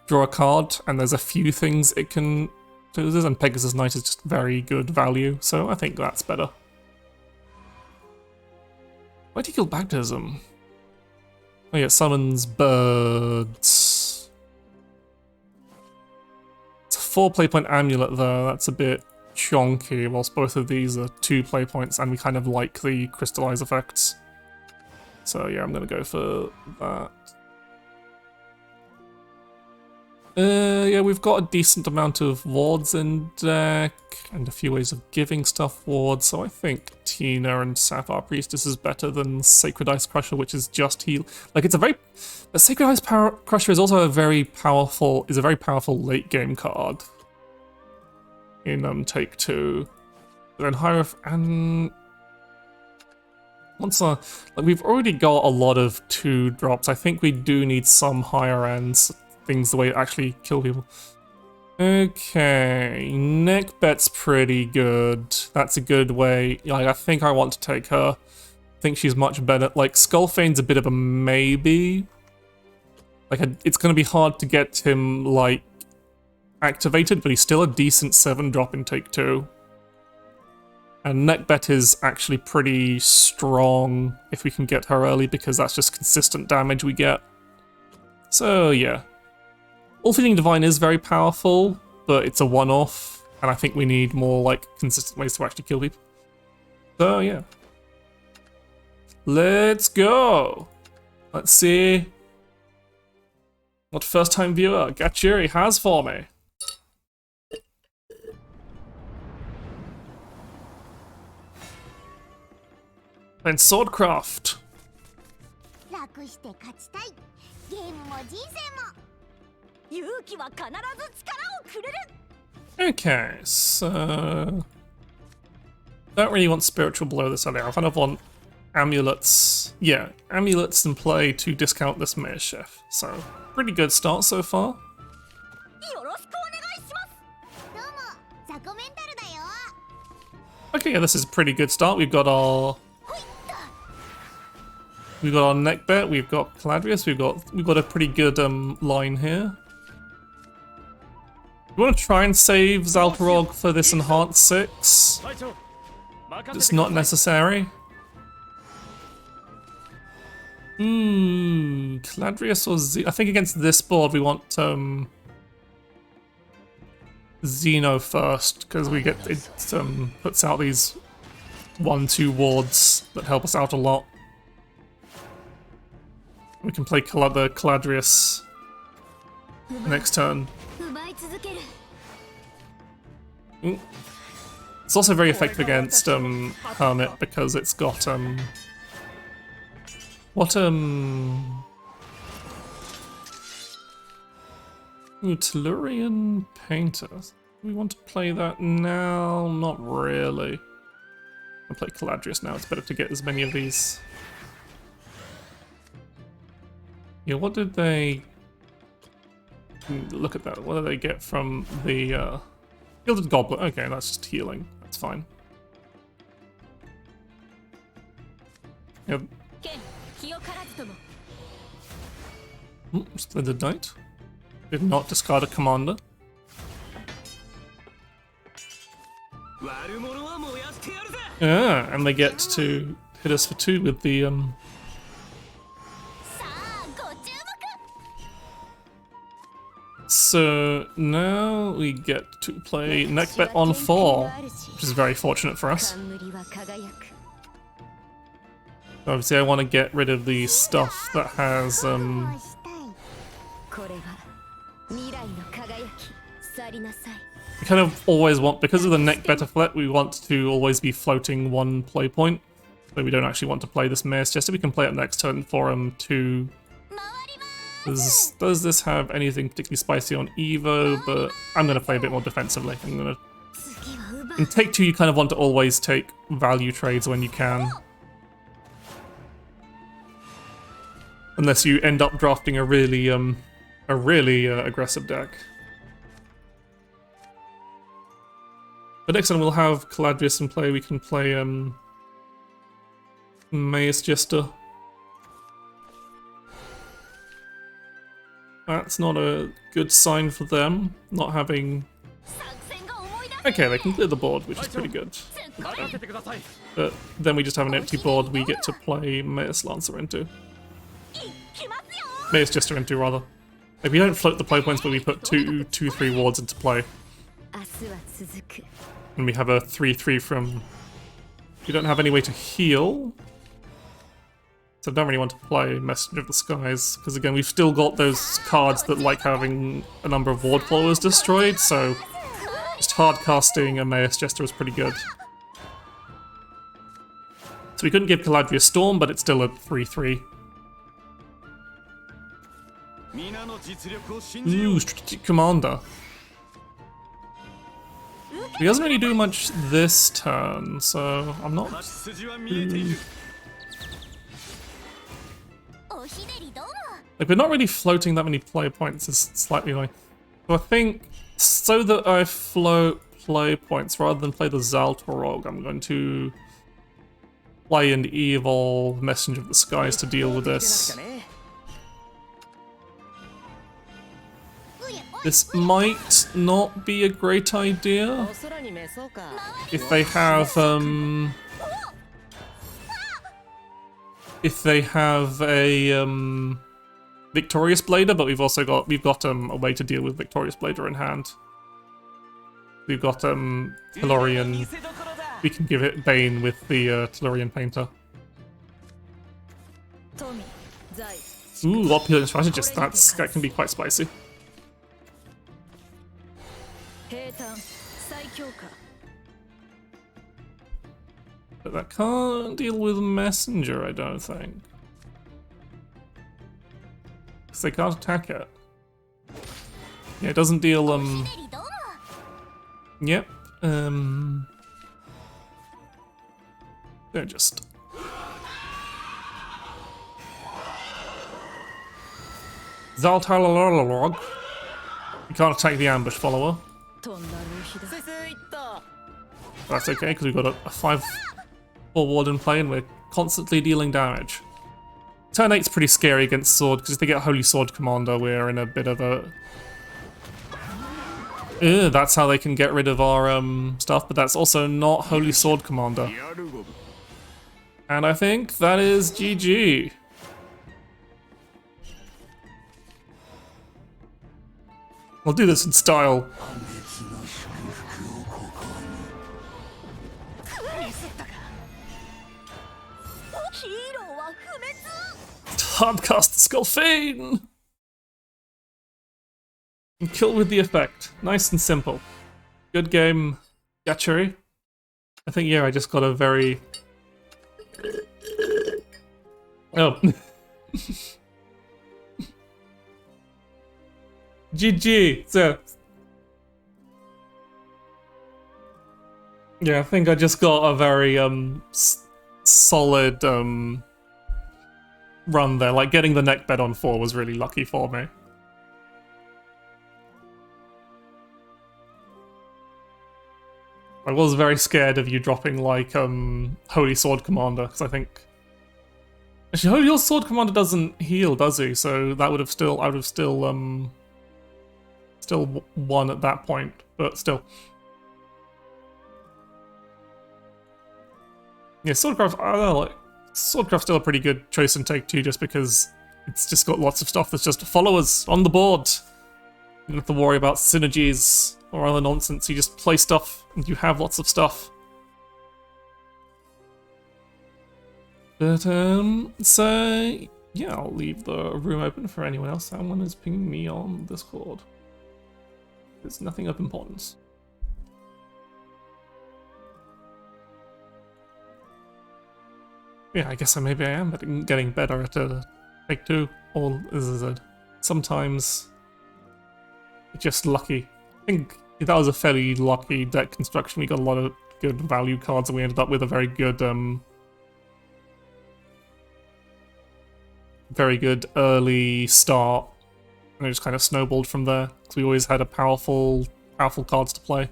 draw a card, and there's a few things it can do this, and Pegasus Knight is just very good value, so I think that's better. Why do you kill Baptism? Oh yeah, it summons birds. It's a 4 play point amulet though, that's a bit chonky, whilst both of these are 2 play points and we kind of like the crystallize effects. So yeah, I'm gonna go for that. Yeah, we've got a decent amount of wards in deck and a few ways of giving stuff wards, so I think Tina and Sapphire Priestess is better than Sacred Ice Crusher, which is just heal. Like, it's a very... But Sacred Ice Crusher is also a very powerful late game card in Take 2. Then and once like, we've already got a lot of 2 drops. I think we do need some higher ends things the way it actually kill people. Okay, Neckbet's pretty good. That's a good way. Like, I think I want to take her. I think she's much better. Like, Skullfane's a bit of a maybe. Like, it's going to be hard to get him, like, activated, but he's still a decent 7-drop in Take 2. And Neckbet is actually pretty strong if we can get her early, because that's just consistent damage we get. So, yeah. All-Feeding Divine is very powerful, but it's a one-off, and I think we need more like consistent ways to actually kill people. So yeah. Let's go! Let's see what first-time viewer Gachiri has for me. And Swordcraft. Okay, so don't really want spiritual blow this early. I kind of want amulets. Yeah, amulets in play to discount this Mayor Chef. So pretty good start so far. Okay, yeah, this is a pretty good start. We've got our neck bet, we've got Caladrius, we've got a pretty good line here. We want to try and save Zalparog for this enhanced 6. It's not necessary. Caladrius or I think against this board we want Xeno first, because we get it puts out these 1/2 wards that help us out a lot. We can play the Caladrius next turn. It's also very effective against Hermit because it's got Tellurian Painter. Do we want to play that now? Not really. I'll play Caladrius now, it's better to get as many of these. Yeah, what did they... Look at that, what did they get from the Gilded Goblet? Okay, that's just healing, that's fine. Yep. Splendid Knight. Did not discard a commander. Yeah, and they get to hit us for 2 with the So now we get to play Neckbet on 4, which is very fortunate for us. Obviously I want to get rid of the stuff that has we kind of always want, because of the Neckbet effect, we want to always be floating 1 play point. So we don't actually want to play this Mace, just so we can play it next turn for 2. Does this have anything particularly spicy on Evo? But I'm going to play a bit more defensively. In Take 2 you kind of want to always take value trades when you can. Unless you end up drafting a really aggressive deck. But next time we'll have Caladrius in play, we can play Mace Jester. That's not a good sign for them, not having... Okay, they can clear the board, which is pretty good. But then we just have an empty board we get to play Mace Lancer into. Mace Jester into, rather. Like, we don't float the play points, but we put 2/3 wards into play. And we have a 3/3 from... We don't have any way to heal. So I don't really want to play Messenger of the Skies, because again, we've still got those cards that like having a number of ward followers destroyed, so just hard casting a Mace Jester is pretty good. So we couldn't give Caladrius Storm, but it's still a 3/3. Ooh, Strategic Commander. He doesn't really do much this turn, so I'm not... Like, we're not really floating that many play points, is slightly annoying. So I think, so that I float play points rather than play the Zaltorog, I'm going to play an evil Messenger of the Skies to deal with this. This might not be a great idea if they have a Victorious Blader, but we've got a way to deal with Victorious Blader in hand. We've got Tellurian. We can give it Bane with the Tellurian Painter. Ooh, Opulent Strategist. That can be quite spicy. But that can't deal with Messenger, I don't think. Because they can't attack it. Yeah, it doesn't deal, Yep. They're just... Zaltalalog. You can't attack the ambush follower. That's okay, because we've got a 5-4 ward in play and we're constantly dealing damage. Turn 8's pretty scary against Sword, because if they get Holy Sword Commander, we're in a bit of a... that's how they can get rid of our stuff, but that's also not Holy Sword Commander. And I think that is GG. I'll do this in style. Hardcast the Skullfane! And kill with the effect. Nice and simple. Good game, Gatchery. I think, yeah, I just got a very... Oh. GG! So... Yeah, I think I just got a very, solid, run there. Like, getting the neck bed on 4 was really lucky for me. I was very scared of you dropping, like, Holy Sword Commander, because I think... Actually, Holy Sword Commander doesn't heal, does he? So that would have still... I would have still, still won at that point, but still. Yeah, Swordcraft, I don't know, like... Swordcraft's still a pretty good choice in Take 2 just because it's just got lots of stuff that's just followers on the board. You don't have to worry about synergies or other nonsense, you just play stuff and you have lots of stuff. But, so, yeah, I'll leave the room open for anyone else. Someone is pinging me on Discord. There's nothing of importance. Yeah, I guess maybe I am getting better at Take 2. Or, as I said, sometimes it's just lucky. I think that was a fairly lucky deck construction. We got a lot of good value cards and we ended up with a very good early start. And it just kind of snowballed from there. Because we always had a powerful cards to play.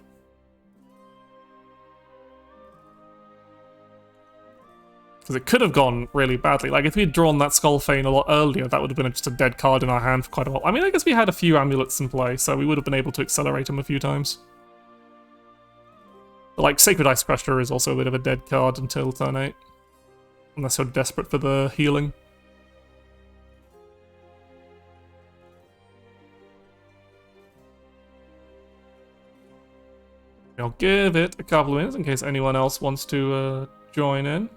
Because it could have gone really badly. Like, if we had drawn that Skullfane a lot earlier, that would have been just a dead card in our hand for quite a while. I mean, I guess we had a few amulets in play, so we would have been able to accelerate them a few times. But, like, Sacred Ice Crusher is also a bit of a dead card until turn 8. Unless you're desperate for the healing. I'll give it a couple of minutes in case anyone else wants to join in.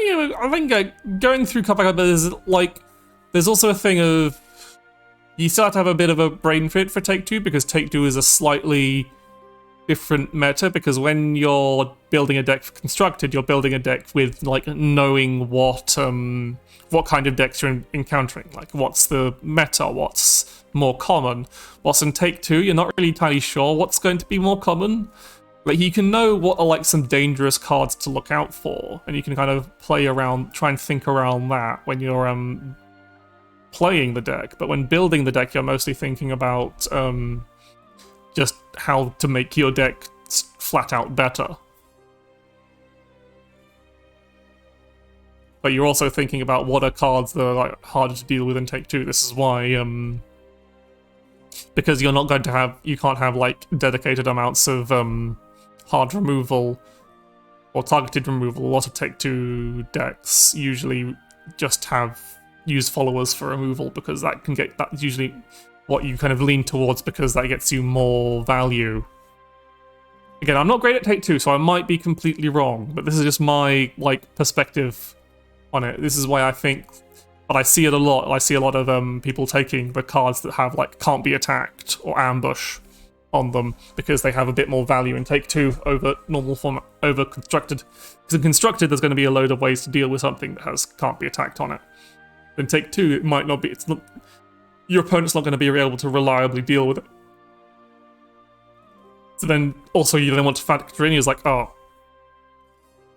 Yeah, I think going through Cuphead, there's also a thing of you start to have a bit of a brain fit for Take 2 because Take 2 is a slightly different meta because when you're building a deck for Constructed, you're building a deck with like knowing what kind of decks you're encountering, like what's the meta, what's more common. Whilst in Take 2, you're not really entirely sure what's going to be more common. Like, you can know what are, like, some dangerous cards to look out for, and you can kind of play around, try and think around that when you're, playing the deck. But when building the deck, you're mostly thinking about, just how to make your deck flat out better. But you're also thinking about what are cards that are, like, harder to deal with in Take 2. This is why, because you're not going to have, you can't have, like, dedicated amounts of, hard removal or targeted removal. A lot of Take 2 decks usually just use followers for removal because that's usually what you kind of lean towards because that gets you more value. Again, I'm not great at Take 2, so I might be completely wrong, but this is just my perspective on it. This is why I think, but I see it a lot. I see a lot of people taking the cards that have can't be attacked or ambush on them because they have a bit more value in Take 2 over normal format, over constructed. Because in constructed, there's going to be a load of ways to deal with something that can't be attacked on it. In Take 2, it might not be. Your opponent's not going to be able to reliably deal with it. So then, also, you then want to factor in, it's oh,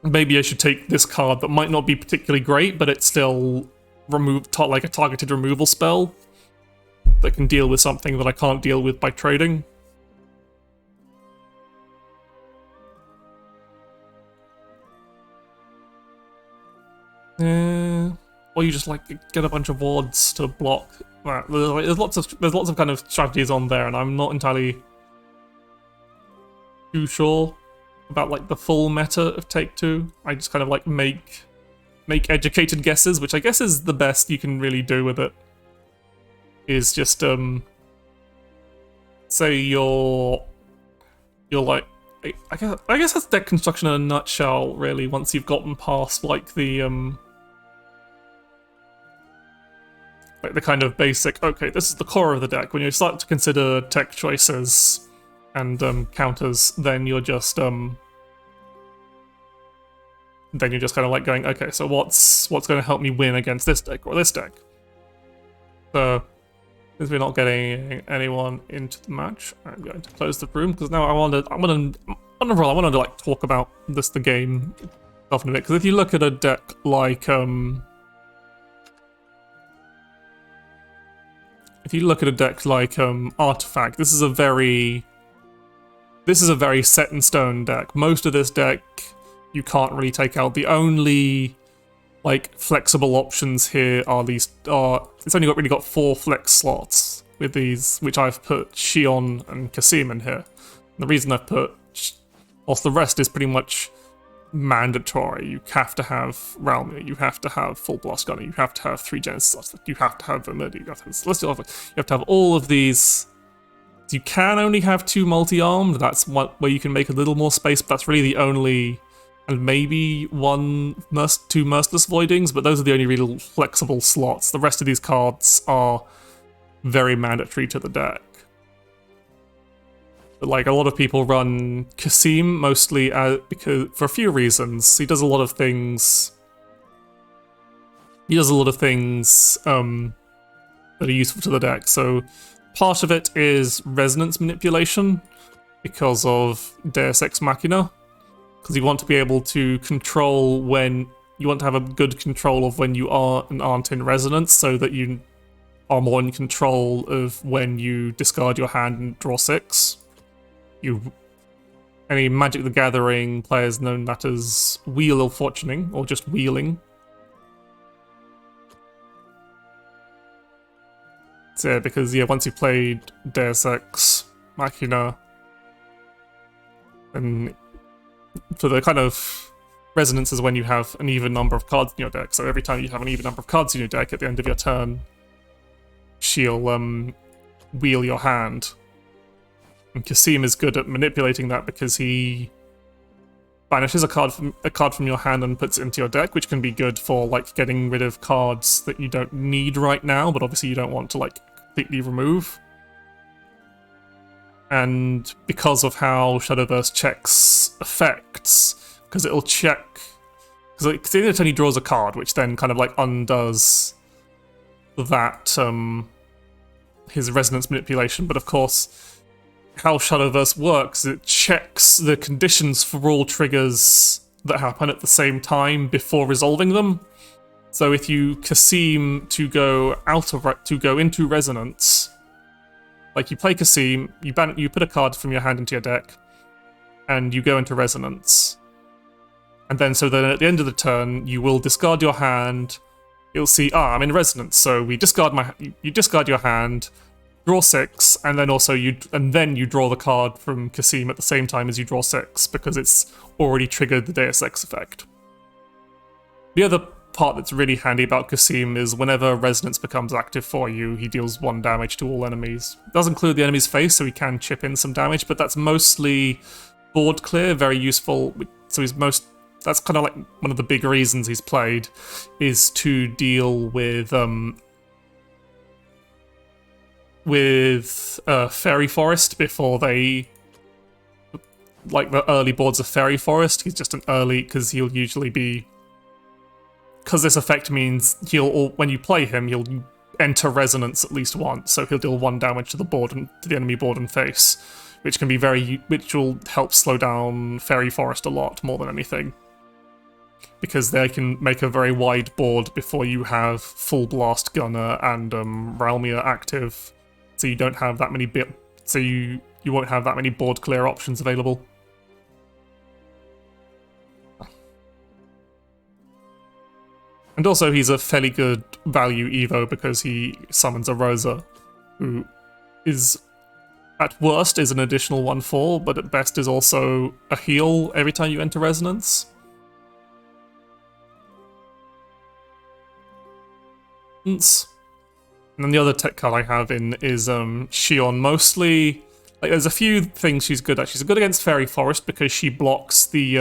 maybe I should take this card that might not be particularly great, but it's still a targeted removal spell that can deal with something that I can't deal with by trading. Or you just get a bunch of wards to block that. There's lots of kind of strategies on there, and I'm not entirely too sure about the full meta of Take 2. I just kind of make educated guesses, which I guess is the best you can really do with it. Is just say you're I guess that's deck construction in a nutshell, really. Once you've gotten past the kind of basic, okay, this is the core of the deck. When you start to consider tech choices and counters, then you're just kind of going, okay, so what's going to help me win against this deck or this deck? So since we're not getting anyone into the match, I'm going to close the room because now I want to talk about the game stuff in a bit. Because if you look at a deck like Artifact, this is a very set in stone deck. Most of this deck you can't really take out. The only flexible options here it's only really got 4 flex slots with these, which I've put Shion and Kasim in here. And the reason I've put, whilst the rest is pretty much mandatory. You have to have Realmir, you have to have Full Blast Gunner, you have to have 3 Genesis, you have to have Vermilion, you have to have Celestial, you have to have all of these. You can only have 2 multi-armed, that's where you can make a little more space, but that's really the only, and maybe 2 Merciless Voidings, but those are the only real flexible slots. The rest of these cards are very mandatory to the deck. But a lot of people run Kasim mostly because for a few reasons. He does a lot of things. That are useful to the deck. So part of it is resonance manipulation because of Deus Ex Machina. Because you want to be able to control you want to have a good control of when you are and aren't in resonance, so that you are more in control of when you discard your hand and draw 6. Any Magic the Gathering players know that as Wheel of Fortuning, or just wheeling. So because once you've played Deus Ex Machina, and for the kind of resonance is when you have an even number of cards in your deck. So every time you have an even number of cards in your deck at the end of your turn, she'll wheel your hand. And Kasim is good at manipulating that because he banishes a card from your hand and puts it into your deck, which can be good for getting rid of cards that you don't need right now, but obviously you don't want to completely remove. And because of how Shadowverse checks effects, because it'll check, because it only draws a card, which then kind of undoes that his resonance manipulation. But of course, how Shadowverse works, it checks the conditions for all triggers that happen at the same time before resolving them. So if you Kasim to go into resonance, you play Kasim, you put a card from your hand into your deck, and you go into resonance. And then at the end of the turn, you will discard your hand. You'll see, I'm in resonance, so you discard your hand. draw 6, and then also you draw the card from Kasim at the same time as you draw 6, because it's already triggered the Deus Ex effect. The other part that's really handy about Kasim is whenever Resonance becomes active for you, he deals 1 damage to all enemies. It does include the enemy's face, so he can chip in some damage, but that's mostly board clear, very useful. So that's kind of like one of the big reasons he's played, is to deal with Fairy Forest before they, like the early boards of Fairy Forest. He's just an early, because he'll usually be, because this effect means when you play him, he'll enter Resonance at least once, so he'll deal 1 damage to the board and to the enemy board and face, which will help slow down Fairy Forest a lot more than anything, because they can make a very wide board before you have Full Blast Gunner and Ralmir active, so you don't have that many you won't have that many board clear options available. And also he's a fairly good value Evo because he summons a Rosa, who is, at worst, is an additional 1/4, but at best is also a heal every time you enter Resonance. And then the other tech card I have in is Shion. Mostly, like, there's a few things she's good at. She's good against Fairy Forest because she blocks the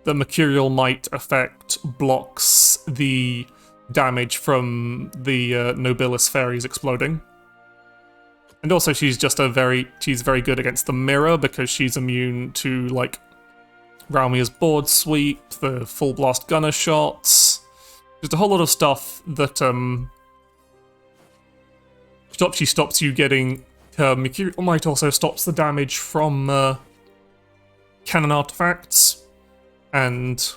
Mercurial Might effect, blocks the damage from the Nobilis fairies exploding. And also she's very good against the mirror because she's immune to, like, Ralmir's board sweep, the Full Blast Gunner shots. Just a whole lot of stuff that stops you getting. Mercurial Might also stops the damage from cannon artifacts and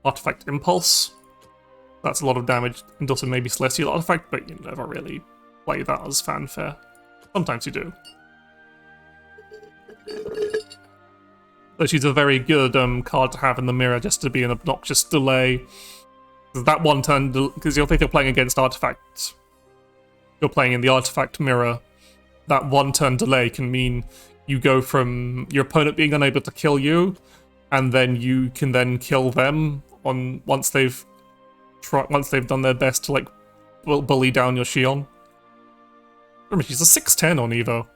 Artifact Impulse. That's a lot of damage, and also maybe Celestial Artifact, but you never really play that as fanfare. Sometimes you do. So she's a very good card to have in the mirror, just to be an obnoxious delay. That one turn, because if you're playing against artifacts, you're playing in the artifact mirror, that one turn delay can mean you go from your opponent being unable to kill you, and then you can then kill them once they've done their best to, like, bully down your Shion. Remember, she's a 6/10 on Evo,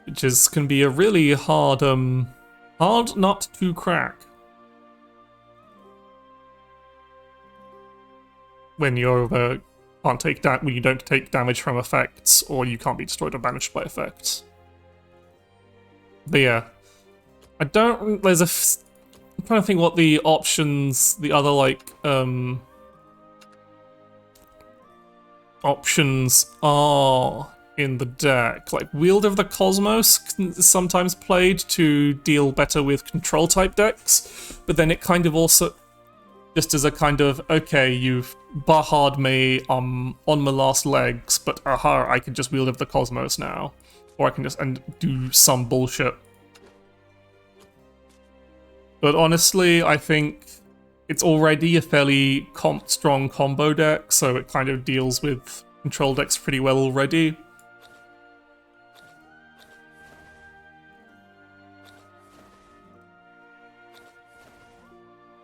which can be a really hard nut to crack when you when you don't take damage from effects, or you can't be destroyed or banished by effects. But yeah. I'm trying to think what the options, the other, like, options are in the deck. Like, Wielder of the Cosmos is sometimes played to deal better with control-type decks, but then it kind of also, just as a kind of, okay, you've bahar'd me on my last legs, but aha, I can just Wielder of the Cosmos now. Or I can just do some bullshit. But honestly, I think it's already a fairly strong combo deck, so it kind of deals with control decks pretty well already.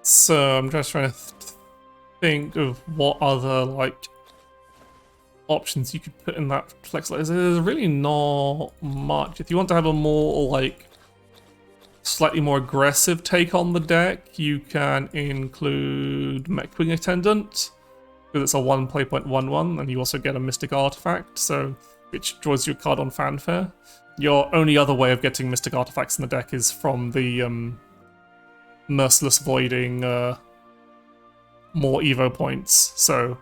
So I'm just trying to think of what other, like, options you could put in that flex. There's really not much. If you want to have a more, like, slightly more aggressive take on the deck, you can include Mechwing Attendant, because it's a 1 play point 1/1, and you also get a Mystic Artifact, which draws you a card on Fanfare. Your only other way of getting Mystic Artifacts in the deck is from the Merciless Voiding more Evo points, so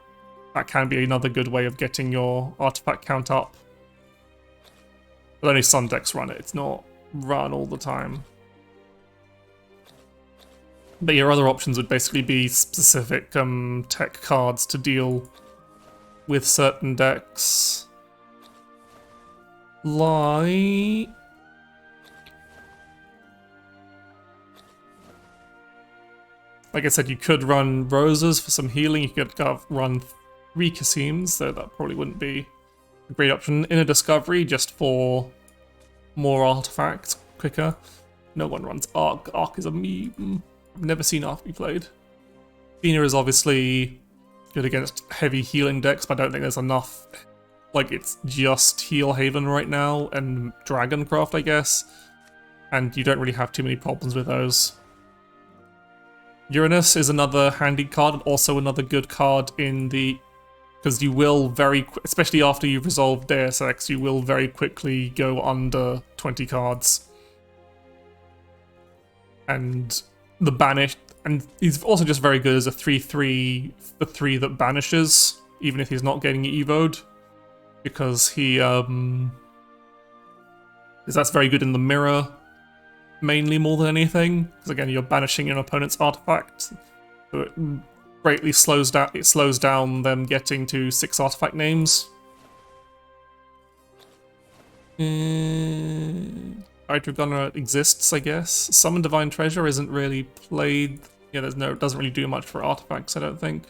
that can be another good way of getting your artifact count up. But only some decks run it, it's not run all the time. But your other options would basically be specific tech cards to deal with certain decks. Like I said, you could run Roses for some healing, you could run weaker seems, so that probably wouldn't be a great option. In a discovery, just for more artifacts quicker. No one runs Arc. Arc is a meme. I've never seen Arc be played. Athena is obviously good against heavy healing decks, but I don't think there's enough. Like, it's just Heal Haven right now, and Dragoncraft, I guess. And you don't really have too many problems with those. Uranus is another handy card, and also another good card in the... Because you will especially after you've resolved Deus Ex, you will very quickly go under 20 cards. And the Banished, and he's also just very good as a 3/3, the 3 that banishes, even if he's not getting evoed. Because because that's very good in the mirror, mainly more than anything. Because again, you're banishing your opponent's artifact, so it greatly slows down them getting to 6 artifact names. Hydra Gunner exists, I guess. Summon Divine Treasure isn't really played. Yeah, it doesn't really do much for artifacts, I don't think.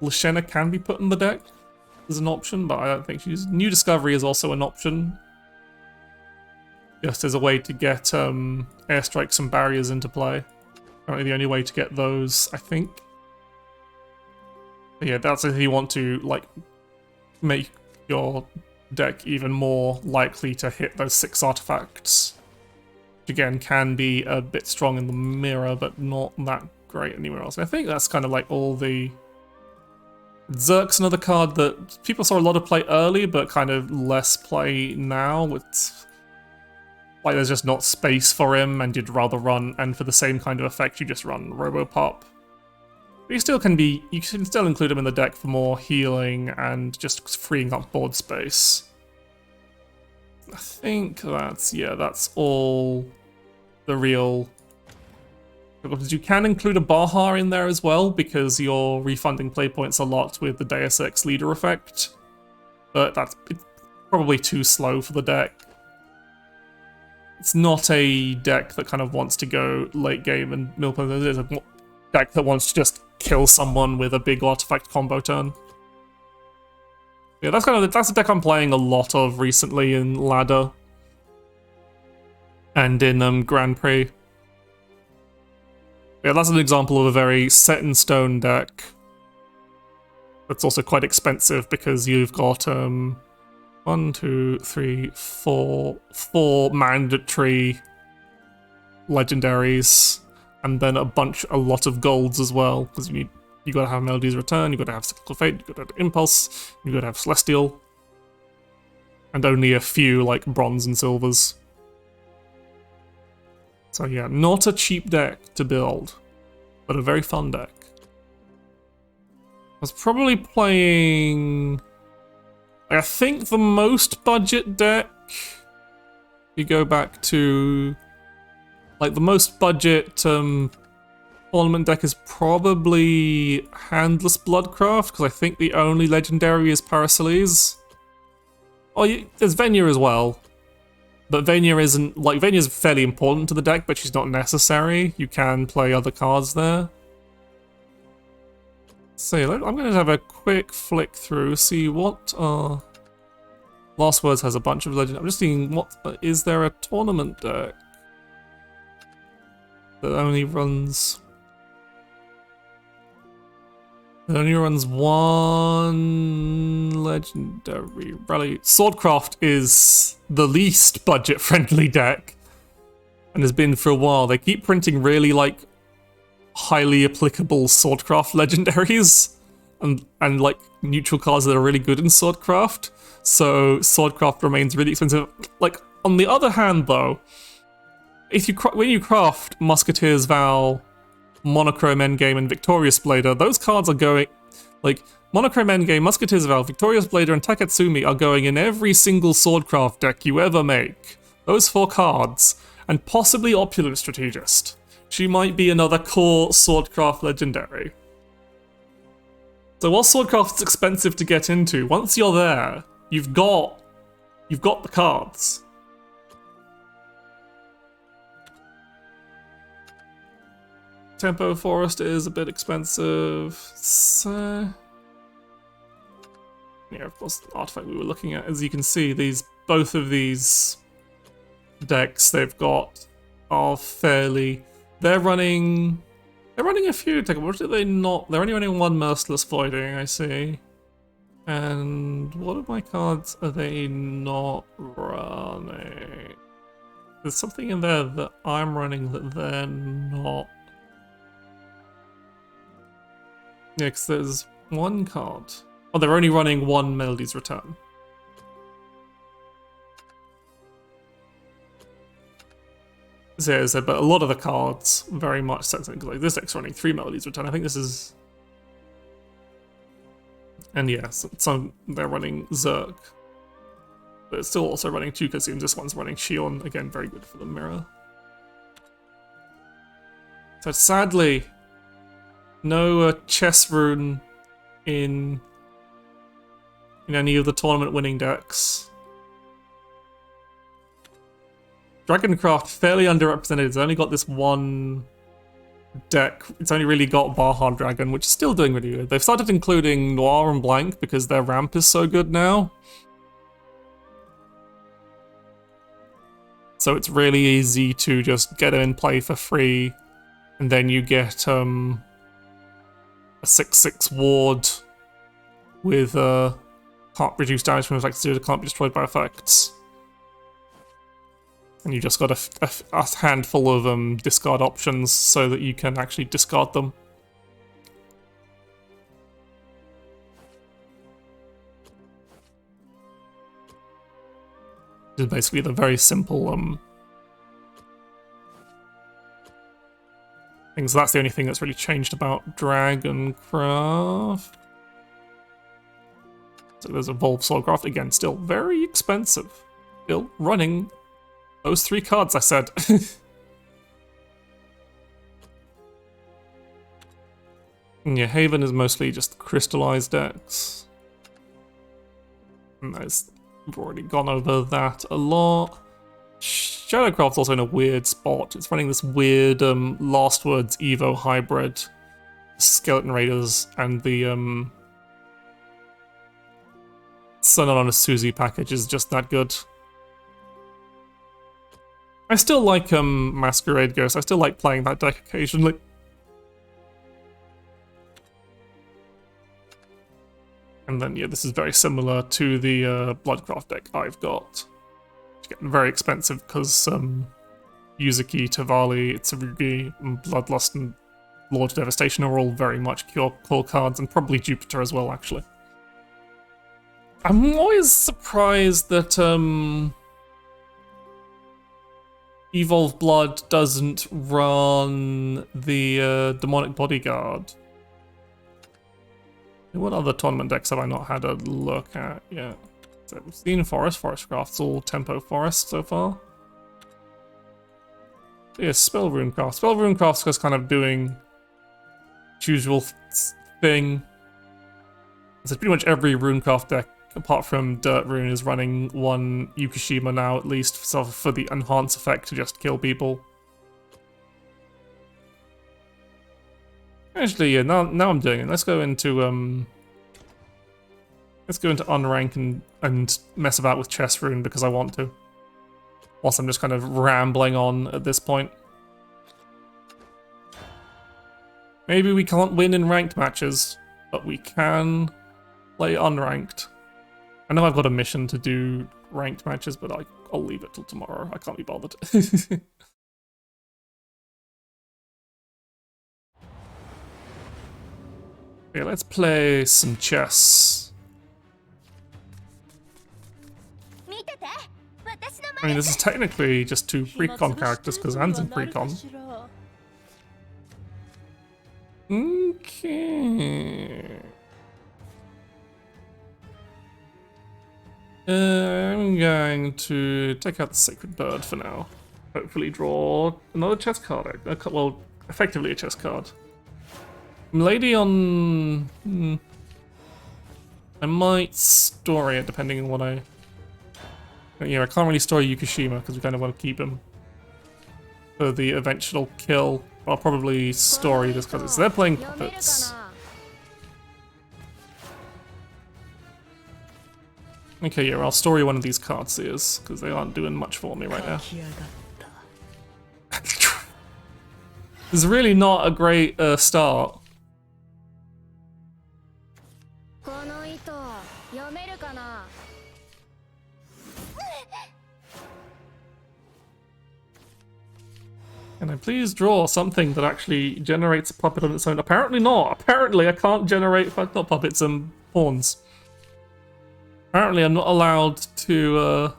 Lashena can be put in the deck as an option, but I don't think she's... New Discovery is also an option. Just as a way to get airstrikes and barriers into play. Apparently the only way to get those, I think. But yeah, that's if you want to, like, make your deck even more likely to hit those 6 artifacts. Which again, can be a bit strong in the mirror, but not that great anywhere else. I think that's kind of like all the... Zerk's another card that people saw a lot of play early, but kind of less play now. It's like there's just not space for him, and you'd rather run, and for the same kind of effect, you just run Robopop. But you can still include him in the deck for more healing and just freeing up board space. I think that's all the real... Because you can include a Baha in there as well, because you're refunding play points a lot with the Deus Ex leader effect. But it's probably too slow for the deck. It's not a deck that kind of wants to go late game and milk. It's a deck that wants to just kill someone with a big artifact combo turn. Yeah, that's a deck I'm playing a lot of recently in Ladder and in Grand Prix. Yeah, that's an example of a very set-in-stone deck. That's also quite expensive because you've got 1, 2, 3, 4 mandatory legendaries, and then a lot of golds as well, because you gotta have Melody's Return, you gotta have Cyclical Fate, you gotta have Impulse, you gotta have Celestial, and only a few like bronze and silvers. So yeah, not a cheap deck to build, but a very fun deck. I was probably playing, I think, the most budget deck. You go back to, like, the most budget tournament deck is probably Handless Bloodcraft, because I think the only legendary is Paracelese. Oh, there's Venya as well. But Venya isn't, like, Venya's fairly important to the deck, but she's not necessary. You can play other cards there. So I'm going to have a quick flick through, see what Last Words has a bunch of legend. I'm just seeing is there a tournament deck that only runs... It only runs one legendary rally. Swordcraft is the least budget-friendly deck, and has been for a while. They keep printing really, like, highly applicable Swordcraft legendaries, and like neutral cards that are really good in Swordcraft. So Swordcraft remains really expensive. Like, on the other hand, though, when you craft Musketeer's Vow, Monochrome Endgame, and Victorious Blader, those cards are going, like, Monochrome Endgame, Musketeer's Vow, Victorious Blader, and Taketsumi are going in every single Swordcraft deck you ever make. Those 4 cards, and possibly Opulent Strategist. She might be another core Swordcraft legendary. So while Swordcraft's expensive to get into, once you're there, you've got the cards. Tempo Forest is a bit expensive. So yeah, of course, the artifact we were looking at. As you can see, both of these decks they've got are fairly. They're running a few. What do they not? They're only running one Merciless Voiding, I see. And what of my cards are they not running? There's something in there that I'm running that they're not. Yeah, because there's one card. Oh, they're only running one Melody's Return. So, but a lot of the cards very much sense because like this deck's running 3 Melody's Return. I think this is. And yeah, so they're running Zerg. But it's still also running 2 Consumes. This one's running Shion. Again, very good for the mirror. So sadly, no chess rune in any of the tournament winning decks. Dragoncraft, fairly underrepresented. It's only got this one deck. It's only really got Baja Dragon, which is still doing really good. They've started including Noir and Blank because their ramp is so good now. So it's really easy to just get them in play for free, and then you get a 6/6 ward with can't reduce damage from effects due to can't be destroyed by effects. And you just got a handful of discard options so that you can actually discard them. This is basically the very simple things. So that's the only thing that's really changed about Dragoncraft. So there's Evolved Soulcraft, again, still very expensive. Still running those 3 cards I said. And yeah, Haven is mostly just crystallized decks. And we've already gone over that a lot. Shadowcraft's also in a weird spot. It's running this weird Last Words Evo hybrid. Skeleton Raiders and the Sun on a Suzy package is just that good. I still like Masquerade Ghost. I still like playing that deck occasionally. And then yeah, this is very similar to the Bloodcraft deck I've got. It's getting very expensive because Yuzuki, Tavali, Itsurugi, and Bloodlust and Lord of Devastation are all very much core cards, and probably Jupiter as well, actually. I'm always surprised that Evolved Blood doesn't run the Demonic Bodyguard. What other tournament decks have I not had a look at yet? So we've seen Forestcraft's all Tempo Forest so far. So yeah, Spellrunecraft. Spellrunecraft's just kind of doing its usual thing. So pretty much every Runecraft deck, apart from Dirt Rune, is running one Yukishima now, at least for the enhance effect to just kill people. Actually, yeah, now I'm doing it. Let's go into unrank and mess about with Chess Rune because I want to. Whilst I'm just kind of rambling on at this point. Maybe we can't win in ranked matches, but we can play unranked. I know I've got a mission to do ranked matches, but I'll leave it till tomorrow. I can't be bothered. Okay, let's play some chess. I mean, this is technically just 2 precon characters because Anne's in precon. Okay. I'm going to take out the Sacred Bird for now. Hopefully draw another chess card. Well, effectively a chess card. Lady on... I might story it depending on what I... Yeah, I can't really story Yukishima because we kind of want to keep him for the eventual kill. I'll probably story this because they're playing puppets. Okay, yeah, I'll story one of these card seers because they aren't doing much for me right now. It's really not a great start. Can I please draw something that actually generates a puppet on its own? Apparently not. Apparently I can't generate not puppets and pawns. Apparently I'm not allowed to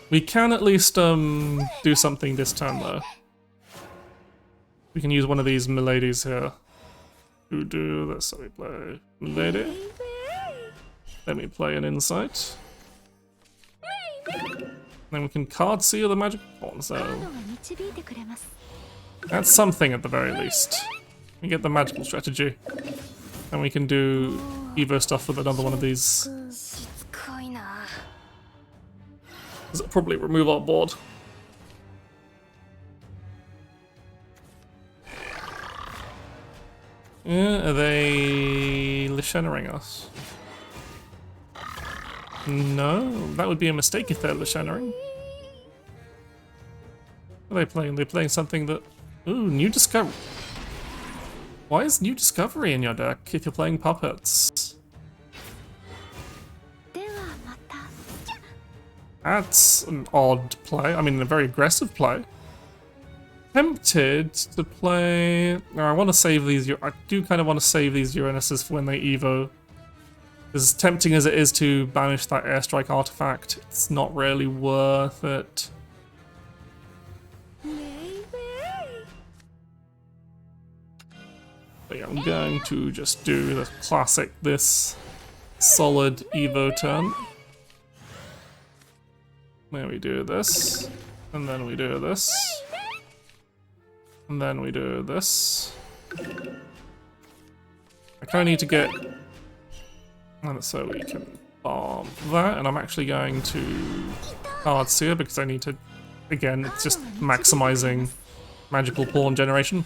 we can at least do something this turn though. We can use one of these miladies here. Who do this? So we play milady. Let me play an insight. Then we can card seal the magic pawn, so that's something at the very least. We get the magical strategy. And we can do Evo stuff with another one of these. It'll probably remove our board. Yeah, are they Lishenering us? No, that would be a mistake if they're Lishenering. What are they playing? They're playing something that... Ooh, New Discovery. Why is New Discovery in your deck if you're playing puppets? That's an odd play. I mean, a very aggressive play. Tempted to play... No, I want to save these... I do kind of want to save these Uranuses for when they Evo. As tempting as it is to banish that airstrike artifact, it's not really worth it. But yeah, I'm going to just do the classic, this solid Evo turn. There we do this, and then we do this, and then we do this. I kind of need to get... And so we can bomb that, and I'm actually going to card seer because I need to, again, it's just maximizing magical pawn generation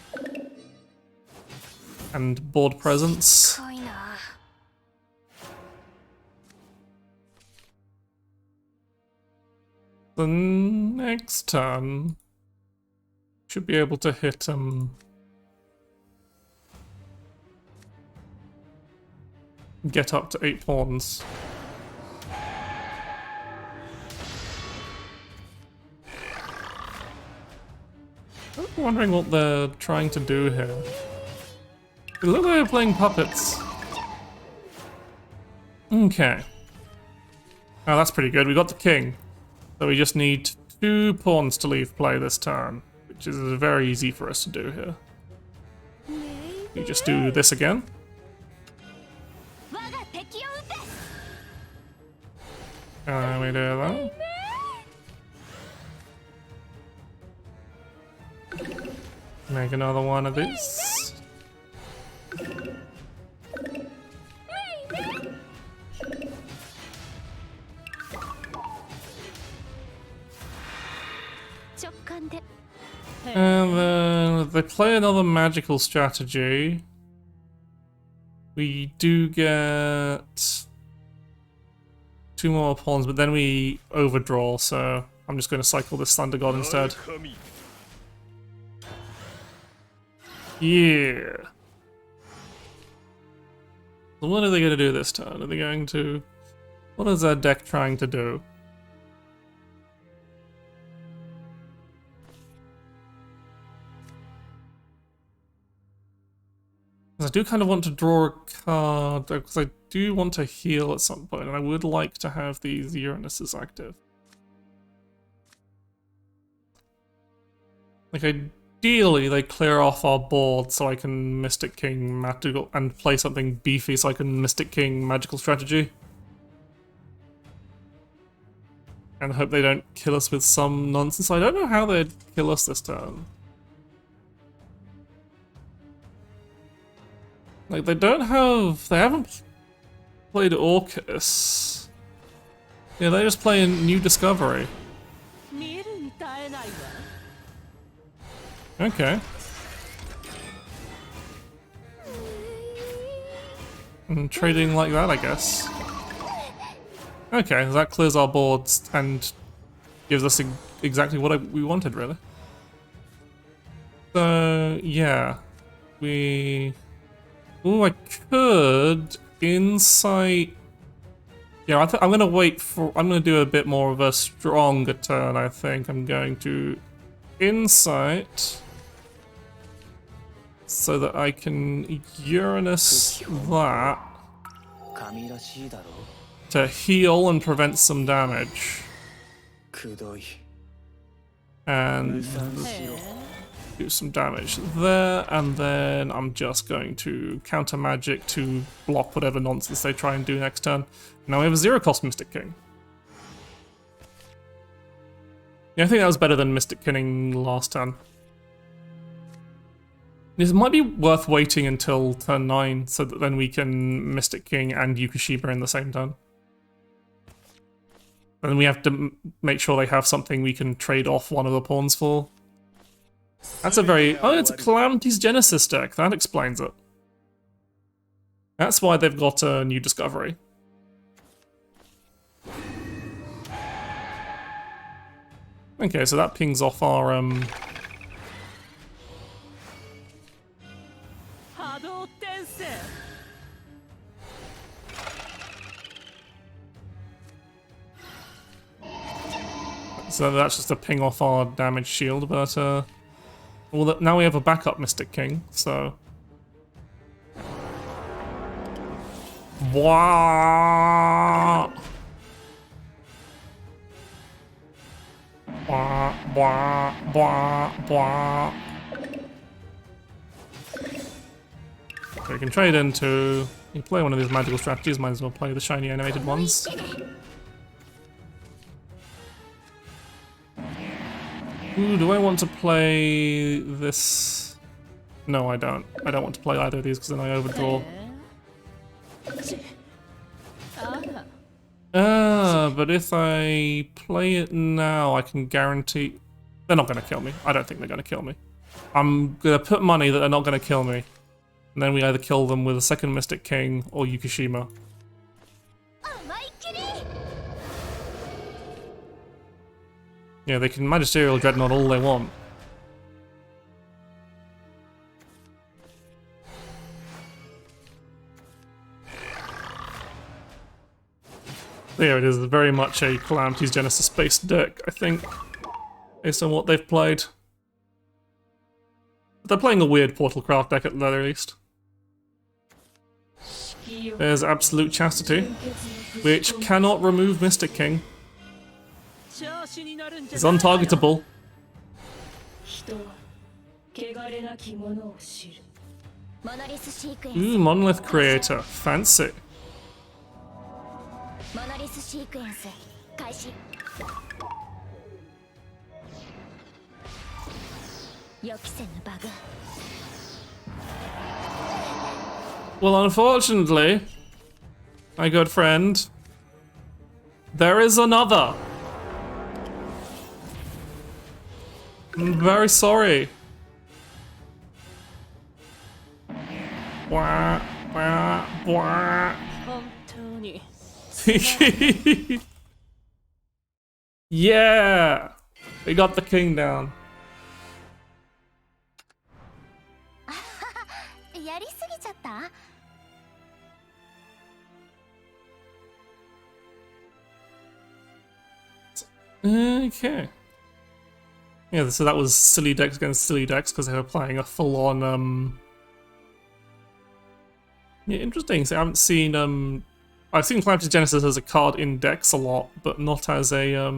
and board presence. The next turn should be able to hit get up to 8 pawns. I'm wondering what they're trying to do here. It looks like they're playing puppets. Okay. Oh, that's pretty good. We got the king. So we just need 2 pawns to leave play this turn, which is very easy for us to do here. We just do this again. And we do that. Make another one of these. And then they play another magical strategy. We do get 2 more pawns, but then we overdraw, so I'm just going to cycle this Thunder God instead. Yeah. So what are they going to do this turn? Are they going to... What is their deck trying to do? I do kind of want to draw a card, because I do want to heal at some point, and I would like to have these Uranuses active. Like, ideally, they clear off our board so I can Mystic King Magical, and play something beefy so I can Mystic King Magical Strategy. And hope they don't kill us with some nonsense. I don't know how they'd kill us this turn. Like, they haven't played Orcus. Yeah, they're just playing New Discovery. Okay. And trading like that, I guess. Okay, that clears our boards and gives us exactly what we wanted, really. So, yeah. Ooh, I could insight. Yeah, I'm gonna wait for. I'm gonna do a bit more of a stronger turn. I think I'm going to insight so that I can Uranus that to heal and prevent some damage, and do some damage there, and then I'm just going to counter magic to block whatever nonsense they try and do next turn. Now we have a 0-cost Mystic King. Yeah, I think that was better than Mystic King last turn. This might be worth waiting until turn 9 so that then we can Mystic King and Yukishima in the same turn. And we have to make sure they have something we can trade off one of the pawns for. That's a very... Oh, it's a Calamity's Genesis deck. That explains it. That's why they've got a New Discovery. Okay, so that pings off our... So that's just a ping off our damage shield, but well, now we have a backup Mystic King, so... Bwah! Bwah, bwah, bwah, bwah. So we can trade into... You play one of these magical strategies, might as well play the shiny animated ones. Ooh, do I want to play this? No, I don't. I don't want to play either of these because then I overdraw. But if I play it now, I can guarantee... They're not going to kill me. I don't think they're going to kill me. I'm going to put money that they're not going to kill me. And then we either kill them with a second Mystic King or Yukishima. Yeah, they can Magisterial Dreadnought all they want. There it is, very much a Calamity's Genesis-based deck, I think, based on what they've played. They're playing a weird Portal Craft deck at the very least. There's Absolute Chastity, which cannot remove Mystic King. It's untargetable. Ooh, Monolith Creator. Fancy. Well, unfortunately, my good friend, there is another. I'm very sorry. Wah, wah, wah. Yeah! We got the king down. Okay. Yeah, so that was silly decks against silly decks because they were playing a full-on, Yeah, interesting. So I haven't seen, I've seen Calamity's Genesis as a card in decks a lot, but not as a,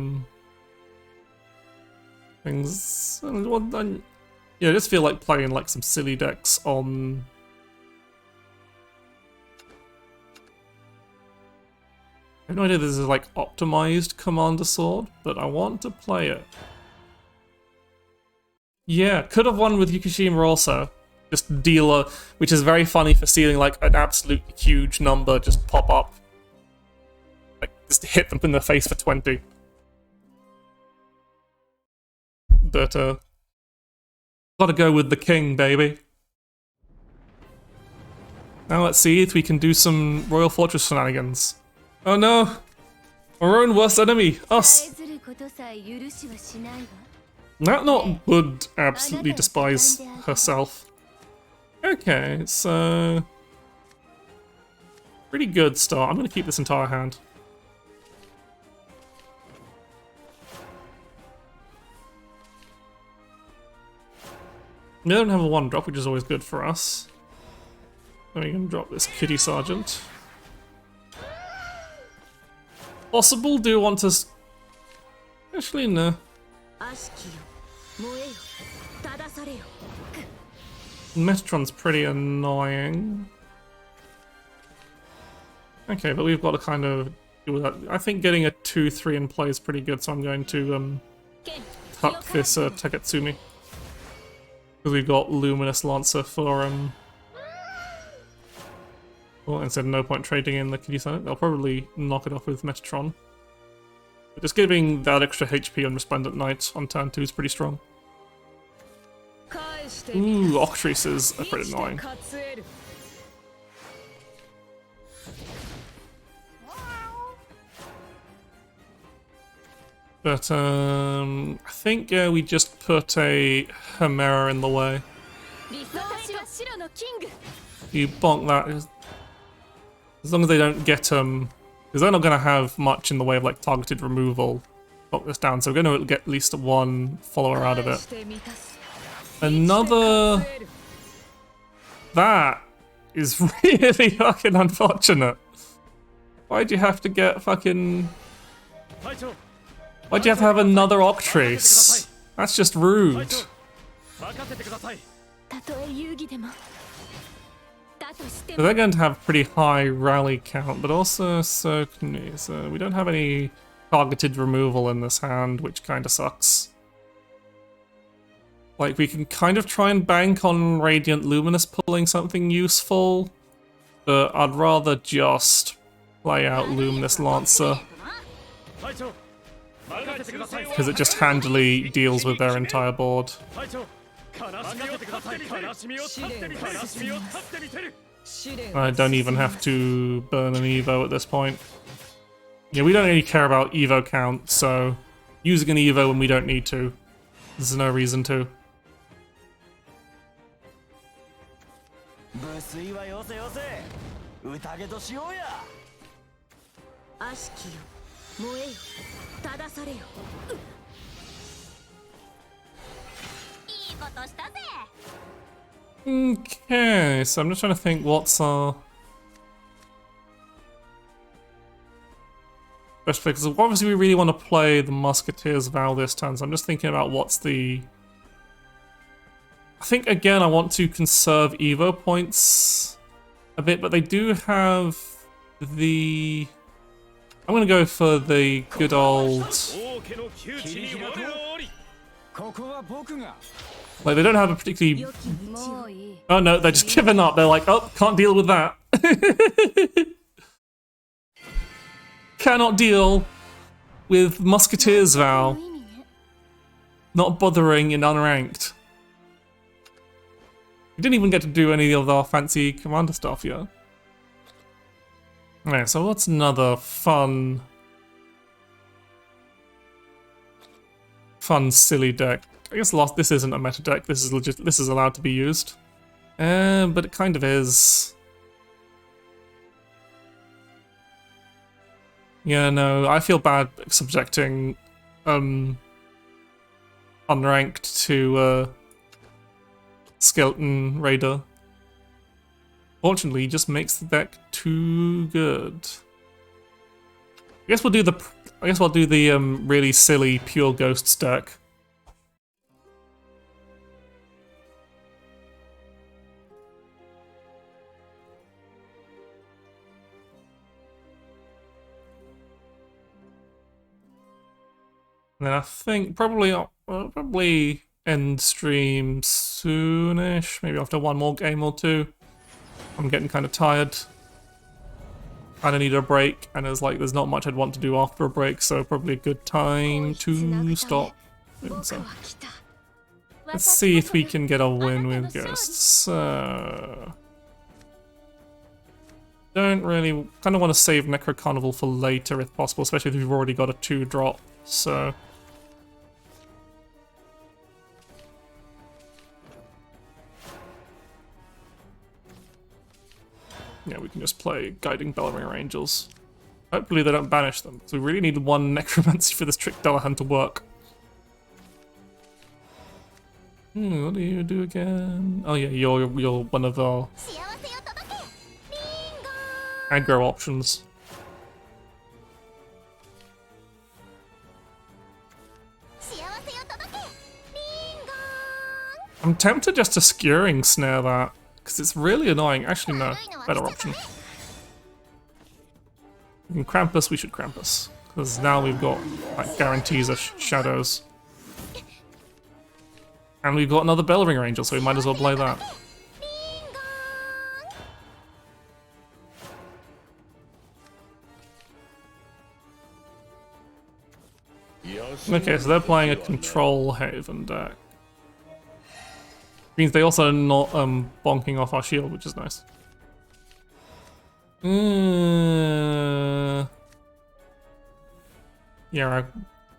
things... Yeah, I just feel like playing, like, some silly decks on... I have no idea this is, like, optimized Commander Sword, but I want to play it. Yeah, could have won with Yukishima also. Just dealer, which is very funny for seeing like an absolute huge number just pop up. Like just hit them in the face for 20. But, gotta go with the king, baby. Now let's see if we can do some Royal Fortress shenanigans. Oh no! Our own worst enemy, us! That not would absolutely despise herself. Okay, so... pretty good start. I'm gonna keep this entire hand. We don't have a 1-drop, which is always good for us. Then we can drop this Kitty Sergeant. Possible, do you want to... Actually, no. Metatron's pretty annoying. Okay, but we've got to kind of deal with that. I think getting a 2-3 in play is pretty good, so I'm going to tuck this Taketsumi. Because we've got Luminous Lancer for well, instead no point trading in the Kitty Senate. They'll probably knock it off with Metatron. But just giving that extra HP on Resplendent Knight on turn 2 is pretty strong. Ooh, Octrices are pretty annoying. But I think we just put a Chimera in the way. You bonk that. As long as they don't get because they're not going to have much in the way of like targeted removal. Knock this down, so we're going to get at least one follower out of it. Another... That is really fucking unfortunate. Why'd you have to get fucking... Why'd you have to have another Octrice? That's just rude. So they're going to have pretty high rally count, but also so we don't have any targeted removal in this hand, which kind of sucks. Like, we can kind of try and bank on Radiant Luminous pulling something useful, but I'd rather just play out Luminous Lancer. Because it just handily deals with their entire board. I don't even have to burn an Evo at this point. Yeah, we don't really care about Evo count, so using an Evo when we don't need to. There's no reason to. Okay, so I'm just trying to think what's our best play, because obviously we really want to play the Musketeers Vow this turn, so I'm just thinking about what's the... I think again I want to conserve Evo points a bit, but they do have the... I'm gonna go for the good old... Like, they don't have a particularly... Oh no, they're just giving up. They're like, oh, can't deal with that. Cannot deal with Musketeer's Vow. Not bothering in unranked. We didn't even get to do any of our fancy commander stuff yet. Okay, so what's another fun, silly deck? I guess this isn't a meta deck. This is legit. This is allowed to be used, but it kind of is. Yeah, no, I feel bad subjecting unranked to Skeleton Raider. Fortunately, he just makes the deck too good. I guess we'll do the really silly pure ghosts deck. And then I think probably end stream soonish, maybe after one more game or two. I'm getting kind of tired. and I need a break, and there's not much I'd want to do after a break, so probably a good time to stop. So, let's see if we can get a win with ghosts. Don't really kind of want to save Necro Carnival for later if possible, especially if we've already got a 2-drop. So. Yeah, we can just play Guiding Bellringer Angels. Hopefully they don't banish them, because we really need one Necromancy for this Trick Dullahan to work. What do you do again? Oh yeah, you're one of our aggro options. I'm tempted just to Skewering Snare that, because it's really annoying. Actually, no, better option. We can Krampus, we should Krampus, because now we've got like guarantees of shadows. And we've got another Bellringer Angel, so we might as well play that. Okay, so they're playing a Control Haven deck. Means they also are not bonking off our shield, which is nice. Yeah,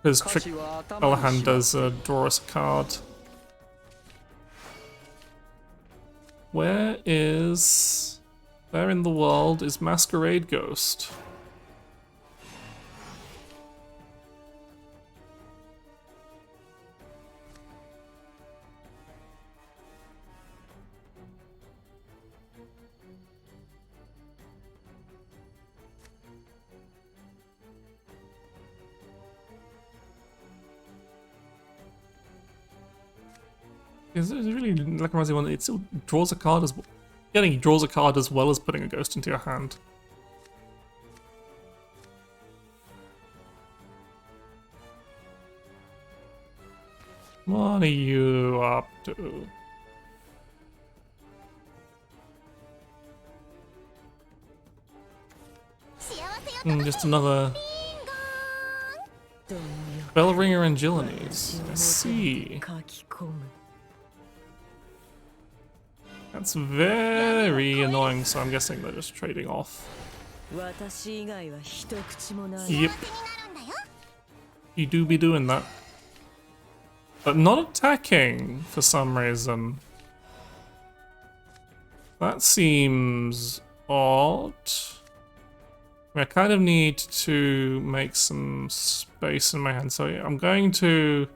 because Trick Dullahan does draw us a card. Where in the world is Masquerade Ghost? It's really like reminds me one. It still draws a card as well. Getting draws a card as well as putting a ghost into your hand. What are you up to? Just another Bellringer and Gillenese. I see. That's very annoying, so I'm guessing they're just trading off. Yep. You do be doing that. But not attacking for some reason. That seems odd. I kind of need to make some space in my hand, so yeah, I'm going to...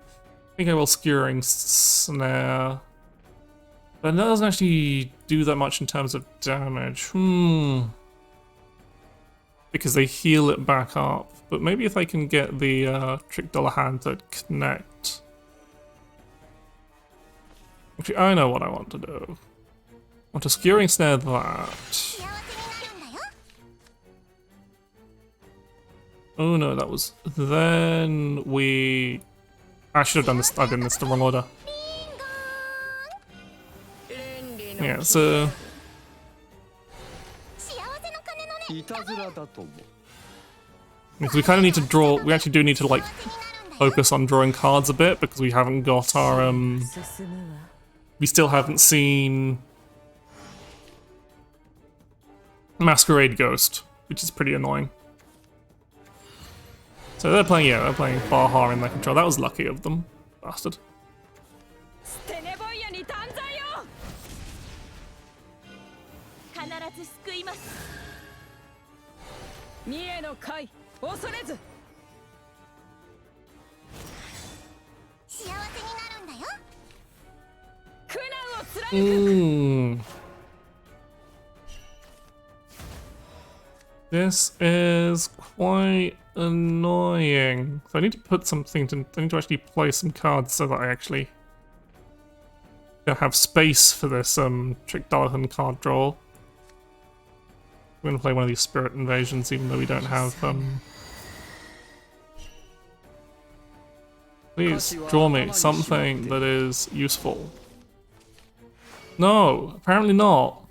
I think I will Skewering Snare. But that doesn't actually do that much in terms of damage. Because they heal it back up. But maybe if I can get the Trick Dullahan to connect. Actually, I know what I want to do. I want to Skewering Snare that. Oh no, that was... Then we... I should have done this. I've done this the wrong order. Yeah, so... Because we kind of need to draw... We actually do need to, like, focus on drawing cards a bit, because we haven't got our, we still haven't seen... Masquerade Ghost, which is pretty annoying. So they're playing Baha in their control. That was lucky of them. Bastard. This is quite annoying. So I need to put something to... I need to actually play some cards so that I actually have space for this Trick Dullahan card draw. We're gonna play one of these Spirit Invasions even though we don't have Please draw me something that is useful. No, apparently not.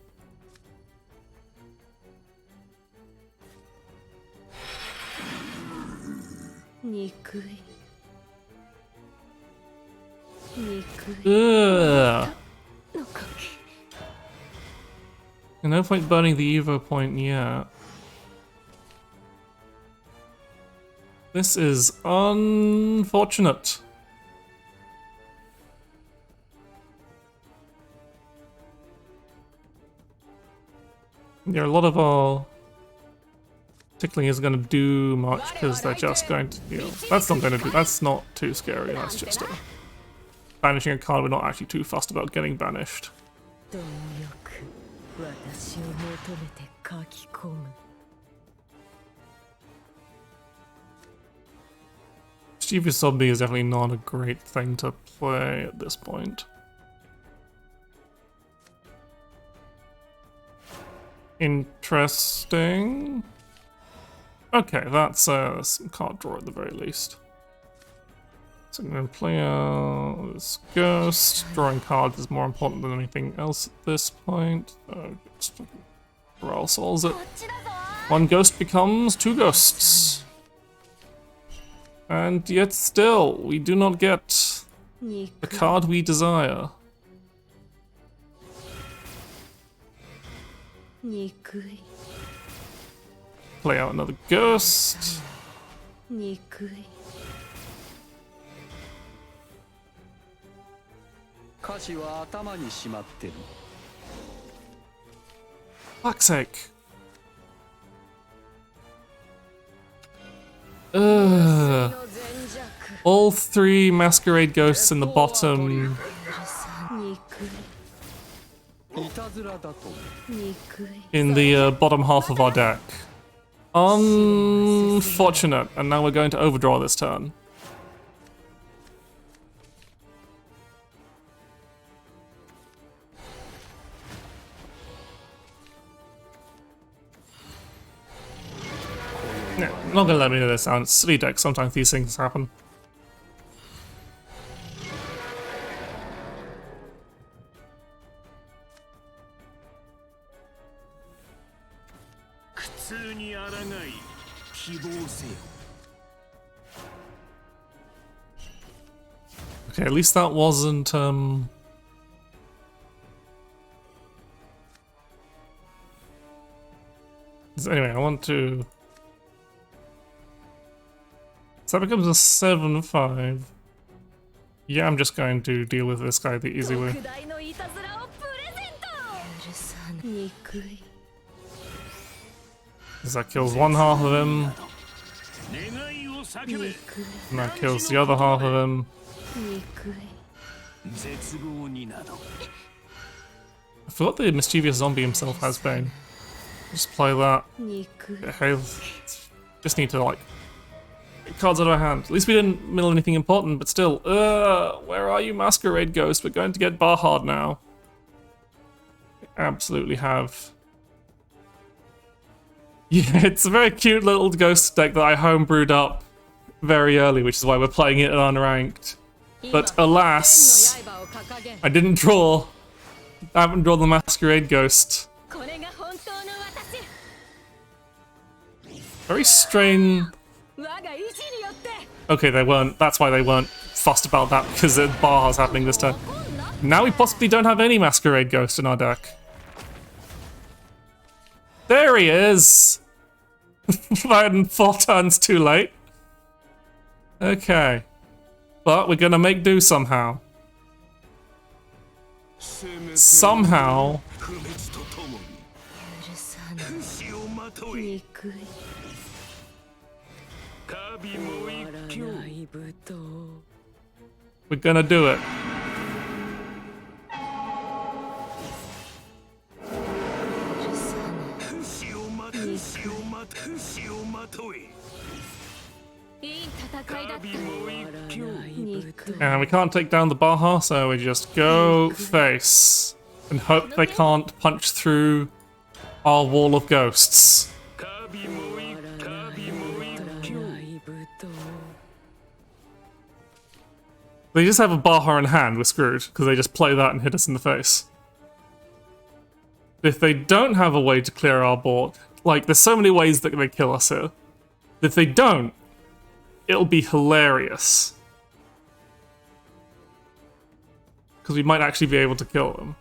Ugh. No point burning the Evo point yet. This is unfortunate. Yeah, a lot of our tickling isn't going to do much because they're just going to, you know, that's not going to do, that's not too scary, that's just banishing a card we're not actually too fussed about getting banished. Mischievous Zombie is definitely not a great thing to play at this point. Interesting. Okay, that's some card draw at the very least. So I'm going to play this Ghost. Drawing cards is more important than anything else at this point. Just Morale solves it. One ghost becomes two ghosts. And yet still, we do not get the card we desire. Play out another ghost. Fuck's sake. Ugh. All three Masquerade Ghosts in the bottom. In the bottom half of our deck. Unfortunate, and now we're going to overdraw this turn. No, I'm not gonna let me do this sound. It's a silly deck, sometimes these things happen. Okay, at least that wasn't, So anyway, I want to... So that becomes a 7-5. Yeah, I'm just going to deal with this guy the easy way. That kills one half of him. And that kills the other half of him. I forgot the Mischievous Zombie himself has Bane. Just play that. Okay, just need to, like, get cards out of our hand. At least we didn't mill anything important, but still. Where are you, Masquerade Ghost? We're going to get Barhard now. We absolutely have. Yeah, it's a very cute little ghost deck that I homebrewed up very early, which is why we're playing it unranked. But alas, I didn't draw. I haven't drawn the Masquerade Ghost. Very strange. Okay, they weren't. That's why they weren't fussed about that, because the Barhar's happening this turn. Now we possibly don't have any Masquerade Ghost in our deck. There he is! 4 turns too late. Okay. But we're gonna make do somehow. Somehow. We're gonna do it. And we can't take down the Baha, so we just go face and hope they can't punch through our wall of ghosts. They just have a Baha in hand, we're screwed, because they just play that and hit us in the face. If they don't have a way to clear our board, like, there's so many ways that they kill us here. If they don't, it'll be hilarious. Because we might actually be able to kill them.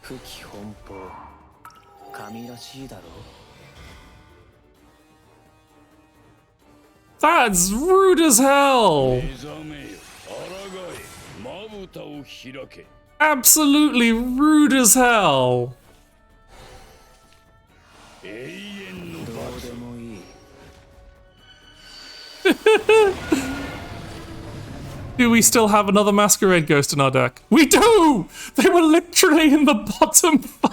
That's rude as hell! Absolutely rude as hell! Do we still have another Masquerade Ghost in our deck? We do! They were literally in the bottom 5!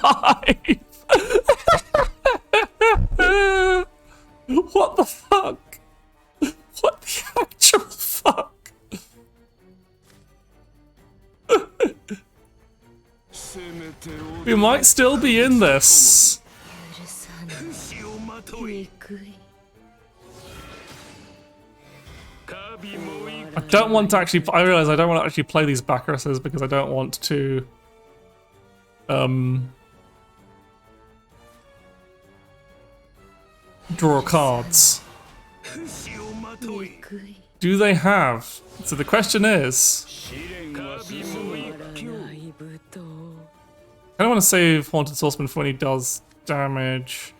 What the fuck? What the actual fuck? We might still be in this. I don't want to actually. I realize I don't want to actually play these Baccharuses because I don't want to. Draw cards. Do they have? So the question is. I kind of want to save Haunted Swordsman for when he does damage.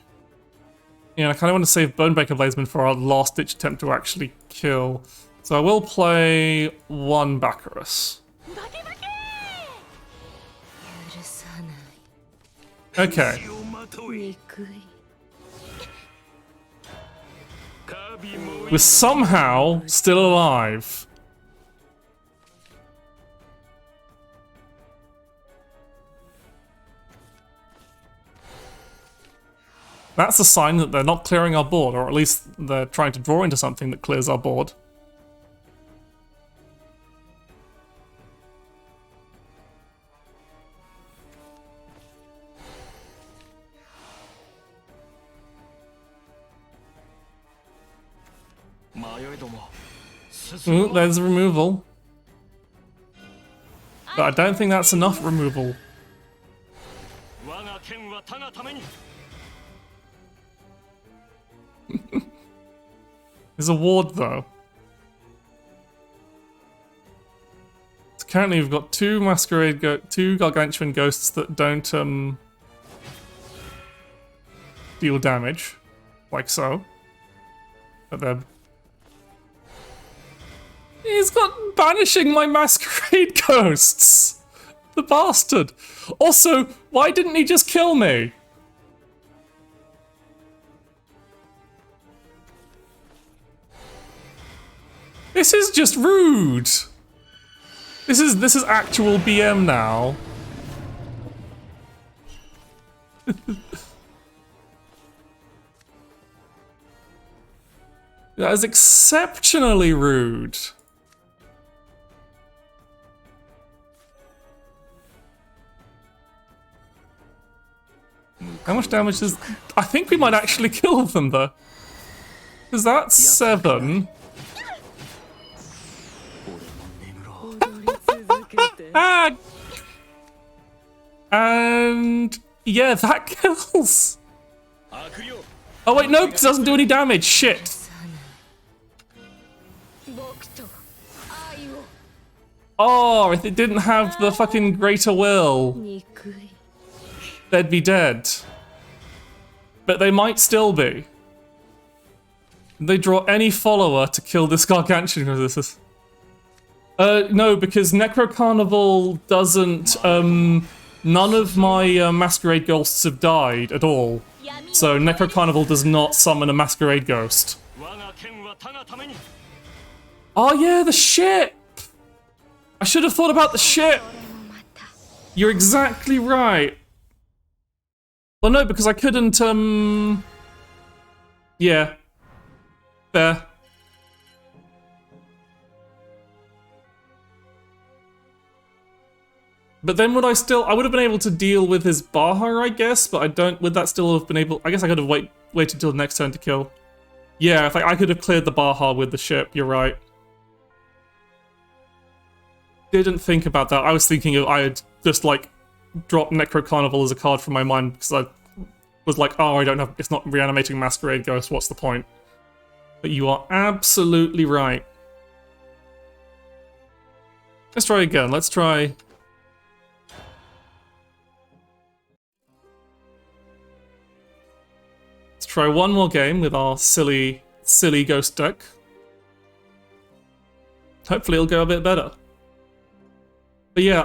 Yeah, I kind of want to save Bonebreaker Bladesman for our last ditch attempt to actually kill. So I will play one Baccharos. Okay. We're somehow still alive. That's a sign that they're not clearing our board, or at least they're trying to draw into something that clears our board. Ooh, there's a removal. But I don't think that's enough removal. There's a ward though. So currently we've got two two Gargantuan ghosts that don't deal damage, like so. But they're. He's got banishing my Masquerade Ghosts! The bastard! Also, why didn't he just kill me? This is just rude! This is actual BM now. That is exceptionally rude. How much damage does... I think we might actually kill them though. Because that's 7. And... yeah, that kills. Oh wait, no, because it doesn't do any damage. Shit. Oh, if it didn't have the fucking Greater Will, they'd be dead. But they might still be. They draw any follower to kill this Gargantuan. No, because Necro Carnival doesn't, none of my Masquerade Ghosts have died at all. So Necro Carnival does not summon a Masquerade Ghost. Oh yeah, the ship! I should have thought about the ship! You're exactly right. Well, no, because I couldn't, yeah. Fair. But then would I still... I would have been able to deal with his Baja, I guess, but I don't... Would that still have been able... I guess I could have waited till the next turn to kill. Yeah, if I could have cleared the Baja with the ship, you're right. Didn't think about that. I was thinking I had just, like, dropped Necro Carnival as a card from my mind because I was like, oh, I don't have... It's not reanimating Masquerade Ghost, what's the point? But you are absolutely right. Let's try again. Let's try... Let's try one more game with our silly ghost deck. Hopefully it'll go a bit better. But yeah,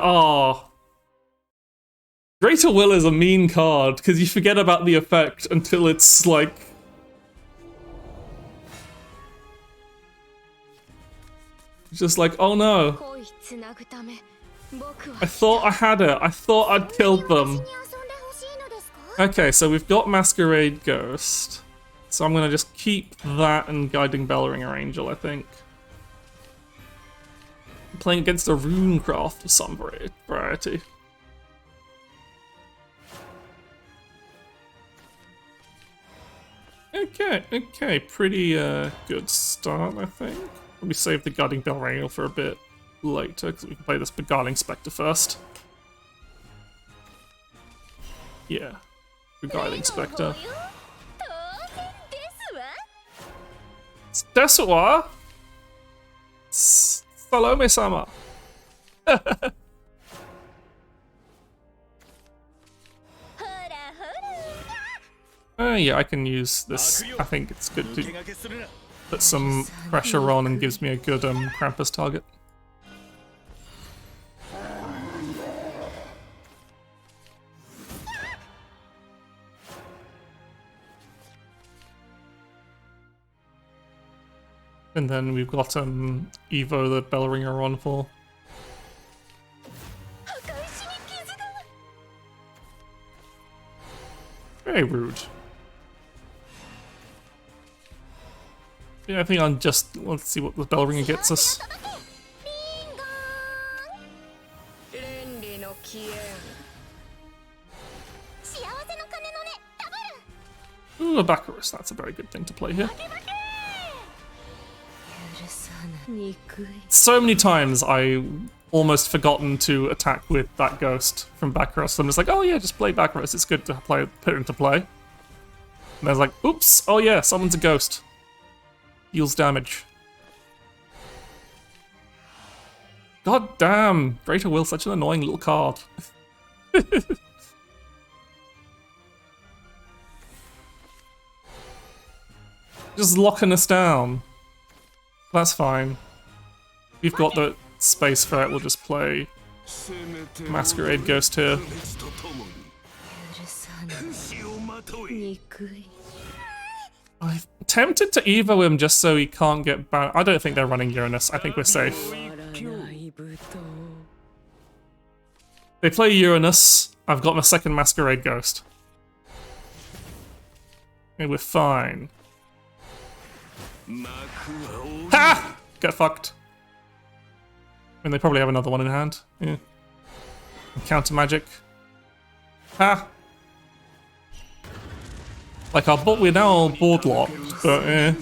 Greater Will is a mean card, because you forget about the effect until it's like... Just like, oh no. I thought I had it. I thought I'd killed them. Okay, so we've got Masquerade Ghost. So I'm gonna just keep that and Guiding Bellringer Angel, I think. I'm playing against a Runecraft of some variety. Okay, pretty good start, I think. Let me save the Guiding Bellringer for a bit later, because we can play this Beguiling Spectre first. Yeah, Beguiling Spectre. Desu wa Salome-sama. Yeah, I can use this. I think it's good to put some pressure on and gives me a good Krampus target. And then we've got Evo the Bellringer on for. Very rude. Yeah, I think I'm just... Let's see what the Bellringer gets us. Ooh, a Baccharis. That's a very good thing to play here. So many times I almost forgotten to attack with that ghost from Baccharis. I'm just like, oh yeah, just play Baccharis. It's good to put it into play. And I was like, oops, oh yeah, summons a ghost. Deals damage. God damn, Greater Will, such an annoying little card. Just locking us down. That's fine. We've got the space for it, we'll just play Masquerade Ghost here. I'm tempted to Evo him just so he can't get banned. I don't think they're running Uranus, I think we're safe. They play Uranus, I've got my second Masquerade Ghost. Okay, we're fine. Ha! Get fucked. I mean, they probably have another one in hand. Yeah. Counter magic. Ha! Like we're now board locked, but eh.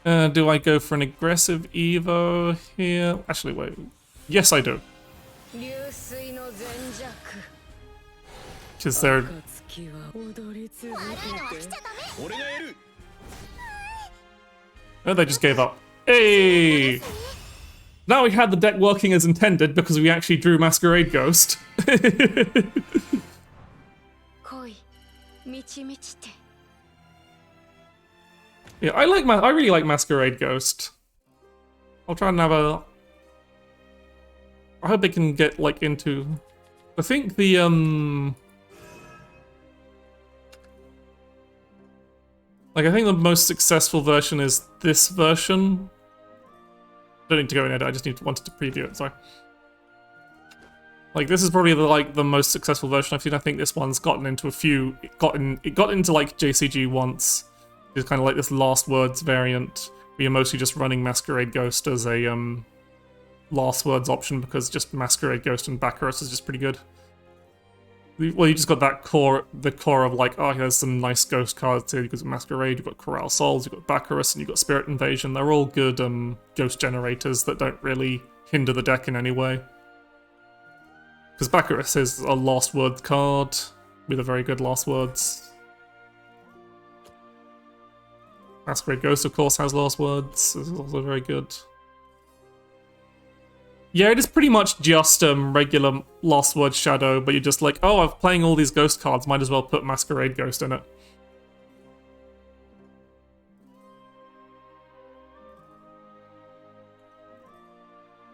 Do I go for an aggressive Evo here? Actually, wait. Yes, I do. Because they're... Oh, they just gave up. Hey! Now we had the deck working as intended because we actually drew Masquerade Ghost. Yeah, I really like Masquerade Ghost. I'll try and have a... I hope they can get like into... I think the like, I think the most successful version is this version. Don't need to go in it, I just wanted to preview it, sorry. Like, this is probably the most successful version I've seen. I think this one's gotten into a few... It got into like JCG once. It's kind of like this Last Words variant, where you're mostly just running Masquerade Ghost as a Last Words option, because just Masquerade Ghost and Baccharis is just pretty good. Well, you just got that core, the core of like, oh, there's some nice ghost cards here. You've got Masquerade, you've got Corral Souls, you've got Baccharis, and you've got Spirit Invasion. They're all good ghost generators that don't really hinder the deck in any way. Because Baccharis is a Last Words card with a very good Last Words. Masquerade Ghost, of course, has last words. This is also very good. Yeah, it is pretty much just regular last word shadow, but you're just like, oh, I'm playing all these ghost cards, might as well put Masquerade Ghost in it.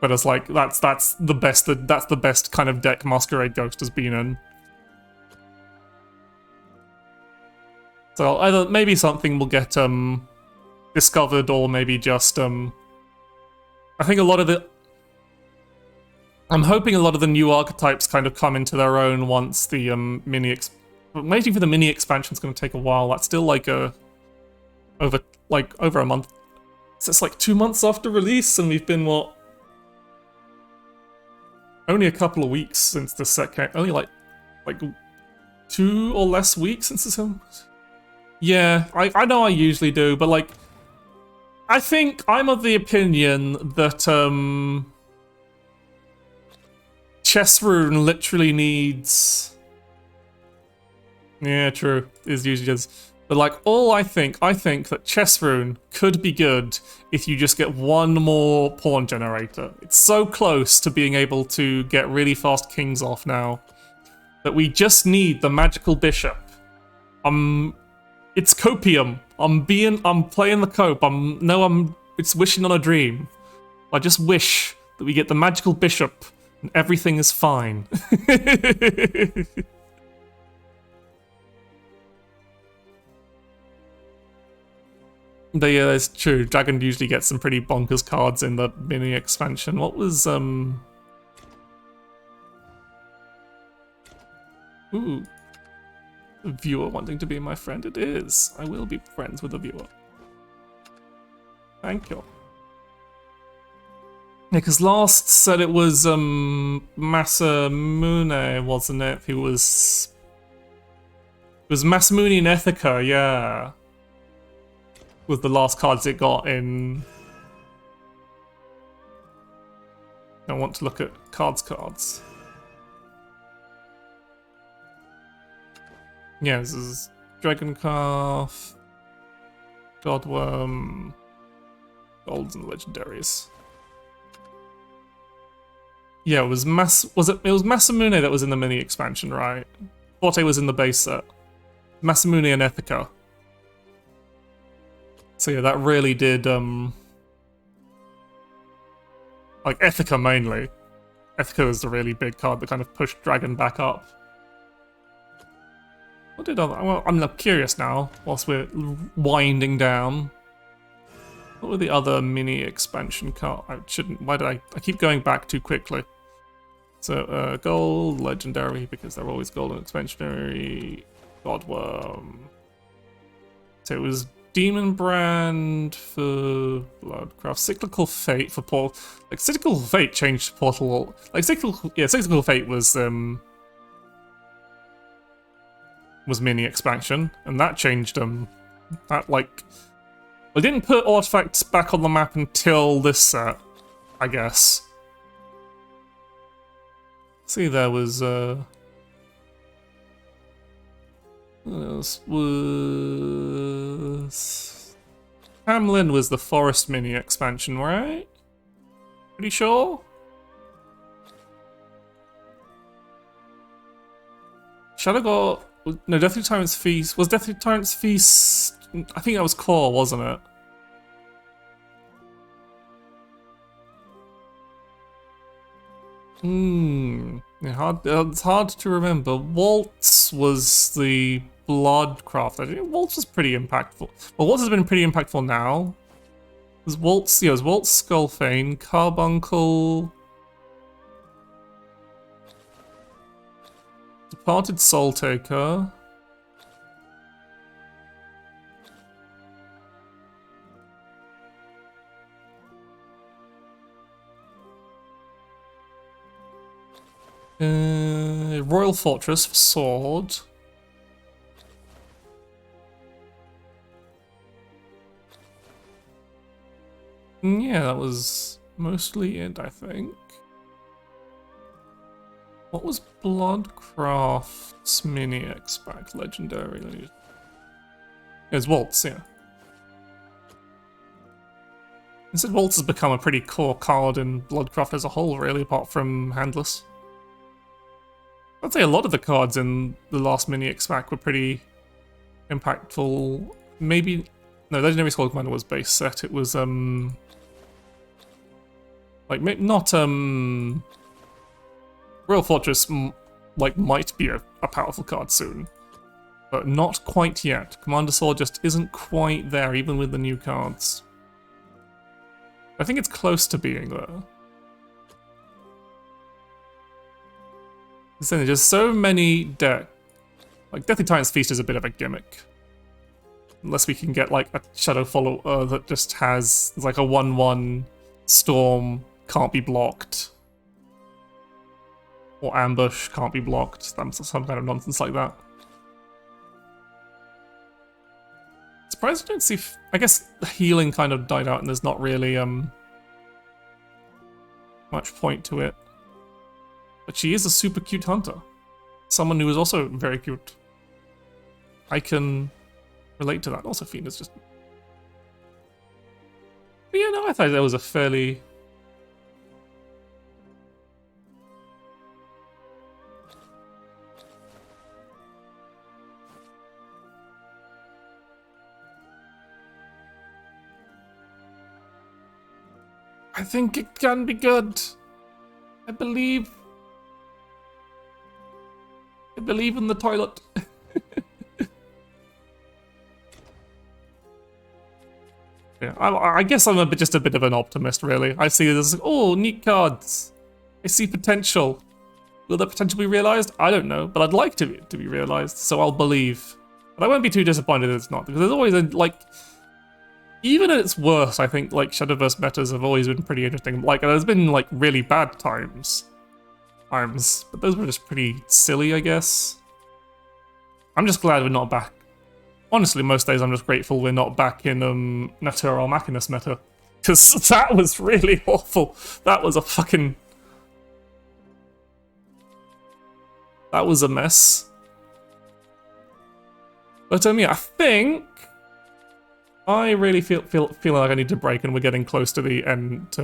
But it's like that's the best kind of deck Masquerade Ghost has been in. So either maybe something will get discovered, or maybe just I think a lot of the I'm hoping a lot of the new archetypes kind of come into their own once the waiting for the mini expansion is going to take a while. That's still like over a month. So it's like 2 months after release, and we've been what? Only a couple of weeks since the set came. Only like 2 or less weeks since the set. Yeah, I know I usually do, but like I think I'm of the opinion that Chessrune literally needs... Yeah, true. It usually is. But like, I think that Chessrune could be good if you just get one more pawn generator. It's so close to being able to get really fast kings off now that we just need the magical bishop. It's copium. I'm playing the cope. It's wishing on a dream. I just wish that we get the magical bishop and everything is fine. But yeah, that's true. Dragon usually gets some pretty bonkers cards in the mini expansion. What was Ooh. A viewer wanting to be my friend. It is. I will be friends with a viewer. Thank you. Yeah, because last said it was Masamune, wasn't it? It was Masamune and Ethica, yeah. Was the last cards it got in. I want to look at cards. Yeah, this is Dragon Calf, Godworm, Golds and Legendaries. Yeah, it was Masamune that was in the mini expansion, right? Forte was in the base set. Masamune and Ethica. So yeah, that really did like Ethica mainly. Ethica was the really big card that kind of pushed Dragon back up. What did other... Well, I'm curious now, whilst we're winding down. What were the other mini expansion cards? I shouldn't... Why did I keep going back too quickly? So, gold, legendary, because they're always gold and expansionary. Godworm. So it was Demon Brand for Bloodcraft. Cyclical Fate for Portal. Like, Cyclical Fate changed Portal... Like, Cyclical Fate was mini expansion, and that changed that like we didn't put artifacts back on the map until this set, I guess. See, there was what else was Hamlin was the forest mini expansion, right? Pretty sure. Shadow got... No, Deathly Tyrant's Feast... Was Deathly Tyrant's Feast... I think that was core, wasn't it? Yeah, it's hard to remember. Waltz was the Bloodcraft. I think Waltz was pretty impactful. Well, Waltz has been pretty impactful now. It was Waltz... Yeah, it was Waltz Skullfane, Carbuncle... Departed Soul Taker. Royal Fortress for sword. Yeah, that was mostly it, I think. What was Bloodcraft's mini X-Pack legendary? It was Waltz, yeah. Instead, Waltz has become a pretty core card in Bloodcraft as a whole, really, apart from Handless. I'd say a lot of the cards in the last mini X-Pack were pretty impactful. Maybe... No, Legendary Skull Commander was base set. It was, like, not, Royal Fortress, like, might be a powerful card soon. But not quite yet. Commander Sword just isn't quite there, even with the new cards. I think it's close to being there. There's just so many decks. Like, Deathly Titan's Feast is a bit of a gimmick. Unless we can get, like, a Shadow Follower that just has, like, a 1/1 Storm, can't be blocked. Or Ambush, can't be blocked. Some kind of nonsense like that. Surprised I don't see... I guess the healing kind of died out and there's not really, much point to it. But she is a super cute hunter. Someone who is also very cute. I can relate to that. Also, Fiend is just... But yeah, no, I thought that was a fairly... I think it can be good. I believe in the toilet. Yeah, I guess I'm just a bit of an optimist, really. I see this as, oh, neat cards. I see potential. Will the potential be realized? I don't know, but I'd like to be realized, so I'll believe. But I won't be too disappointed if it's not, because there's always a, like... Even at its worst, I think, like, Shadowverse metas have always been pretty interesting. Like, there's been, like, really bad times, but those were just pretty silly, I guess. I'm just glad we're not back. Honestly, most days I'm just grateful we're not back in, Natural Machinus meta. Because that was really awful. That was a fucking... That was a mess. But, yeah, I think... I really feel like I need to break, and we're getting close to the end,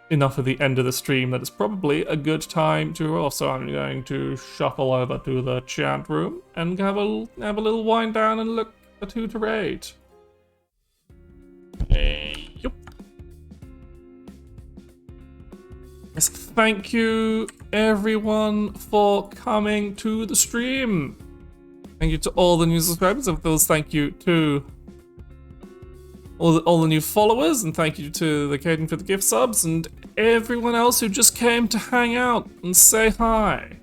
enough of the end of the stream that it's probably a good time to roll. So I'm going to shuffle over to the chat room and have a little wind down and look at who to raid. Yup. Yes, thank you everyone for coming to the stream. Thank you to all the new subscribers, of course. Thank you to all the new followers, and thank you to the Caden for the gift subs, and everyone else who just came to hang out and say hi.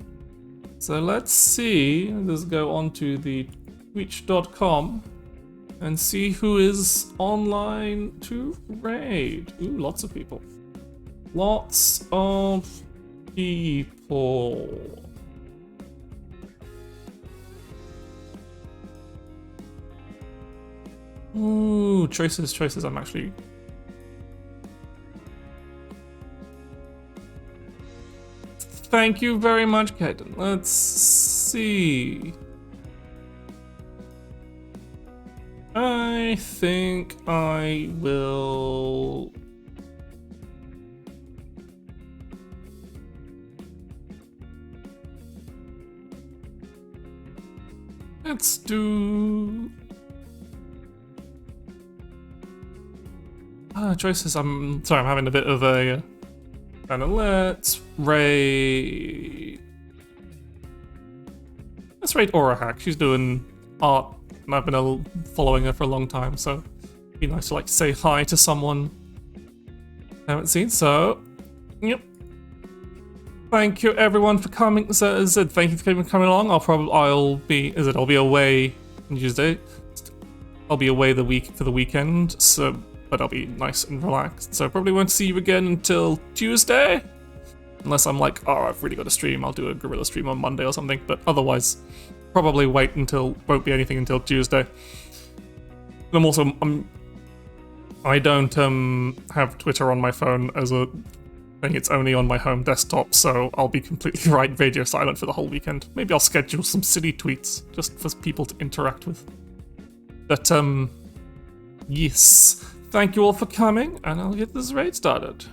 So let's see. Let's go on to the twitch.com and see who is online to raid. Ooh, lots of people. Lots of people. Ooh, choices, I'm actually... Thank you very much, Kaden. Let's see... I think I will... Let's do... choices. I'm sorry, I'm having a bit of a kind of let's raid Aura Hack. She's doing art, and I've been following her for a long time, so it'd be nice to like say hi to someone I haven't seen. So, yep. Thank you everyone for coming. So, thank you for coming along. I'll be away on Tuesday. I'll be away for the weekend. So. But I'll be nice and relaxed, so I probably won't see you again until Tuesday. Unless I'm like, oh, I've really got to stream, I'll do a guerrilla stream on Monday or something, but otherwise, probably won't be anything until Tuesday. And I don't have Twitter on my phone as a thing, it's only on my home desktop, so I'll be completely radio silent for the whole weekend. Maybe I'll schedule some silly tweets, just for people to interact with. But, yes. thank you all for coming, and I'll get this raid started.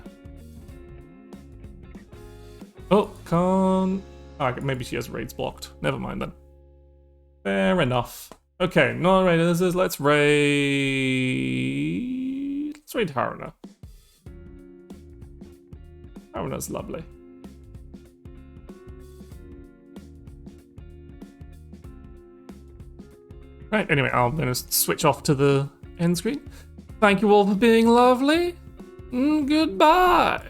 Oh, can't... Okay, maybe she has raids blocked. Never mind then. Fair enough. Okay, non-raiders, let's raid... Let's raid Haruna. Haruna's lovely. Right, anyway, I'm gonna switch off to the end screen. Thank you all for being lovely. Goodbye.